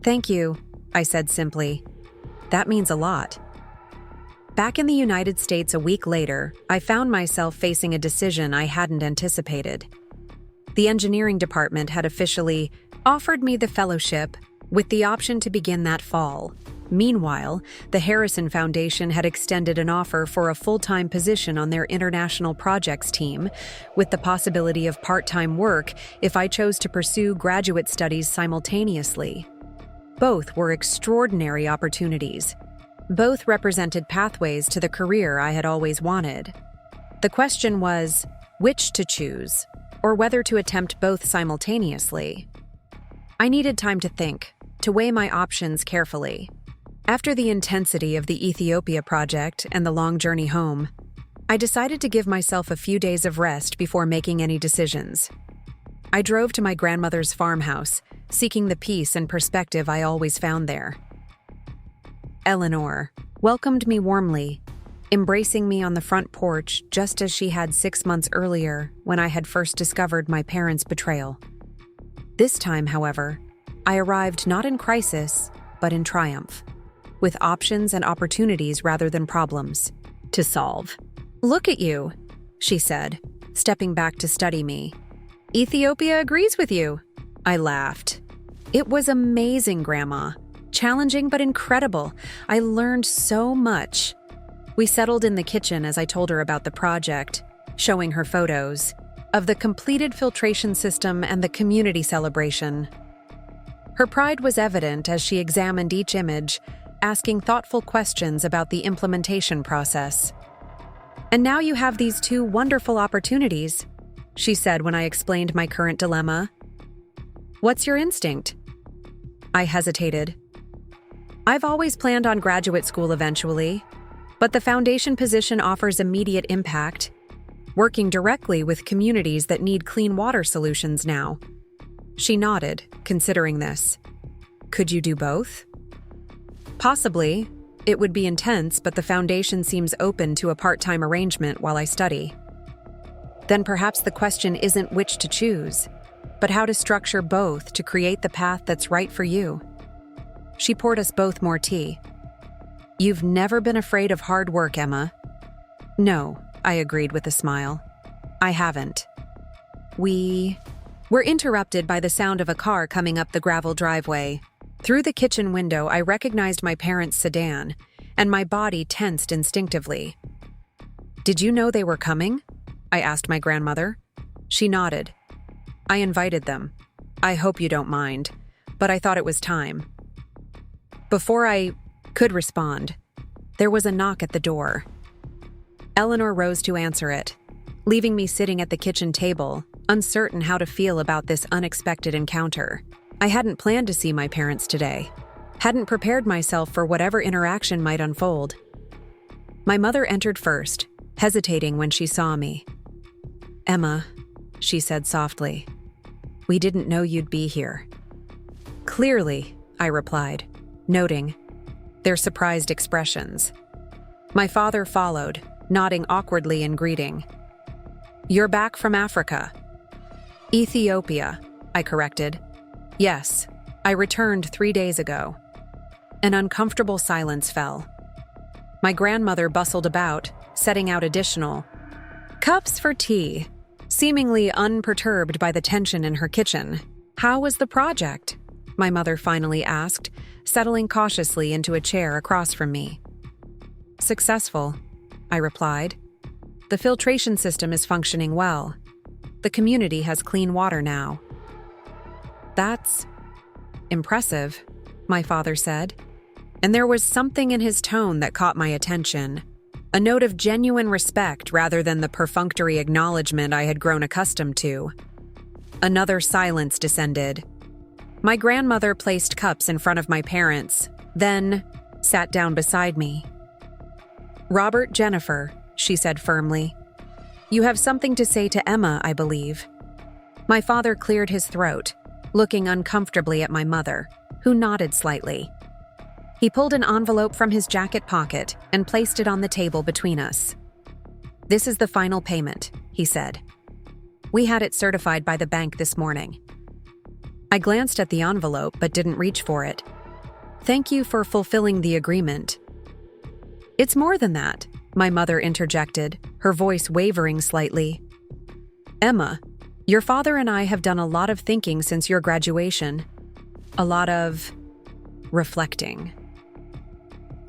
"Thank you," I said simply. "That means a lot." Back in the United States a week later, I found myself facing a decision I hadn't anticipated. The engineering department had officially offered me the fellowship with the option to begin that fall. Meanwhile, the Harrison Foundation had extended an offer for a full-time position on their international projects team, with the possibility of part-time work if I chose to pursue graduate studies simultaneously. Both were extraordinary opportunities. Both represented pathways to the career I had always wanted. The question was which to choose, or whether to attempt both simultaneously. I needed time to think, to weigh my options carefully. After the intensity of the Ethiopia project and the long journey home, I decided to give myself a few days of rest before making any decisions. I drove to my grandmother's farmhouse, seeking the peace and perspective I always found there. Eleanor welcomed me warmly, embracing me on the front porch just as she had 6 months earlier when I had first discovered my parents' betrayal. This time, however, I arrived not in crisis, but in triumph, with options and opportunities rather than problems to solve. "Look at you," she said, stepping back to study me. "Ethiopia agrees with you." I laughed. "It was amazing, Grandma. Challenging but incredible. I learned so much." We settled in the kitchen as I told her about the project, showing her photos. of the completed filtration system and the community celebration. Her pride was evident as she examined each image, asking thoughtful questions about the implementation process. "And now you have these two wonderful opportunities," she said when I explained my current dilemma. "What's your instinct?" I hesitated. "I've always planned on graduate school eventually, but the foundation position offers immediate impact, working directly with communities that need clean water solutions now." She nodded, considering this. "Could you do both?" "Possibly. It would be intense, but the foundation seems open to a part-time arrangement while I study." "Then perhaps the question isn't which to choose, but how to structure both to create the path that's right for you." She poured us both more tea. "You've never been afraid of hard work, Emma." "No," I agreed with a smile. "I haven't." We were interrupted by the sound of a car coming up the gravel driveway. Through the kitchen window, I recognized my parents' sedan, and my body tensed instinctively. "Did you know they were coming?" I asked my grandmother. She nodded. "I invited them. I hope you don't mind, but I thought it was time." Before I could respond, there was a knock at the door. Eleanor rose to answer it, leaving me sitting at the kitchen table, uncertain how to feel about this unexpected encounter. I hadn't planned to see my parents today, hadn't prepared myself for whatever interaction might unfold. My mother entered first, hesitating when she saw me. "Emma," she said softly, "we didn't know you'd be here." "Clearly," I replied, noting their surprised expressions. My father followed, nodding awkwardly in greeting. "You're back from Africa." "Ethiopia," I corrected. "Yes, I returned 3 days ago." An uncomfortable silence fell. My grandmother bustled about, setting out additional cups for tea, seemingly unperturbed by the tension in her kitchen. "How was the project?" my mother finally asked, settling cautiously into a chair across from me. "Successful," I replied. "The filtration system is functioning well. The community has clean water now." "That's impressive," my father said, and there was something in his tone that caught my attention, a note of genuine respect rather than the perfunctory acknowledgement I had grown accustomed to. Another silence descended. My grandmother placed cups in front of my parents, then sat down beside me. "Robert, Jennifer," she said firmly. "You have something to say to Emma, I believe." My father cleared his throat, looking uncomfortably at my mother, who nodded slightly. He pulled an envelope from his jacket pocket and placed it on the table between us. "This is the final payment," he said. "We had it certified by the bank this morning." I glanced at the envelope but didn't reach for it. "Thank you for fulfilling the agreement." "It's more than that," my mother interjected, her voice wavering slightly. "Emma, your father and I have done a lot of thinking since your graduation. A lot of reflecting."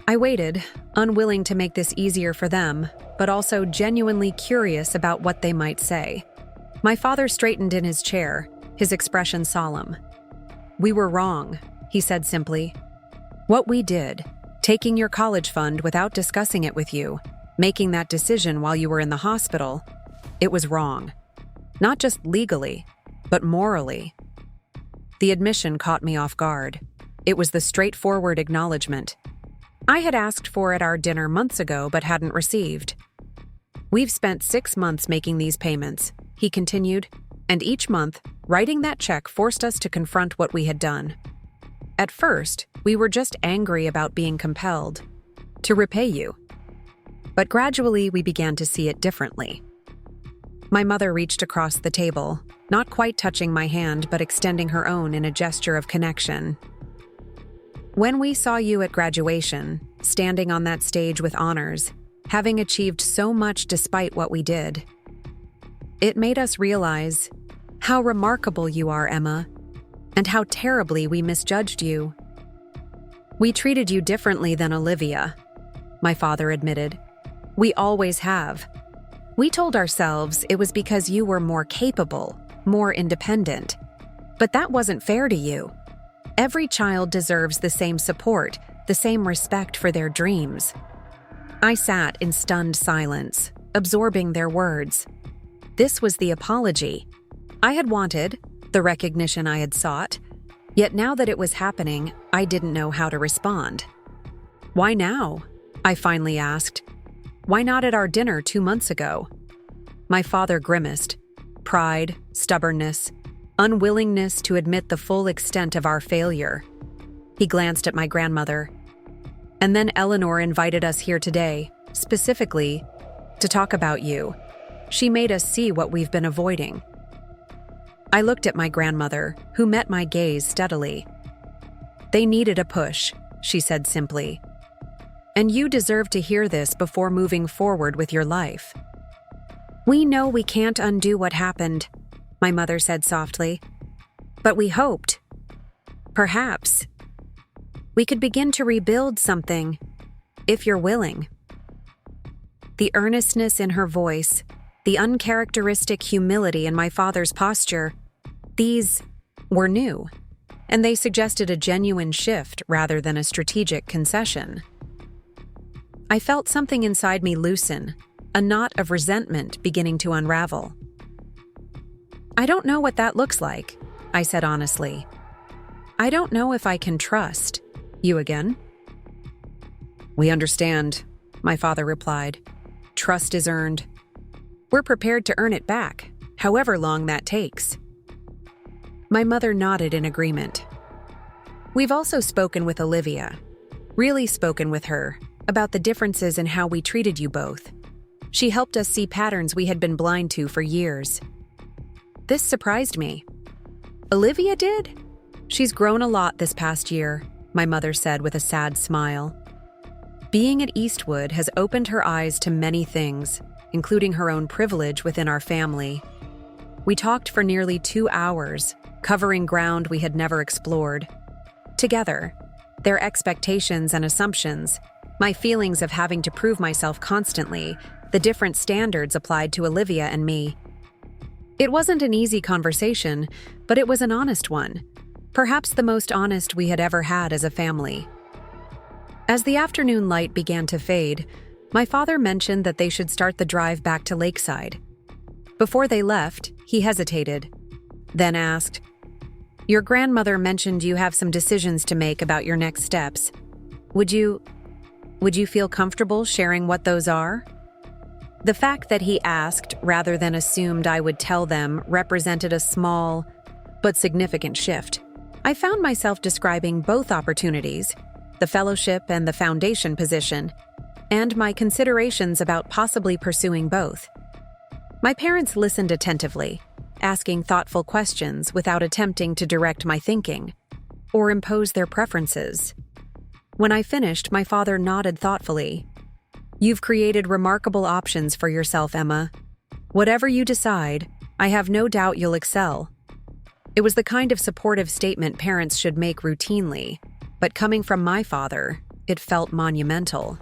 I waited, unwilling to make this easier for them, but also genuinely curious about what they might say. My father straightened in his chair, his expression solemn. "We were wrong," he said simply. "What we did, taking your college fund without discussing it with you, making that decision while you were in the hospital, it was wrong. Not just legally, but morally." The admission caught me off guard. It was the straightforward acknowledgement I had asked for at our dinner months ago but hadn't received. "We've spent 6 months making these payments," he continued, "and each month, writing that check forced us to confront what we had done. At first, we were just angry about being compelled to repay you. But gradually, we began to see it differently." My mother reached across the table, not quite touching my hand but extending her own in a gesture of connection. "When we saw you at graduation, standing on that stage with honors, having achieved so much despite what we did, it made us realize how remarkable you are, Emma, and how terribly we misjudged you. We treated you differently than Olivia," my father admitted. "We always have. We told ourselves it was because you were more capable, more independent. But that wasn't fair to you. Every child deserves the same support, the same respect for their dreams. I sat in stunned silence, absorbing their words. This was the apology I had wanted, the recognition I had sought. Yet now that it was happening, I didn't know how to respond. "Why now?" I finally asked. "Why not at our dinner 2 months ago?" My father grimaced. Pride, stubbornness, unwillingness to admit the full extent of our failure. He glanced at my grandmother. "And then Eleanor invited us here today, specifically, to talk about you. She made us see what we've been avoiding." I looked at my grandmother, who met my gaze steadily. "They needed a push," she said simply. "And you deserve to hear this before moving forward with your life." "We know we can't undo what happened," my mother said softly. "But we hoped. Perhaps we could begin to rebuild something, if you're willing." The earnestness in her voice, the uncharacteristic humility in my father's posture, these were new, and they suggested a genuine shift rather than a strategic concession. I felt something inside me loosen, a knot of resentment beginning to unravel. "I don't know what that looks like," I said honestly. "I don't know if I can trust you again." "We understand," my father replied. "Trust is earned. We're prepared to earn it back, however long that takes." My mother nodded in agreement. "We've also spoken with Olivia, really spoken with her, about the differences in how we treated you both. She helped us see patterns we had been blind to for years." This surprised me. "Olivia did? She's grown a lot this past year," my mother said with a sad smile. "Being at Eastwood has opened her eyes to many things, including her own privilege within our family. We talked for nearly 2 hours, covering ground we had never explored. Together, their expectations and assumptions, my feelings of having to prove myself constantly, the different standards applied to Olivia and me. It wasn't an easy conversation, but it was an honest one, perhaps the most honest we had ever had as a family." As the afternoon light began to fade, my father mentioned that they should start the drive back to Lakeside. Before they left, he hesitated, then asked, "Your grandmother mentioned you have some decisions to make about your next steps. Would you feel comfortable sharing what those are?" The fact that he asked rather than assumed I would tell them represented a small but significant shift. I found myself describing both opportunities, the fellowship and the foundation position, and my considerations about possibly pursuing both. My parents listened attentively, asking thoughtful questions without attempting to direct my thinking or impose their preferences. When I finished, my father nodded thoughtfully. "You've created remarkable options for yourself, Emma. Whatever you decide, I have no doubt you'll excel." It was the kind of supportive statement parents should make routinely, but coming from my father, it felt monumental.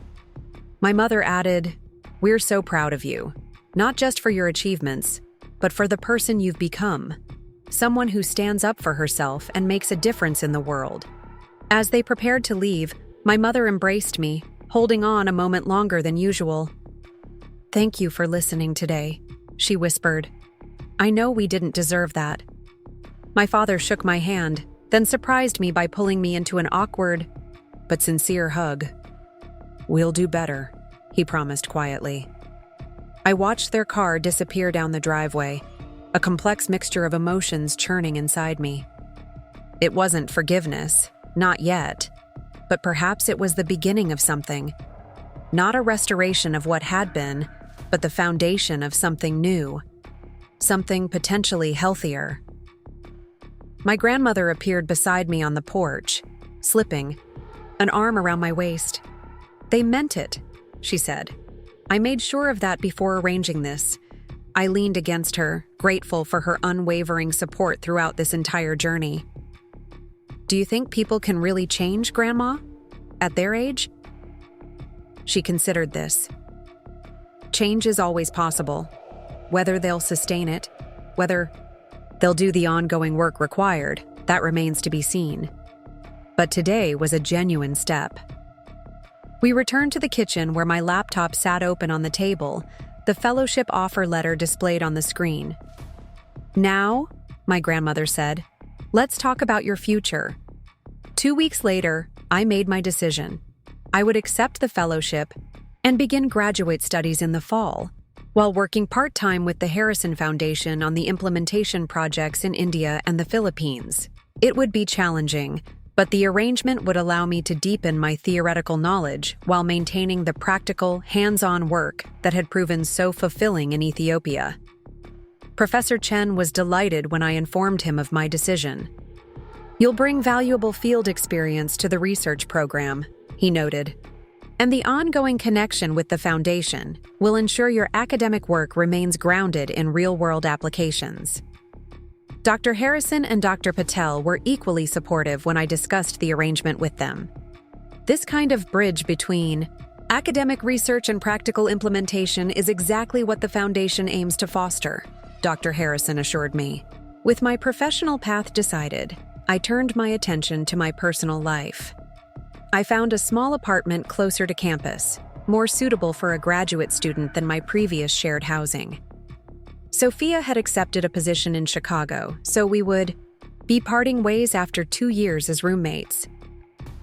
My mother added, "We're so proud of you, not just for your achievements, but for the person you've become, someone who stands up for herself and makes a difference in the world." As they prepared to leave, my mother embraced me, holding on a moment longer than usual. "Thank you for listening today," she whispered. "I know we didn't deserve that." My father shook my hand, then surprised me by pulling me into an awkward but sincere hug. "We'll do better," he promised quietly. I watched their car disappear down the driveway, a complex mixture of emotions churning inside me. It wasn't forgiveness, not yet, but perhaps it was the beginning of something. Not a restoration of what had been, but the foundation of something new, something potentially healthier. My grandmother appeared beside me on the porch, slipping, an arm around my waist. "They meant it," she said. "I made sure of that before arranging this." I leaned against her, grateful for her unwavering support throughout this entire journey. "Do you think people can really change, Grandma? At their age?" She considered this. Change is always possible. Whether they'll sustain it, whether they'll do the ongoing work required, that remains to be seen. But today was a genuine step. We returned to the kitchen where my laptop sat open on the table, the fellowship offer letter displayed on the screen. "Now," my grandmother said, "let's talk about your future." 2 weeks later, I made my decision. I would accept the fellowship and begin graduate studies in the fall, while working part-time with the Harrison Foundation on the implementation projects in India and the Philippines. It would be challenging, but the arrangement would allow me to deepen my theoretical knowledge while maintaining the practical, hands-on work that had proven so fulfilling in Ethiopia. Professor Chen was delighted when I informed him of my decision. "You'll bring valuable field experience to the research program," he noted, "and the ongoing connection with the foundation will ensure your academic work remains grounded in real-world applications." Dr. Harrison and Dr. Patel were equally supportive when I discussed the arrangement with them. This kind of bridge between academic research and practical implementation is exactly what the foundation aims to foster, Dr. Harrison assured me. With my professional path decided, I turned my attention to my personal life. I found a small apartment closer to campus, more suitable for a graduate student than my previous shared housing. Sophia had accepted a position in Chicago, so we would be parting ways after 2 years as roommates.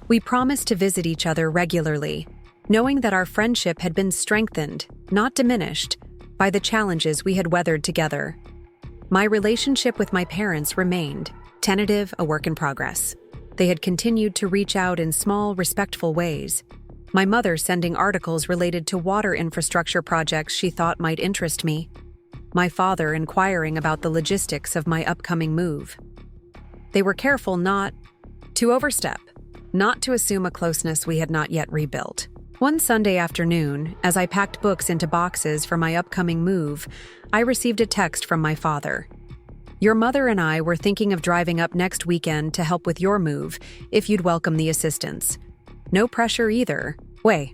We promised to visit each other regularly, knowing that our friendship had been strengthened, not diminished, by the challenges we had weathered together. My relationship with my parents remained tentative, a work in progress. They had continued to reach out in small, respectful ways, my mother sending articles related to water infrastructure projects she thought might interest me, my father inquiring about the logistics of my upcoming move. They were careful not to overstep, not to assume a closeness we had not yet rebuilt. One Sunday afternoon, as I packed books into boxes for my upcoming move, I received a text from my father. "Your mother and I were thinking of driving up next weekend to help with your move, if you'd welcome the assistance. No pressure either. Way."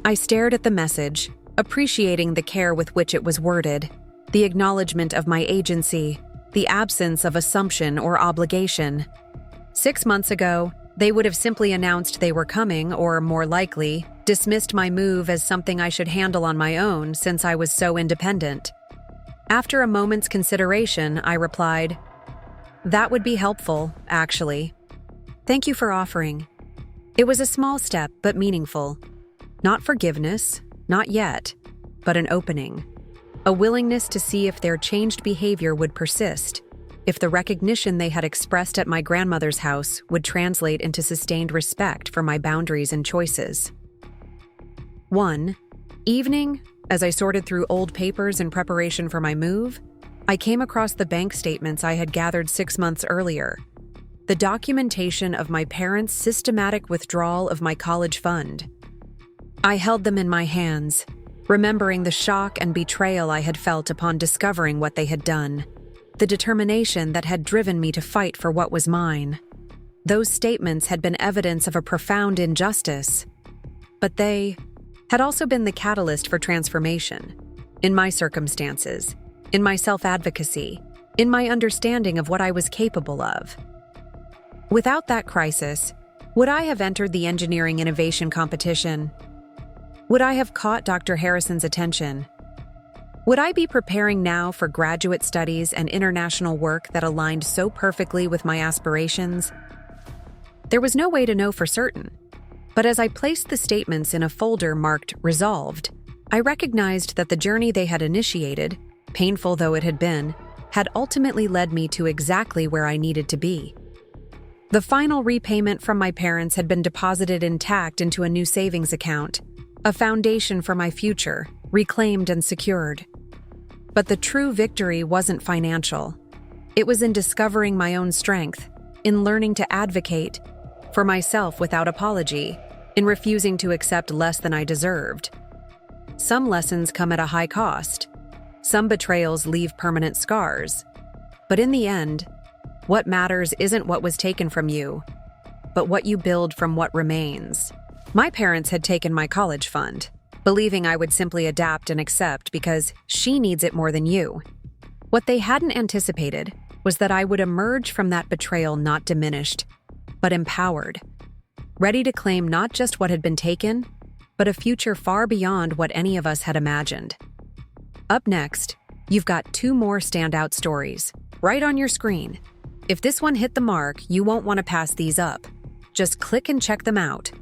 I stared at the message, appreciating the care with which it was worded, the acknowledgement of my agency, the absence of assumption or obligation. 6 months ago, they would have simply announced they were coming or, more likely, dismissed my move as something I should handle on my own since I was so independent. After a moment's consideration, I replied, "That would be helpful, actually. Thank you for offering." It was a small step, but meaningful. Not forgiveness, not yet, but an opening. A willingness to see if their changed behavior would persist, if the recognition they had expressed at my grandmother's house would translate into sustained respect for my boundaries and choices. One evening, as I sorted through old papers in preparation for my move, I came across the bank statements I had gathered 6 months earlier, the documentation of my parents' systematic withdrawal of my college fund. I held them in my hands, remembering the shock and betrayal I had felt upon discovering what they had done, the determination that had driven me to fight for what was mine. Those statements had been evidence of a profound injustice, but they had also been the catalyst for transformation, in my circumstances, in my self-advocacy, in my understanding of what I was capable of. Without that crisis, would I have entered the engineering innovation competition? Would I have caught Dr. Harrison's attention? Would I be preparing now for graduate studies and international work that aligned so perfectly with my aspirations? There was no way to know for certain, but as I placed the statements in a folder marked Resolved, I recognized that the journey they had initiated, painful though it had been, had ultimately led me to exactly where I needed to be. The final repayment from my parents had been deposited intact into a new savings account, a foundation for my future, reclaimed and secured. But the true victory wasn't financial. It was in discovering my own strength, in learning to advocate for myself without apology, in refusing to accept less than I deserved. Some lessons come at a high cost. Some betrayals leave permanent scars. But in the end, what matters isn't what was taken from you, but what you build from what remains. My parents had taken my college fund, believing I would simply adapt and accept because she needs it more than you. What they hadn't anticipated was that I would emerge from that betrayal not diminished, but empowered, ready to claim not just what had been taken, but a future far beyond what any of us had imagined. Up next, you've got 2 more standout stories, right on your screen. If this one hit the mark, you won't want to pass these up. Just click and check them out.